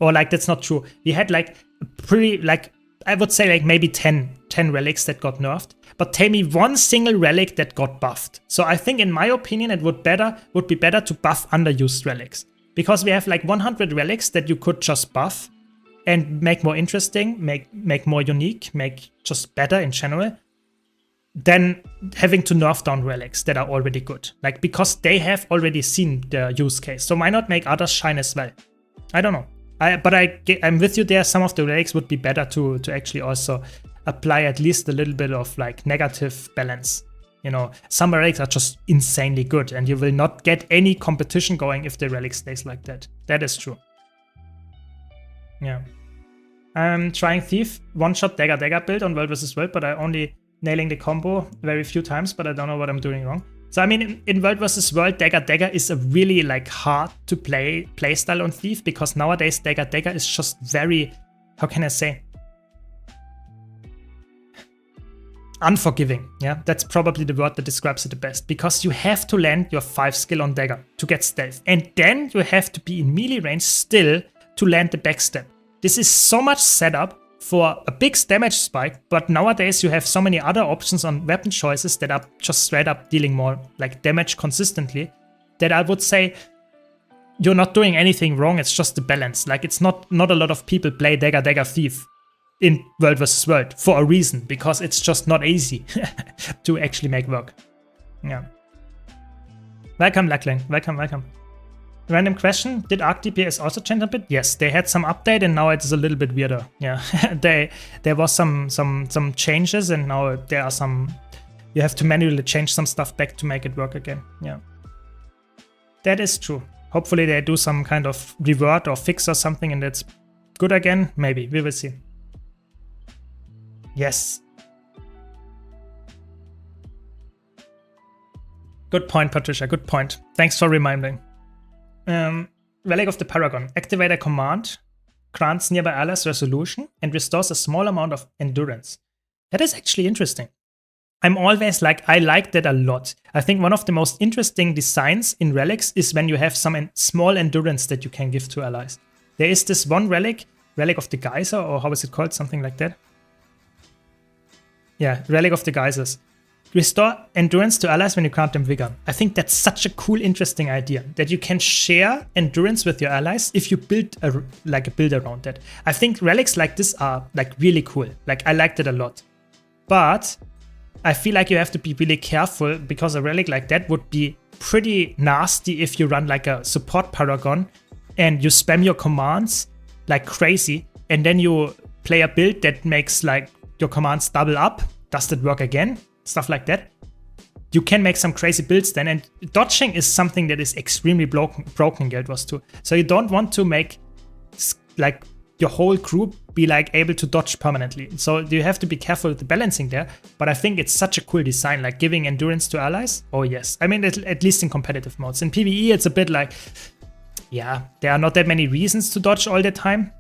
Or like, that's not true. We had like pretty, like, I would say like maybe 10 relics that got nerfed. But tell me one single relic that got buffed. So I think in my opinion, it would be better to buff underused relics. Because we have like 100 relics that you could just buff and make more interesting, make more unique, make just better in general, than having to nerf down relics that are already good. Like, because they have already seen the use case. So why not make others shine as well? I don't know. I'm with you there. Some of the relics would be better to actually also apply at least a little bit of like negative balance. You know, some relics are just insanely good and you will not get any competition going if the relic stays like that. That is true. Yeah. I'm trying Thief, one-shot dagger build on World vs. World, but I only nailing the combo very few times, but I don't know what I'm doing wrong. So I mean, in World vs. World, dagger is a really like hard to play playstyle on Thief, because nowadays dagger is just very, how can I say, unforgiving. Yeah, that's probably the word that describes it the best, because you have to land your 5 skill on dagger to get stealth, and then you have to be in melee range still to land the backstab. This is so much setup for a big damage spike, but nowadays you have so many other options on weapon choices that are just straight up dealing more like damage consistently, that I would say you're not doing anything wrong. It's just the balance. Like, it's not a lot of people play dagger Thief in World vs. World for a reason, because it's just not easy to actually make work. Yeah. Welcome, Lackling. Welcome. Random question, did Arc DPS also change a bit? Yes, they had some update and now it's a little bit weirder. Yeah, there was some changes and now there are some, you have to manually change some stuff back to make it work again. Yeah, that is true. Hopefully they do some kind of revert or fix or something and it's good again. Maybe, we will see. Yes. Good point, Patricia, good point. Thanks for reminding. Relic of the Paragon. Activate a command, grants nearby allies resolution, and restores a small amount of endurance. That is actually interesting. I'm always like, I like that a lot. I think one of the most interesting designs in relics is when you have some small endurance that you can give to allies. There is this one relic of the Geyser, or how is it called? Something like that. Yeah, Relic of the Geysers. Restore endurance to allies when you grant them vigor. I think that's such a cool, interesting idea, that you can share endurance with your allies if you build a build around that. I think relics like this are like really cool. Like, I liked it a lot. But I feel like you have to be really careful, because a relic like that would be pretty nasty if you run like a support paragon and you spam your commands like crazy, and then you play a build that makes like your commands double up. Does that work again? Stuff like that. You can make some crazy builds then, and dodging is something that is extremely broken in Guild Wars 2. So you don't want to make like your whole group be like able to dodge permanently. So you have to be careful with the balancing there. But I think it's such a cool design, like giving endurance to allies. Oh yes, I mean at least in competitive modes. In PvE it's a bit like, yeah, there are not that many reasons to dodge all the time,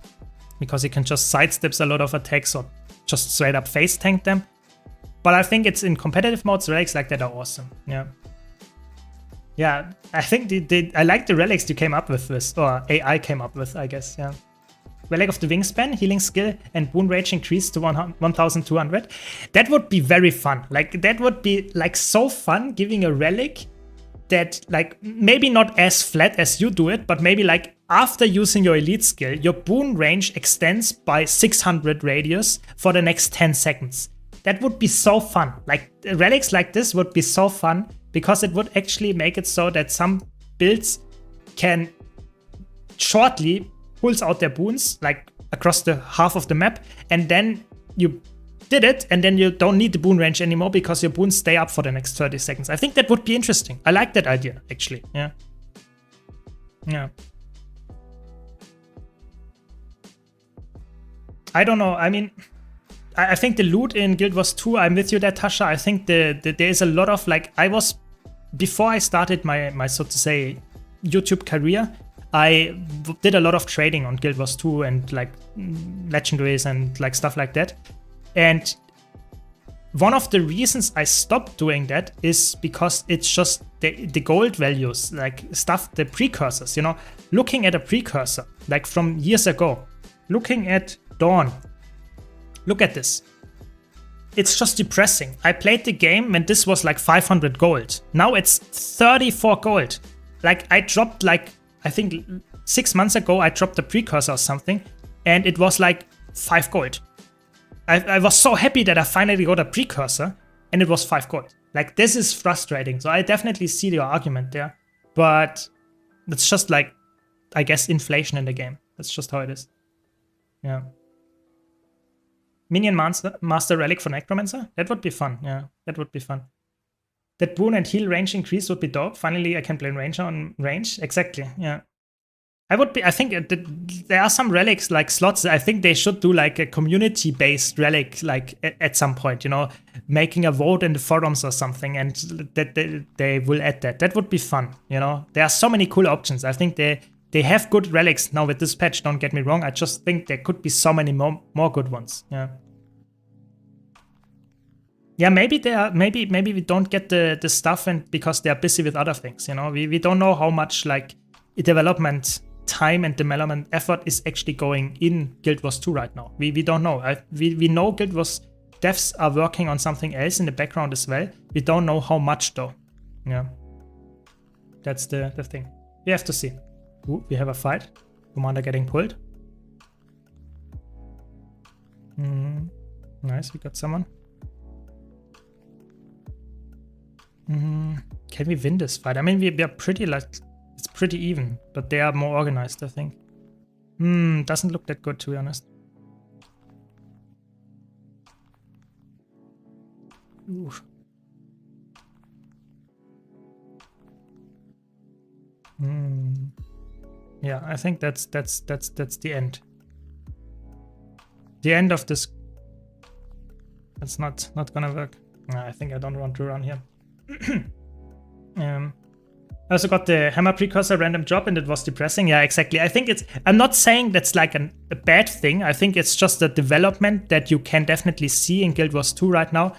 because you can just sidestep a lot of attacks or just straight up face tank them. But I think it's in competitive modes, relics like that are awesome. Yeah. Yeah, I think I like the relics you came up with this, or AI came up with, I guess, yeah. Relic of the Wingspan, healing skill, and wound rage increased to 1200. That would be very fun. Like, that would be like so fun, giving a relic that, like, maybe not as flat as you do it, but maybe like after using your elite skill, your boon range extends by 600 radius for the next 10 seconds. That would be so fun. Like, relics like this would be so fun, because it would actually make it so that some builds can shortly pulls out their boons like across the half of the map, and then you did it, and then you don't need the boon range anymore because your boons stay up for the next 30 seconds. I think that would be interesting. I like that idea, actually. Yeah. Yeah. I don't know. I mean, I think the loot in Guild Wars 2, I'm with you there, Tasha. I think there is a lot of, like, before I started my so to say YouTube career, I did a lot of trading on Guild Wars 2 and like legendaries and like stuff like that. And one of the reasons I stopped doing that is because it's just the gold values, like stuff, the precursors, you know, looking at a precursor, like from years ago, looking at Dawn. Look at this. It's just depressing. I played the game when this was like 500 gold. Now it's 34 gold. Like I dropped like, I think 6 months ago, I dropped the precursor or something, and it was like 5 gold. I was so happy that I finally got a precursor, and it was 5 gold. Like, this is frustrating. So I definitely see your argument there, but it's just like, I guess, inflation in the game. That's just how it is. Yeah. Minion Master Relic for Necromancer? That would be fun. Yeah, that would be fun. That boon and heal range increase would be dope. Finally, I can play Ranger on range. Exactly, yeah. I think there are some relics like slots. I think they should do like a community-based relic, like at some point, you know, making a vote in the forums or something, and that they will add that. That would be fun, you know. There are so many cool options. I think they have good relics now with this patch. Don't get me wrong. I just think there could be so many more good ones. Yeah. Yeah, maybe we don't get the stuff, and because they are busy with other things, you know. We don't know how much like development time and development effort is actually going in Guild Wars 2 right now. We don't know. We know Guild Wars devs are working on something else in the background as well. We don't know how much though. Yeah. That's the thing. We have to see. Ooh, we have a fight. Commander getting pulled. Nice, we got someone. Can we win this fight? I mean, we are pretty like, it's pretty even, but they are more organized, I think. Doesn't look that good, to be honest. Ooh. Yeah, I think that's the end. The end of this. That's not gonna work. I think I don't want to run here. I also got the hammer precursor random drop, and it was depressing. Yeah, exactly. I think I'm not saying that's like a bad thing. I think it's just a development that you can definitely see in Guild Wars 2 right now,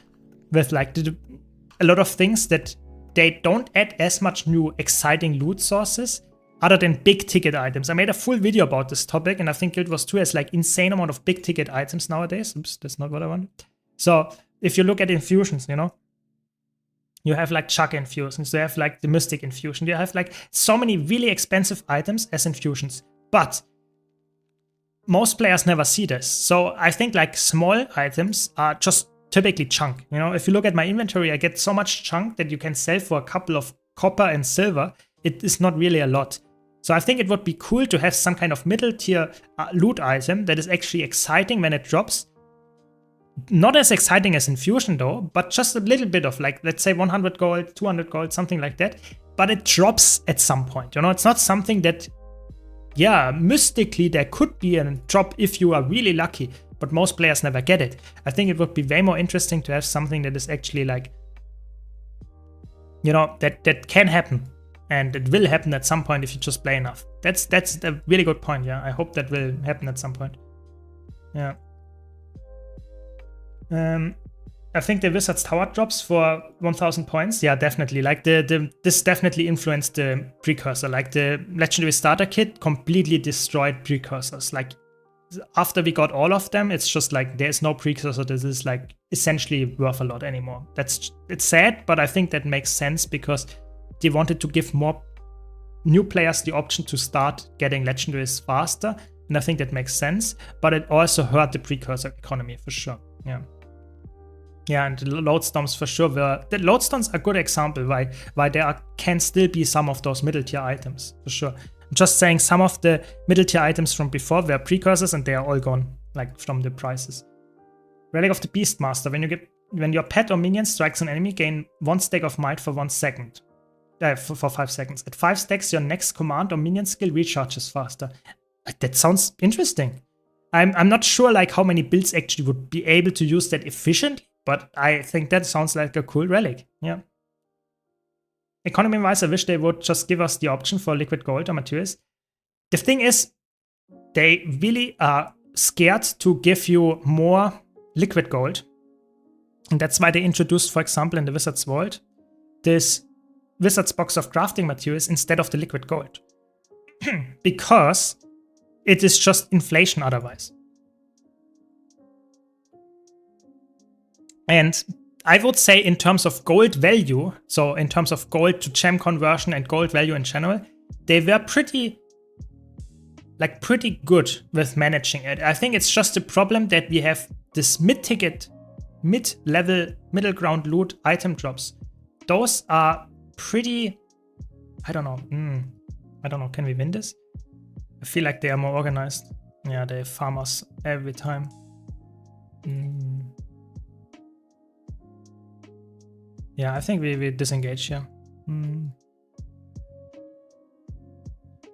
with like a lot of things that they don't add as much new exciting loot sources other than big ticket items. I made a full video about this topic, and I think Guild Wars 2 has like insane amount of big ticket items nowadays. Oops, that's not what I wanted. So if you look at infusions, you know, you have like Chakra infusions, you have like the Mystic infusion, you have like so many really expensive items as infusions, but most players never see this. So I think like small items are just typically chunk. You know, if you look at my inventory, I get so much chunk that you can sell for a couple of copper and silver. It is not really a lot. So I think it would be cool to have some kind of middle tier loot item that is actually exciting when it drops. Not as exciting as Infusion though, but just a little bit of like, let's say 100 gold, 200 gold, something like that. But it drops at some point, you know, it's not something that, yeah, mystically there could be a drop if you are really lucky, but most players never get it. I think it would be way more interesting to have something that is actually like, you know, that can happen. And it will happen at some point if you just play enough. That's a really good point, yeah. I hope that will happen at some point. Yeah. I think the Wizard's Tower drops for 1000 points. Yeah, definitely. Like this definitely influenced the precursor. Like the Legendary Starter Kit completely destroyed precursors. Like after we got all of them, it's just like there's no precursor that is like essentially worth a lot anymore. It's sad, but I think that makes sense because they wanted to give more new players the option to start getting legendaries faster, and I think that makes sense. But it also hurt the precursor economy for sure. Yeah. Yeah, and the Lodestorms for sure were... The Lodestorms are a good example why there can still be some of those middle tier items, for sure. I'm just saying some of the middle tier items from before were precursors and they are all gone, like from the prices. Relic of the Beastmaster. When your pet or minion strikes an enemy, gain 1 stack of might for 1 second. For 5 seconds. At 5 stacks, your next command or minion skill recharges faster. That sounds interesting. I'm not sure like how many builds actually would be able to use that efficiently, but I think that sounds like a cool relic. Yeah. Economy-wise, I wish they would just give us the option for liquid gold or materials. The thing is, they really are scared to give you more liquid gold. And that's why they introduced, for example, in the Wizard's Vault, this Wizard's Box of crafting materials instead of the liquid gold. Because it is just inflation otherwise. And I would say in terms of gold value, so in terms of gold to gem conversion and gold value in general, they were pretty good with managing it. I think it's just a problem that we have this mid-ticket, mid-level, middle ground loot item drops. Those are pretty, I don't know. I don't know, can we win this? I feel like they are more organized. Yeah, they farm us every time. Yeah, I think we disengage here.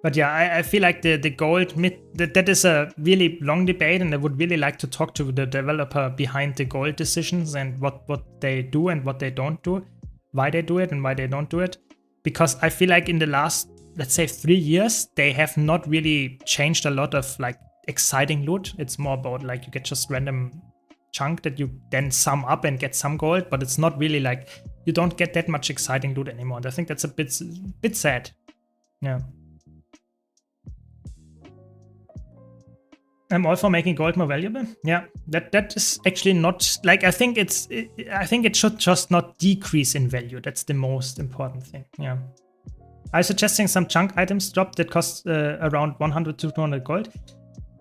But yeah, I feel like the gold mid, that is a really long debate, and I would really like to talk to the developer behind the gold decisions and what they do and what they don't do, why they do it and why they don't do it. Because I feel like in the last, let's say 3 years, they have not really changed a lot of like exciting loot. It's more about like you get just random chunk that you then sum up and get some gold, but it's not really like you don't get that much exciting loot anymore. And I think that's a bit sad. Yeah. I'm all for making gold more valuable. Yeah, that is actually not like, I think it should just not decrease in value. That's the most important thing. Yeah. I'm suggesting some chunk items drop that cost around 100 to 200 gold.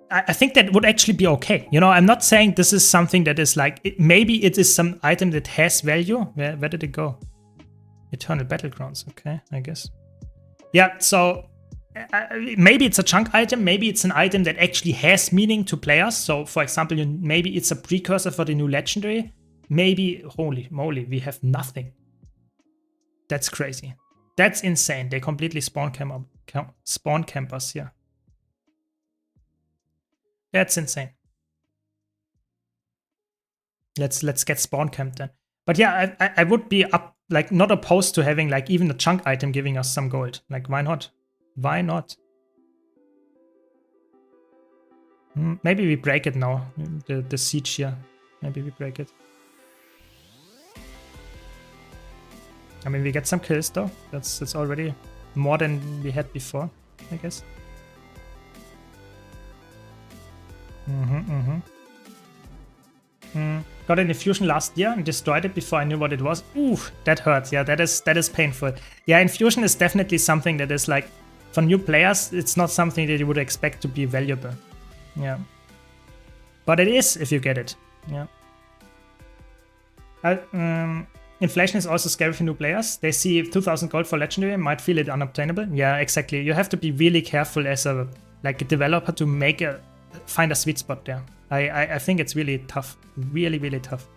I think that would actually be okay. You know, I'm not saying this is something that is like, maybe it is some item that has value. Where did it go? Eternal Battlegrounds. Okay, I guess. Yeah, so maybe it's a chunk item. Maybe it's an item that actually has meaning to players. So, for example, maybe it's a precursor for the new legendary. Maybe, holy moly, we have nothing. That's crazy. That's insane. They completely spawn campers here. That's insane. Let's get spawn camped then. But yeah, I would be not opposed to having like even a chunk item giving us some gold. Like, why not? Why not? Maybe we break it now. The siege here. Maybe we break it. I mean, we get some kills though. That's already more than we had before, I guess. Got an infusion last year and destroyed it before I knew what it was. Ooh, that hurts. Yeah, that is painful. Yeah, infusion is definitely something that is like, for new players, it's not something that you would expect to be valuable. Yeah. But it is if you get it. Yeah. Inflation is also scary for new players. They see 2,000 gold for legendary and might feel it unobtainable. Yeah, exactly. You have to be really careful as a developer to find a sweet spot there. I think it's really tough. Really, really tough.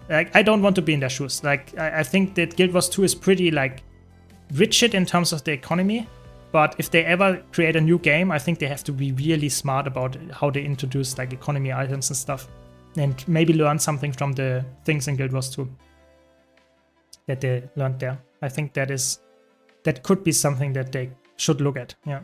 Like, I don't want to be in their shoes. Like, I think that Guild Wars 2 is pretty like rigid in terms of the economy. But if they ever create a new game, I think they have to be really smart about how they introduce like economy items and stuff. And maybe learn something from the things in Guild Wars 2 that they learned there. I think that could be something that they should look at. Yeah.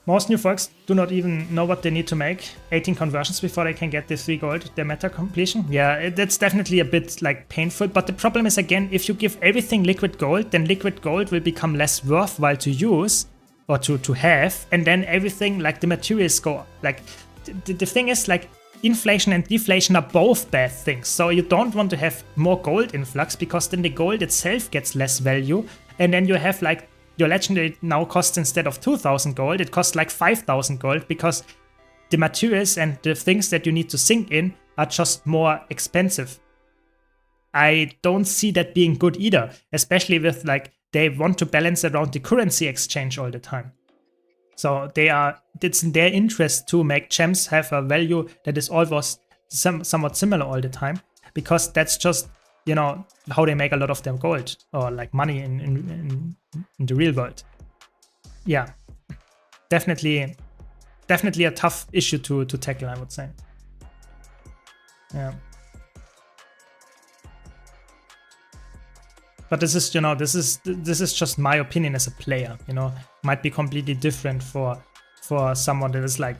Most new folks do not even know what they need to make 18 conversions before they can get the 3 gold, the meta completion. Yeah, that's definitely a bit like painful, but the problem is, again, if you give everything liquid gold, then liquid gold will become less worthwhile to use or to have, and then everything like the materials go like the thing is like inflation and deflation are both bad things. So you don't want to have more gold influx because then the gold itself gets less value, and then you have like your legendary now costs, instead of 2,000 gold, it costs like 5,000 gold because the materials and the things that you need to sink in are just more expensive. I don't see that being good either, especially with like they want to balance around the currency exchange all the time. So it's in their interest to make gems have a value that is almost somewhat similar all the time, because that's just, you know, how they make a lot of their gold or like money in the real world. Yeah, definitely a tough issue to tackle, I would say. Yeah. But this is, you know, this is just my opinion as a player, you know. Might be completely different for someone that is like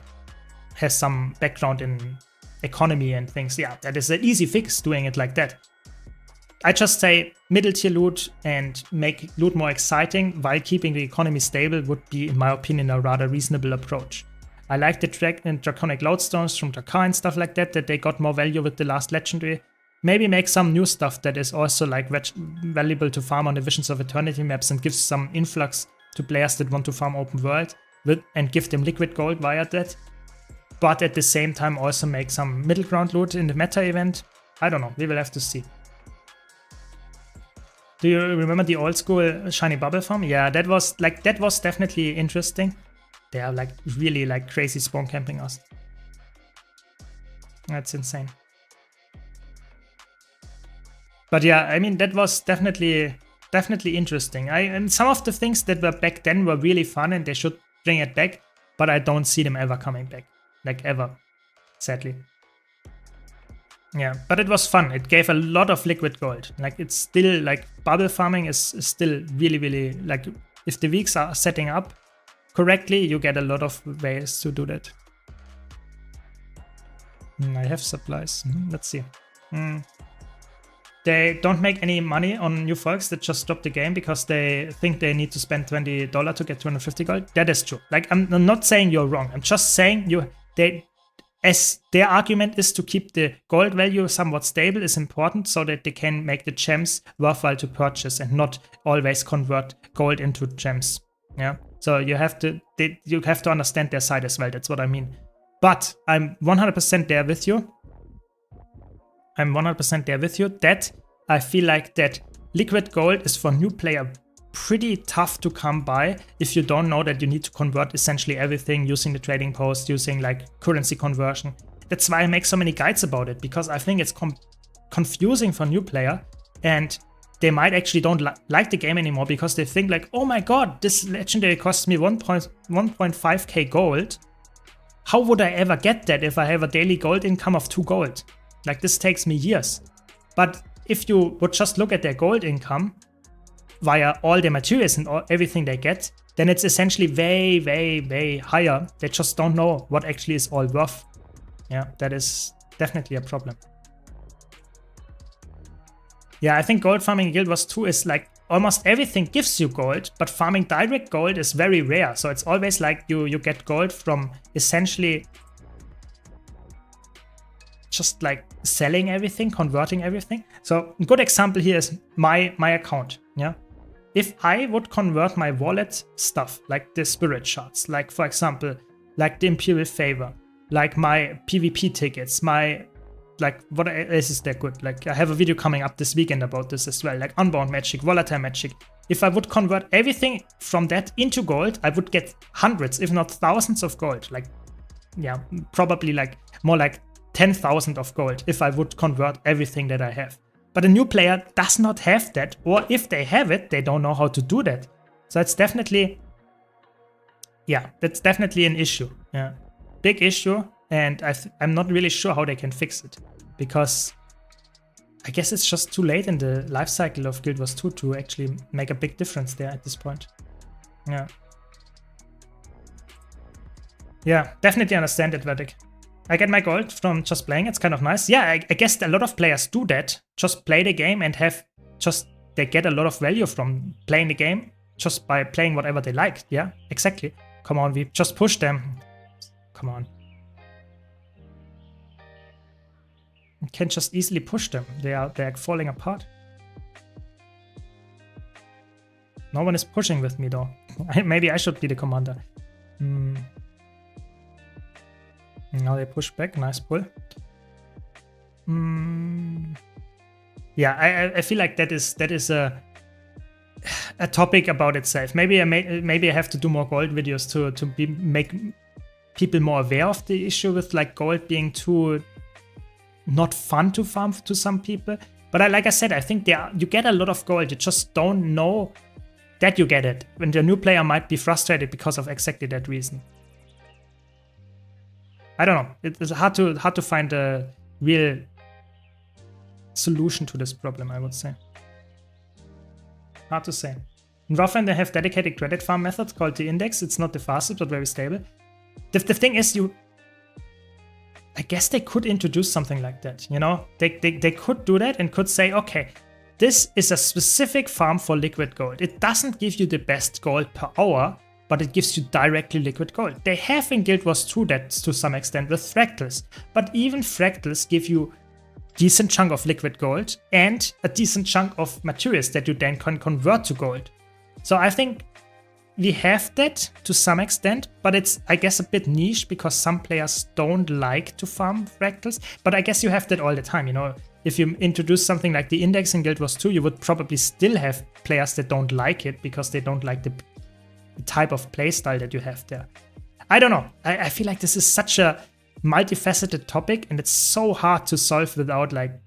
has some background in economy and things. Yeah, that is an easy fix doing it like that. I just say middle tier loot and make loot more exciting while keeping the economy stable would be, in my opinion, a rather reasonable approach. I like the Draconic Lodestones from Drakar and stuff like that they got more value with the last legendary. Maybe make some new stuff that is also like valuable to farm on the Visions of Eternity maps and gives some influx to players that want to farm open world and give them liquid gold via that. But at the same time also make some middle ground loot in the meta event. I don't know, we will have to see. Do you remember the old school shiny bubble farm? Yeah, that was definitely interesting. They are like really like crazy spawn camping us. That's insane. But yeah, I mean that was definitely interesting. And some of the things that were back then were really fun and they should bring it back, but I don't see them ever coming back. Like ever, sadly. Yeah, but it was fun. It gave a lot of liquid gold. Like it's still like bubble farming is still really like if the weeks are setting up correctly, you get a lot of ways to do that. I have supplies. Let's see. They don't make any money on new folks that just stop the game because they think they need to spend $20 to get 250 gold. That is true. Like I'm not saying you're wrong. I'm just saying as their argument is to keep the gold value somewhat stable is important so that they can make the gems worthwhile to purchase and not always convert gold into gems. Yeah. So you have to understand their side as well. That's what I mean. But I'm 100% there with you. That I feel like that liquid gold is for new player pretty tough to come by if you don't know that you need to convert essentially everything using the trading post, using like currency conversion. That's why I make so many guides about it, because I think it's confusing for new player and they might actually don't like the game anymore because they think like, oh my god, this legendary costs me 1.5k gold. How would I ever get that if I have a daily gold income of 2 gold? Like this takes me years. But if you would just look at their gold income via all their materials and everything they get, then it's essentially way higher. They just don't know what actually is all worth. Yeah, that is definitely a problem. Yeah, I think gold farming in Guild Wars 2 is like almost everything gives you gold, but farming direct gold is very rare. So it's always like you get gold from essentially just like selling everything, converting everything. So a good example here is my account. Yeah, if I would convert my wallet stuff, like the spirit shards, like for example, like the Imperial Favor, like my PvP tickets, my like what else is there good? Like I have a video coming up this weekend about this as well, like Unbound Magic, Volatile Magic. If I would convert everything from that into gold, I would get hundreds, if not thousands of gold. Like, yeah, probably like more like 10,000 of gold if I would convert everything that I have. But a new player does not have that, or if they have it, they don't know how to do that. So it's definitely, yeah, that's definitely an issue. Yeah, big issue, and I'm not really sure how they can fix it, because I guess it's just too late in the life cycle of Guild Wars 2 to actually make a big difference there at this point. Yeah. Yeah, definitely understand it, Verdict. I get my gold from just playing, it's kind of nice. Yeah, I guess a lot of players do that. Just play the game and they get a lot of value from playing the game just by playing whatever they like. Yeah, exactly. Come on, we just push them. Come on. You can just easily push them. They're falling apart. No one is pushing with me though. Maybe I should be the commander. Now they push back, nice pull. Yeah, I feel like that is a topic about itself. Maybe I have to do more gold videos to make people more aware of the issue with like gold being too not fun to farm to some people. But like I said, I think you get a lot of gold. You just don't know that you get it. When the new player might be frustrated because of exactly that reason. I don't know. It's hard to find a real solution to this problem, I would say. Hard to say. In Warframe, they have dedicated credit farm methods called the index. It's not the fastest, but very stable. The thing is, I guess they could introduce something like that, you know? They could do that and could say, okay, this is a specific farm for liquid gold. It doesn't give you the best gold per hour, but it gives you directly liquid gold. They have in Guild Wars 2 that to some extent with fractals, but even fractals give you decent chunk of liquid gold and a decent chunk of materials that you then can convert to gold. So I think we have that to some extent, but it's, I guess, a bit niche because some players don't like to farm fractals. But I guess you have that all the time, you know. If you introduce something like the index in Guild Wars 2, you would probably still have players that don't like it because they don't like the type of playstyle that you have there. I don't know. I feel like this is such a multifaceted topic and it's so hard to solve without like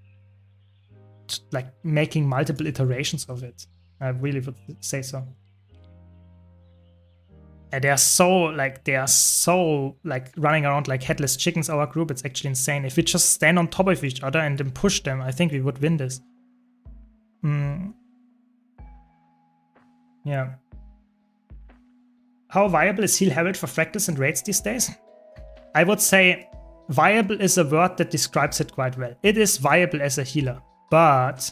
making multiple iterations of it. I really would say so. And they are so running around like headless chickens, our group. It's actually insane. If we just stand on top of each other and then push them, I think we would win this. Yeah. How viable is Heal Herald for fractals and raids these days? I would say viable is a word that describes it quite well. It is viable as a healer, but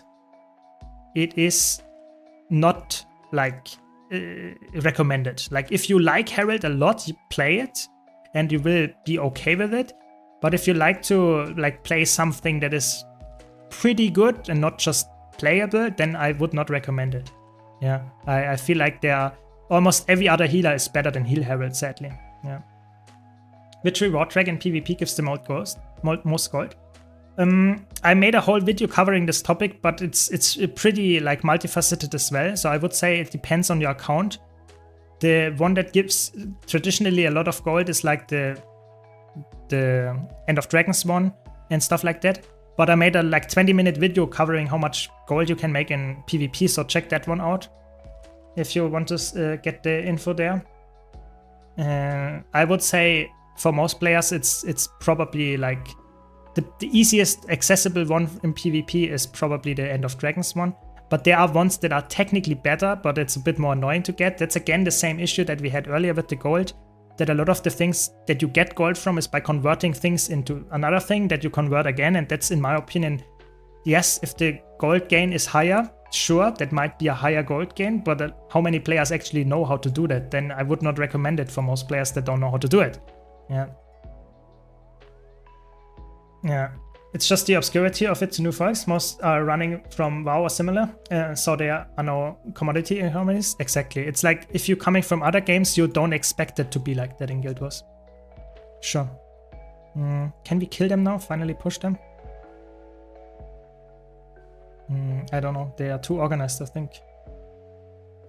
it is not like recommended. Like if you like Herald a lot, you play it and you will be okay with it. But if you like to like play something that is pretty good and not just playable, then I would not recommend it. Yeah, I feel like there are almost every other healer is better than Heal Herald, sadly. Yeah. Which reward track in PvP gives the most gold? I made a whole video covering this topic, but it's pretty like multifaceted as well. So I would say it depends on your account. The one that gives traditionally a lot of gold is like the End of Dragons one and stuff like that. But I made a like 20-minute video covering how much gold you can make in PvP. So check that one out if you want to get the info there. I would say for most players, it's probably like the easiest accessible one in PvP is probably the End of Dragons one. But there are ones that are technically better, but it's a bit more annoying to get. That's again the same issue that we had earlier with the gold, that a lot of the things that you get gold from is by converting things into another thing that you convert again. And that's, in my opinion, yes, if the gold gain is higher, sure, that might be a higher gold gain, but how many players actually know how to do that? Then I would not recommend it for most players that don't know how to do it. Yeah. Yeah. It's just the obscurity of it to new folks. Most are running from WoW or similar, so there are no commodity economies. Exactly. It's like if you're coming from other games, you don't expect it to be like that in Guild Wars. Sure. Can we kill them now? Finally push them? I don't know. They are too organized, I think.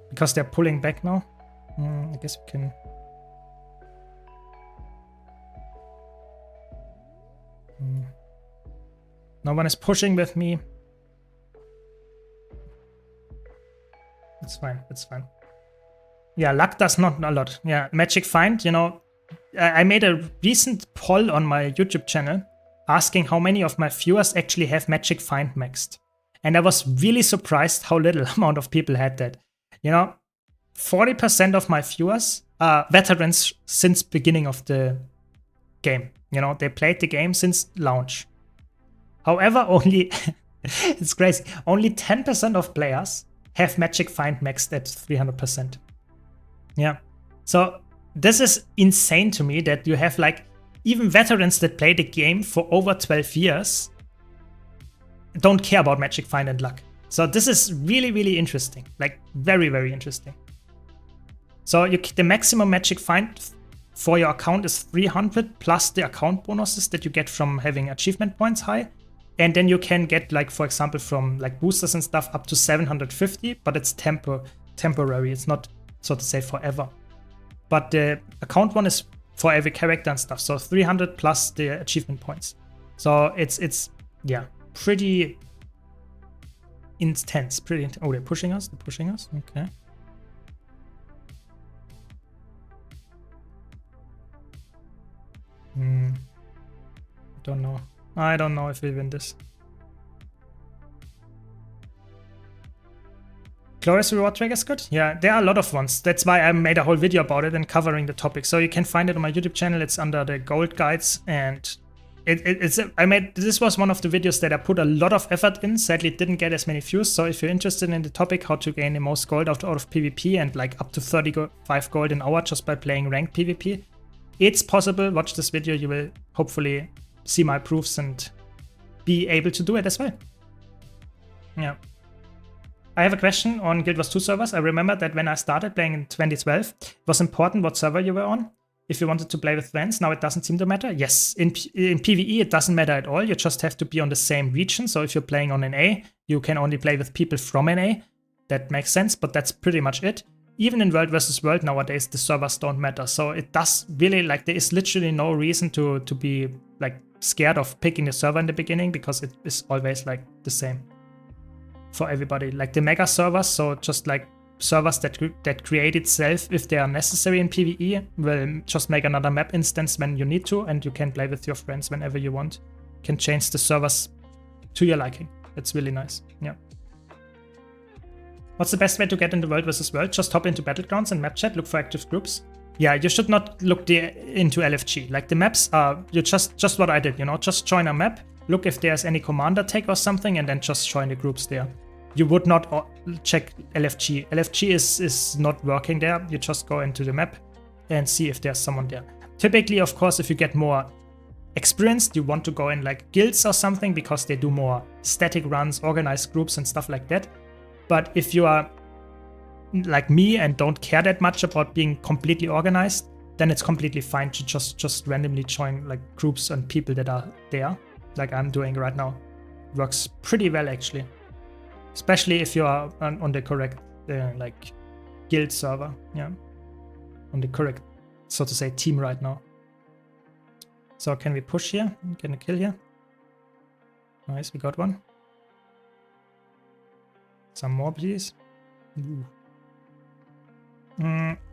Because they're pulling back now. I guess we can... No one is pushing with me. It's fine, it's fine. Yeah, luck does not a lot. Yeah, Magic Find, you know, I made a recent poll on my YouTube channel asking how many of my viewers actually have Magic Find maxed. And I was really surprised how little amount of people had that. You know, 40% of my viewers are veterans since beginning of the game. You know, they played the game since launch. However, only, it's crazy, only 10% of players have Magic Find maxed at 300%. Yeah, so this is insane to me that you have like, even veterans that play the game for over 12 years don't care about Magic Find and luck. So this is really, really interesting, like very, very interesting. So the maximum Magic Find for your account is 300 plus the account bonuses that you get from having achievement points high. And then you can get, like, for example, from like boosters and stuff up to 750, but it's temporary. It's not, so to say, forever. But the account one is for every character and stuff. So 300 plus the achievement points. So it's yeah, pretty intense. Oh, they're pushing us. They're pushing us. Okay. Don't know. I don't know if we win this. Glorious reward track is good? Yeah, there are a lot of ones. That's why I made a whole video about it and covering the topic. So you can find it on my YouTube channel. It's under the gold guides, and This was one of the videos that I put a lot of effort in. Sadly, it didn't get as many views. So if you're interested in the topic, how to gain the most gold out of PvP and like up to 35 gold an hour just by playing ranked PvP, it's possible. Watch this video. You will hopefully see my proofs and be able to do it as well. Yeah. I have a question on Guild Wars 2 servers. I remember that when I started playing in 2012, it was important what server you were on if you wanted to play with friends. Now it doesn't seem to matter. Yes, in PvE it doesn't matter at all. You just have to be on the same region. So if you're playing on NA, you can only play with people from NA. That makes sense, but that's pretty much it. Even in World versus World nowadays, the servers don't matter. So it does really, like, there is literally no reason to be like scared of picking a server in the beginning, because it is always like the same for everybody. Like the mega servers, so just like servers that create itself if they are necessary in PvE, will just make another map instance when you need to, and you can play with your friends whenever you want. You can change the servers to your liking. It's really nice. Yeah. What's the best way to get into World versus World? Just hop into Battlegrounds and map chat, look for active groups. Yeah, you should not look into LFG. Like the maps are, you just what I did, you know, just join a map, look if there's any commander tag or something, and then just join the groups there. You would not check LFG. LFG is not working there. You just go into the map and see if there's someone there. Typically, of course, if you get more experienced, you want to go in like guilds or something, because they do more static runs, organized groups and stuff like that. But if you are like me and don't care that much about being completely organized, then it's completely fine to just randomly join like groups and people that are there, like I'm doing right now. Works pretty well actually, especially if you are on the correct like guild server. Yeah, on the correct, so to say, team right now. So can we push here? Can we kill here? Nice, we got one. Some more, please. Ooh.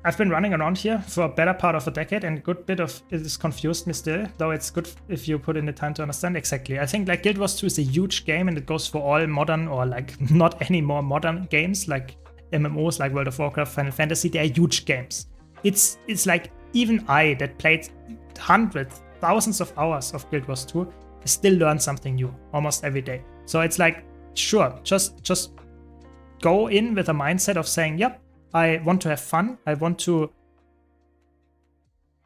I've been running around here for a better part of a decade, and a good bit of it has confused me still, though it's good if you put in the time to understand. Exactly. I think like Guild Wars 2 is a huge game, and it goes for all modern, or like not any more modern games like MMOs like World of Warcraft, Final Fantasy. They are huge games. It's like even I that played hundreds, thousands of hours of Guild Wars 2, I still learn something new almost every day. So it's like, sure, just go in with a mindset of saying, yep, I want to have fun, I want to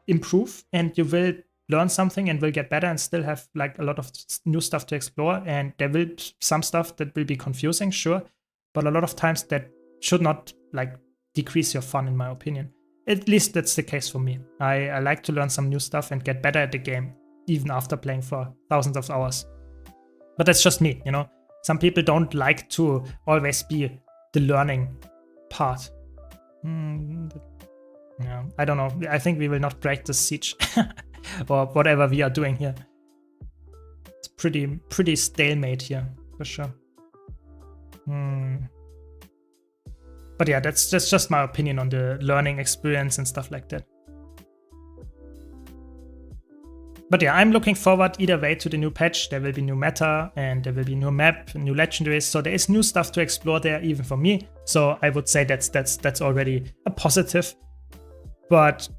improve, and you will learn something and will get better and still have like a lot of new stuff to explore. And there will be some stuff that will be confusing, sure, but a lot of times that should not like decrease your fun, in my opinion. At least that's the case for me. I like to learn some new stuff and get better at the game, even after playing for thousands of hours. But that's just me, you know. Some people don't like to always be the learning part. Yeah, I don't know. I think we will not break the siege or whatever we are doing here. It's pretty stalemate here for sure. But yeah, that's just my opinion on the learning experience and stuff like that. But yeah, I'm looking forward either way to the new patch. There will be new meta, and there will be new map, new legendaries. So there is new stuff to explore there, even for me. So I would say that's already a positive. But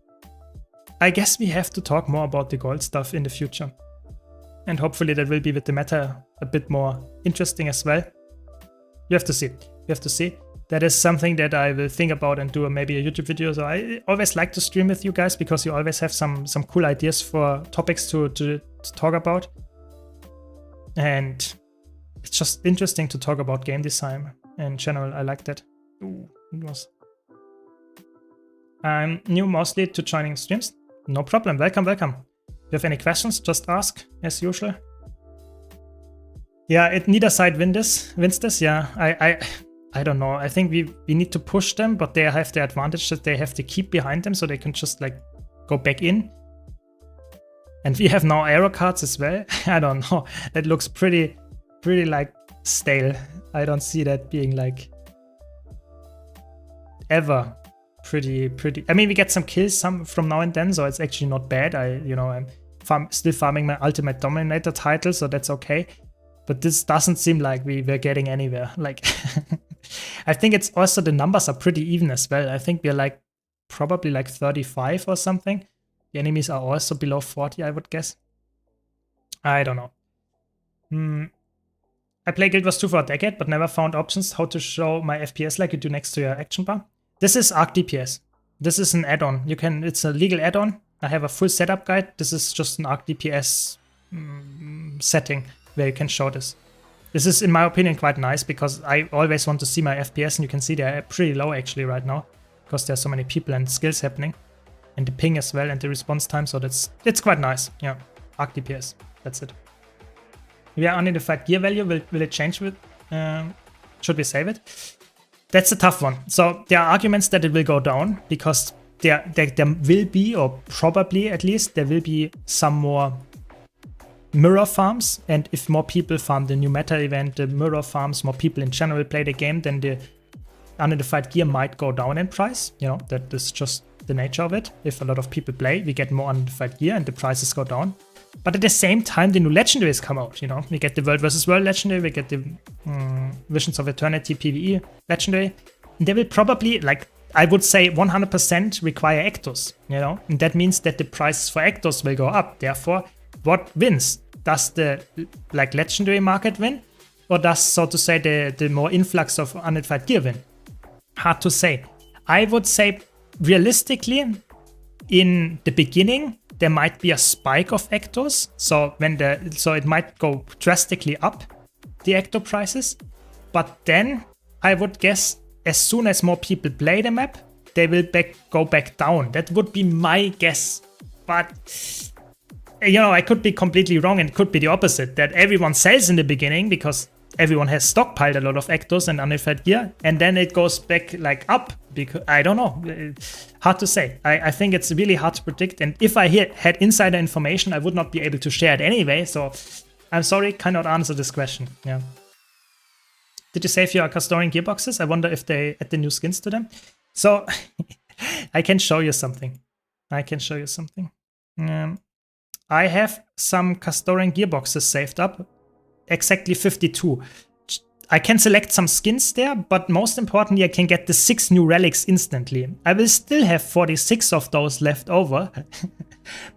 I guess we have to talk more about the gold stuff in the future. And hopefully that will be with the meta a bit more interesting as well. You have to see. You have to see. That is something that I will think about and do maybe a YouTube video. So I always like to stream with you guys, because you always have some cool ideas for topics to talk about. And it's just interesting to talk about game design in general. I like that. Ooh, it was. I'm new mostly to joining streams. No problem. Welcome, welcome. If you have any questions, just ask as usual. Yeah, neither side wins this. Yeah, I don't know. I think we need to push them, but they have the advantage that they have to keep behind them, so they can just like go back in. And we have now arrow cards as well. I don't know. That looks pretty like stale. I don't see that being like ever pretty. I mean, we get some kills from now and then, so it's actually not bad. I'm still farming my Ultimate Dominator title, so that's okay. But this doesn't seem like we were getting anywhere. Like, I think it's also the numbers are pretty even as well. I think we're like probably like 35 or something. The enemies are also below 40, I would guess. I don't know. I play Guild Wars 2 for a decade, but never found options how to show my FPS like you do next to your action bar. This is Arc DPS. This is an add-on. It's a legal add-on. I have a full setup guide. This is just an Arc DPS setting where you can show this. This is, in my opinion, quite nice because I always want to see my FPS, and you can see they're pretty low actually right now because there's so many people and skills happening, and the ping as well and the response time. So that's quite nice. Yeah, Arc DPS. That's it. Yeah, unidentified gear value, will it change with, should we save it? That's a tough one. So there are arguments that it will go down because there will be, or probably at least, there will be some more mirror farms. And if more people farm the new meta event, the mirror farms, more people in general play the game, then the unidentified gear might go down in price. You know, that is just the nature of it. If a lot of people play, we get more unidentified gear and the prices go down. But at the same time, the new legendaries come out, you know. We get the World vs. World legendary, we get the Visions of Eternity PvE legendary. And they will probably, like, I would say 100% require Ectos, you know. And that means that the prices for Ectos will go up. Therefore, what wins? Does the, like, legendary market win? Or does, so to say, the more influx of unidentified gear win? Hard to say. I would say, realistically, in the beginning, there might be a spike of Ectos, so it might go drastically up, the Ecto prices. But then I would guess as soon as more people play the map, they will go back down. That would be my guess. But you know, I could be completely wrong, and it could be the opposite, that everyone sells in the beginning because everyone has stockpiled a lot of Ectos and unidentified gear, and then it goes back like up. Because I don't know, hard to say. I think it's really hard to predict, and if I had insider information, I would not be able to share it anyway. So I'm sorry, cannot answer this question. Yeah. Did you save your Castorian gearboxes? I wonder if they add the new skins to them. So I can show you something. I have some Castorian gearboxes saved up, exactly 52. I can select some skins there, but most importantly, I can get the 6 new relics instantly. I will still have 46 of those left over.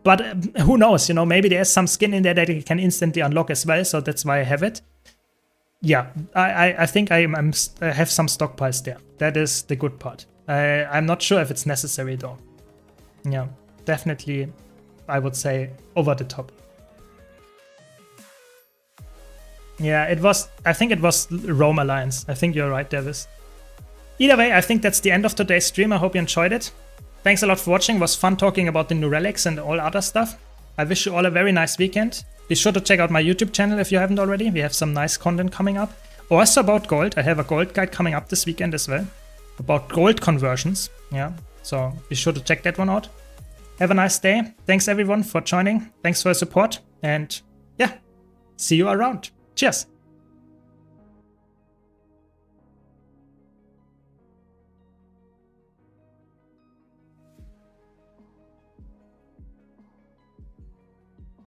But who knows, you know, maybe there's some skin in there that I can instantly unlock as well, so that's why I have it. Yeah, I think I have some stockpiles there. That is the good part. I'm not sure if it's necessary though. Yeah, definitely, I would say, over the top. Yeah, I think it was Rome Alliance. I think you're right, Davis. Either way, I think that's the end of today's stream. I hope you enjoyed it. Thanks a lot for watching. It was fun talking about the new relics and all other stuff. I wish you all a very nice weekend. Be sure to check out my YouTube channel if you haven't already. We have some nice content coming up. Also about gold. I have a gold guide coming up this weekend as well. About gold conversions. Yeah, so be sure to check that one out. Have a nice day. Thanks everyone for joining. Thanks for your support. And yeah, see you around. Cheers!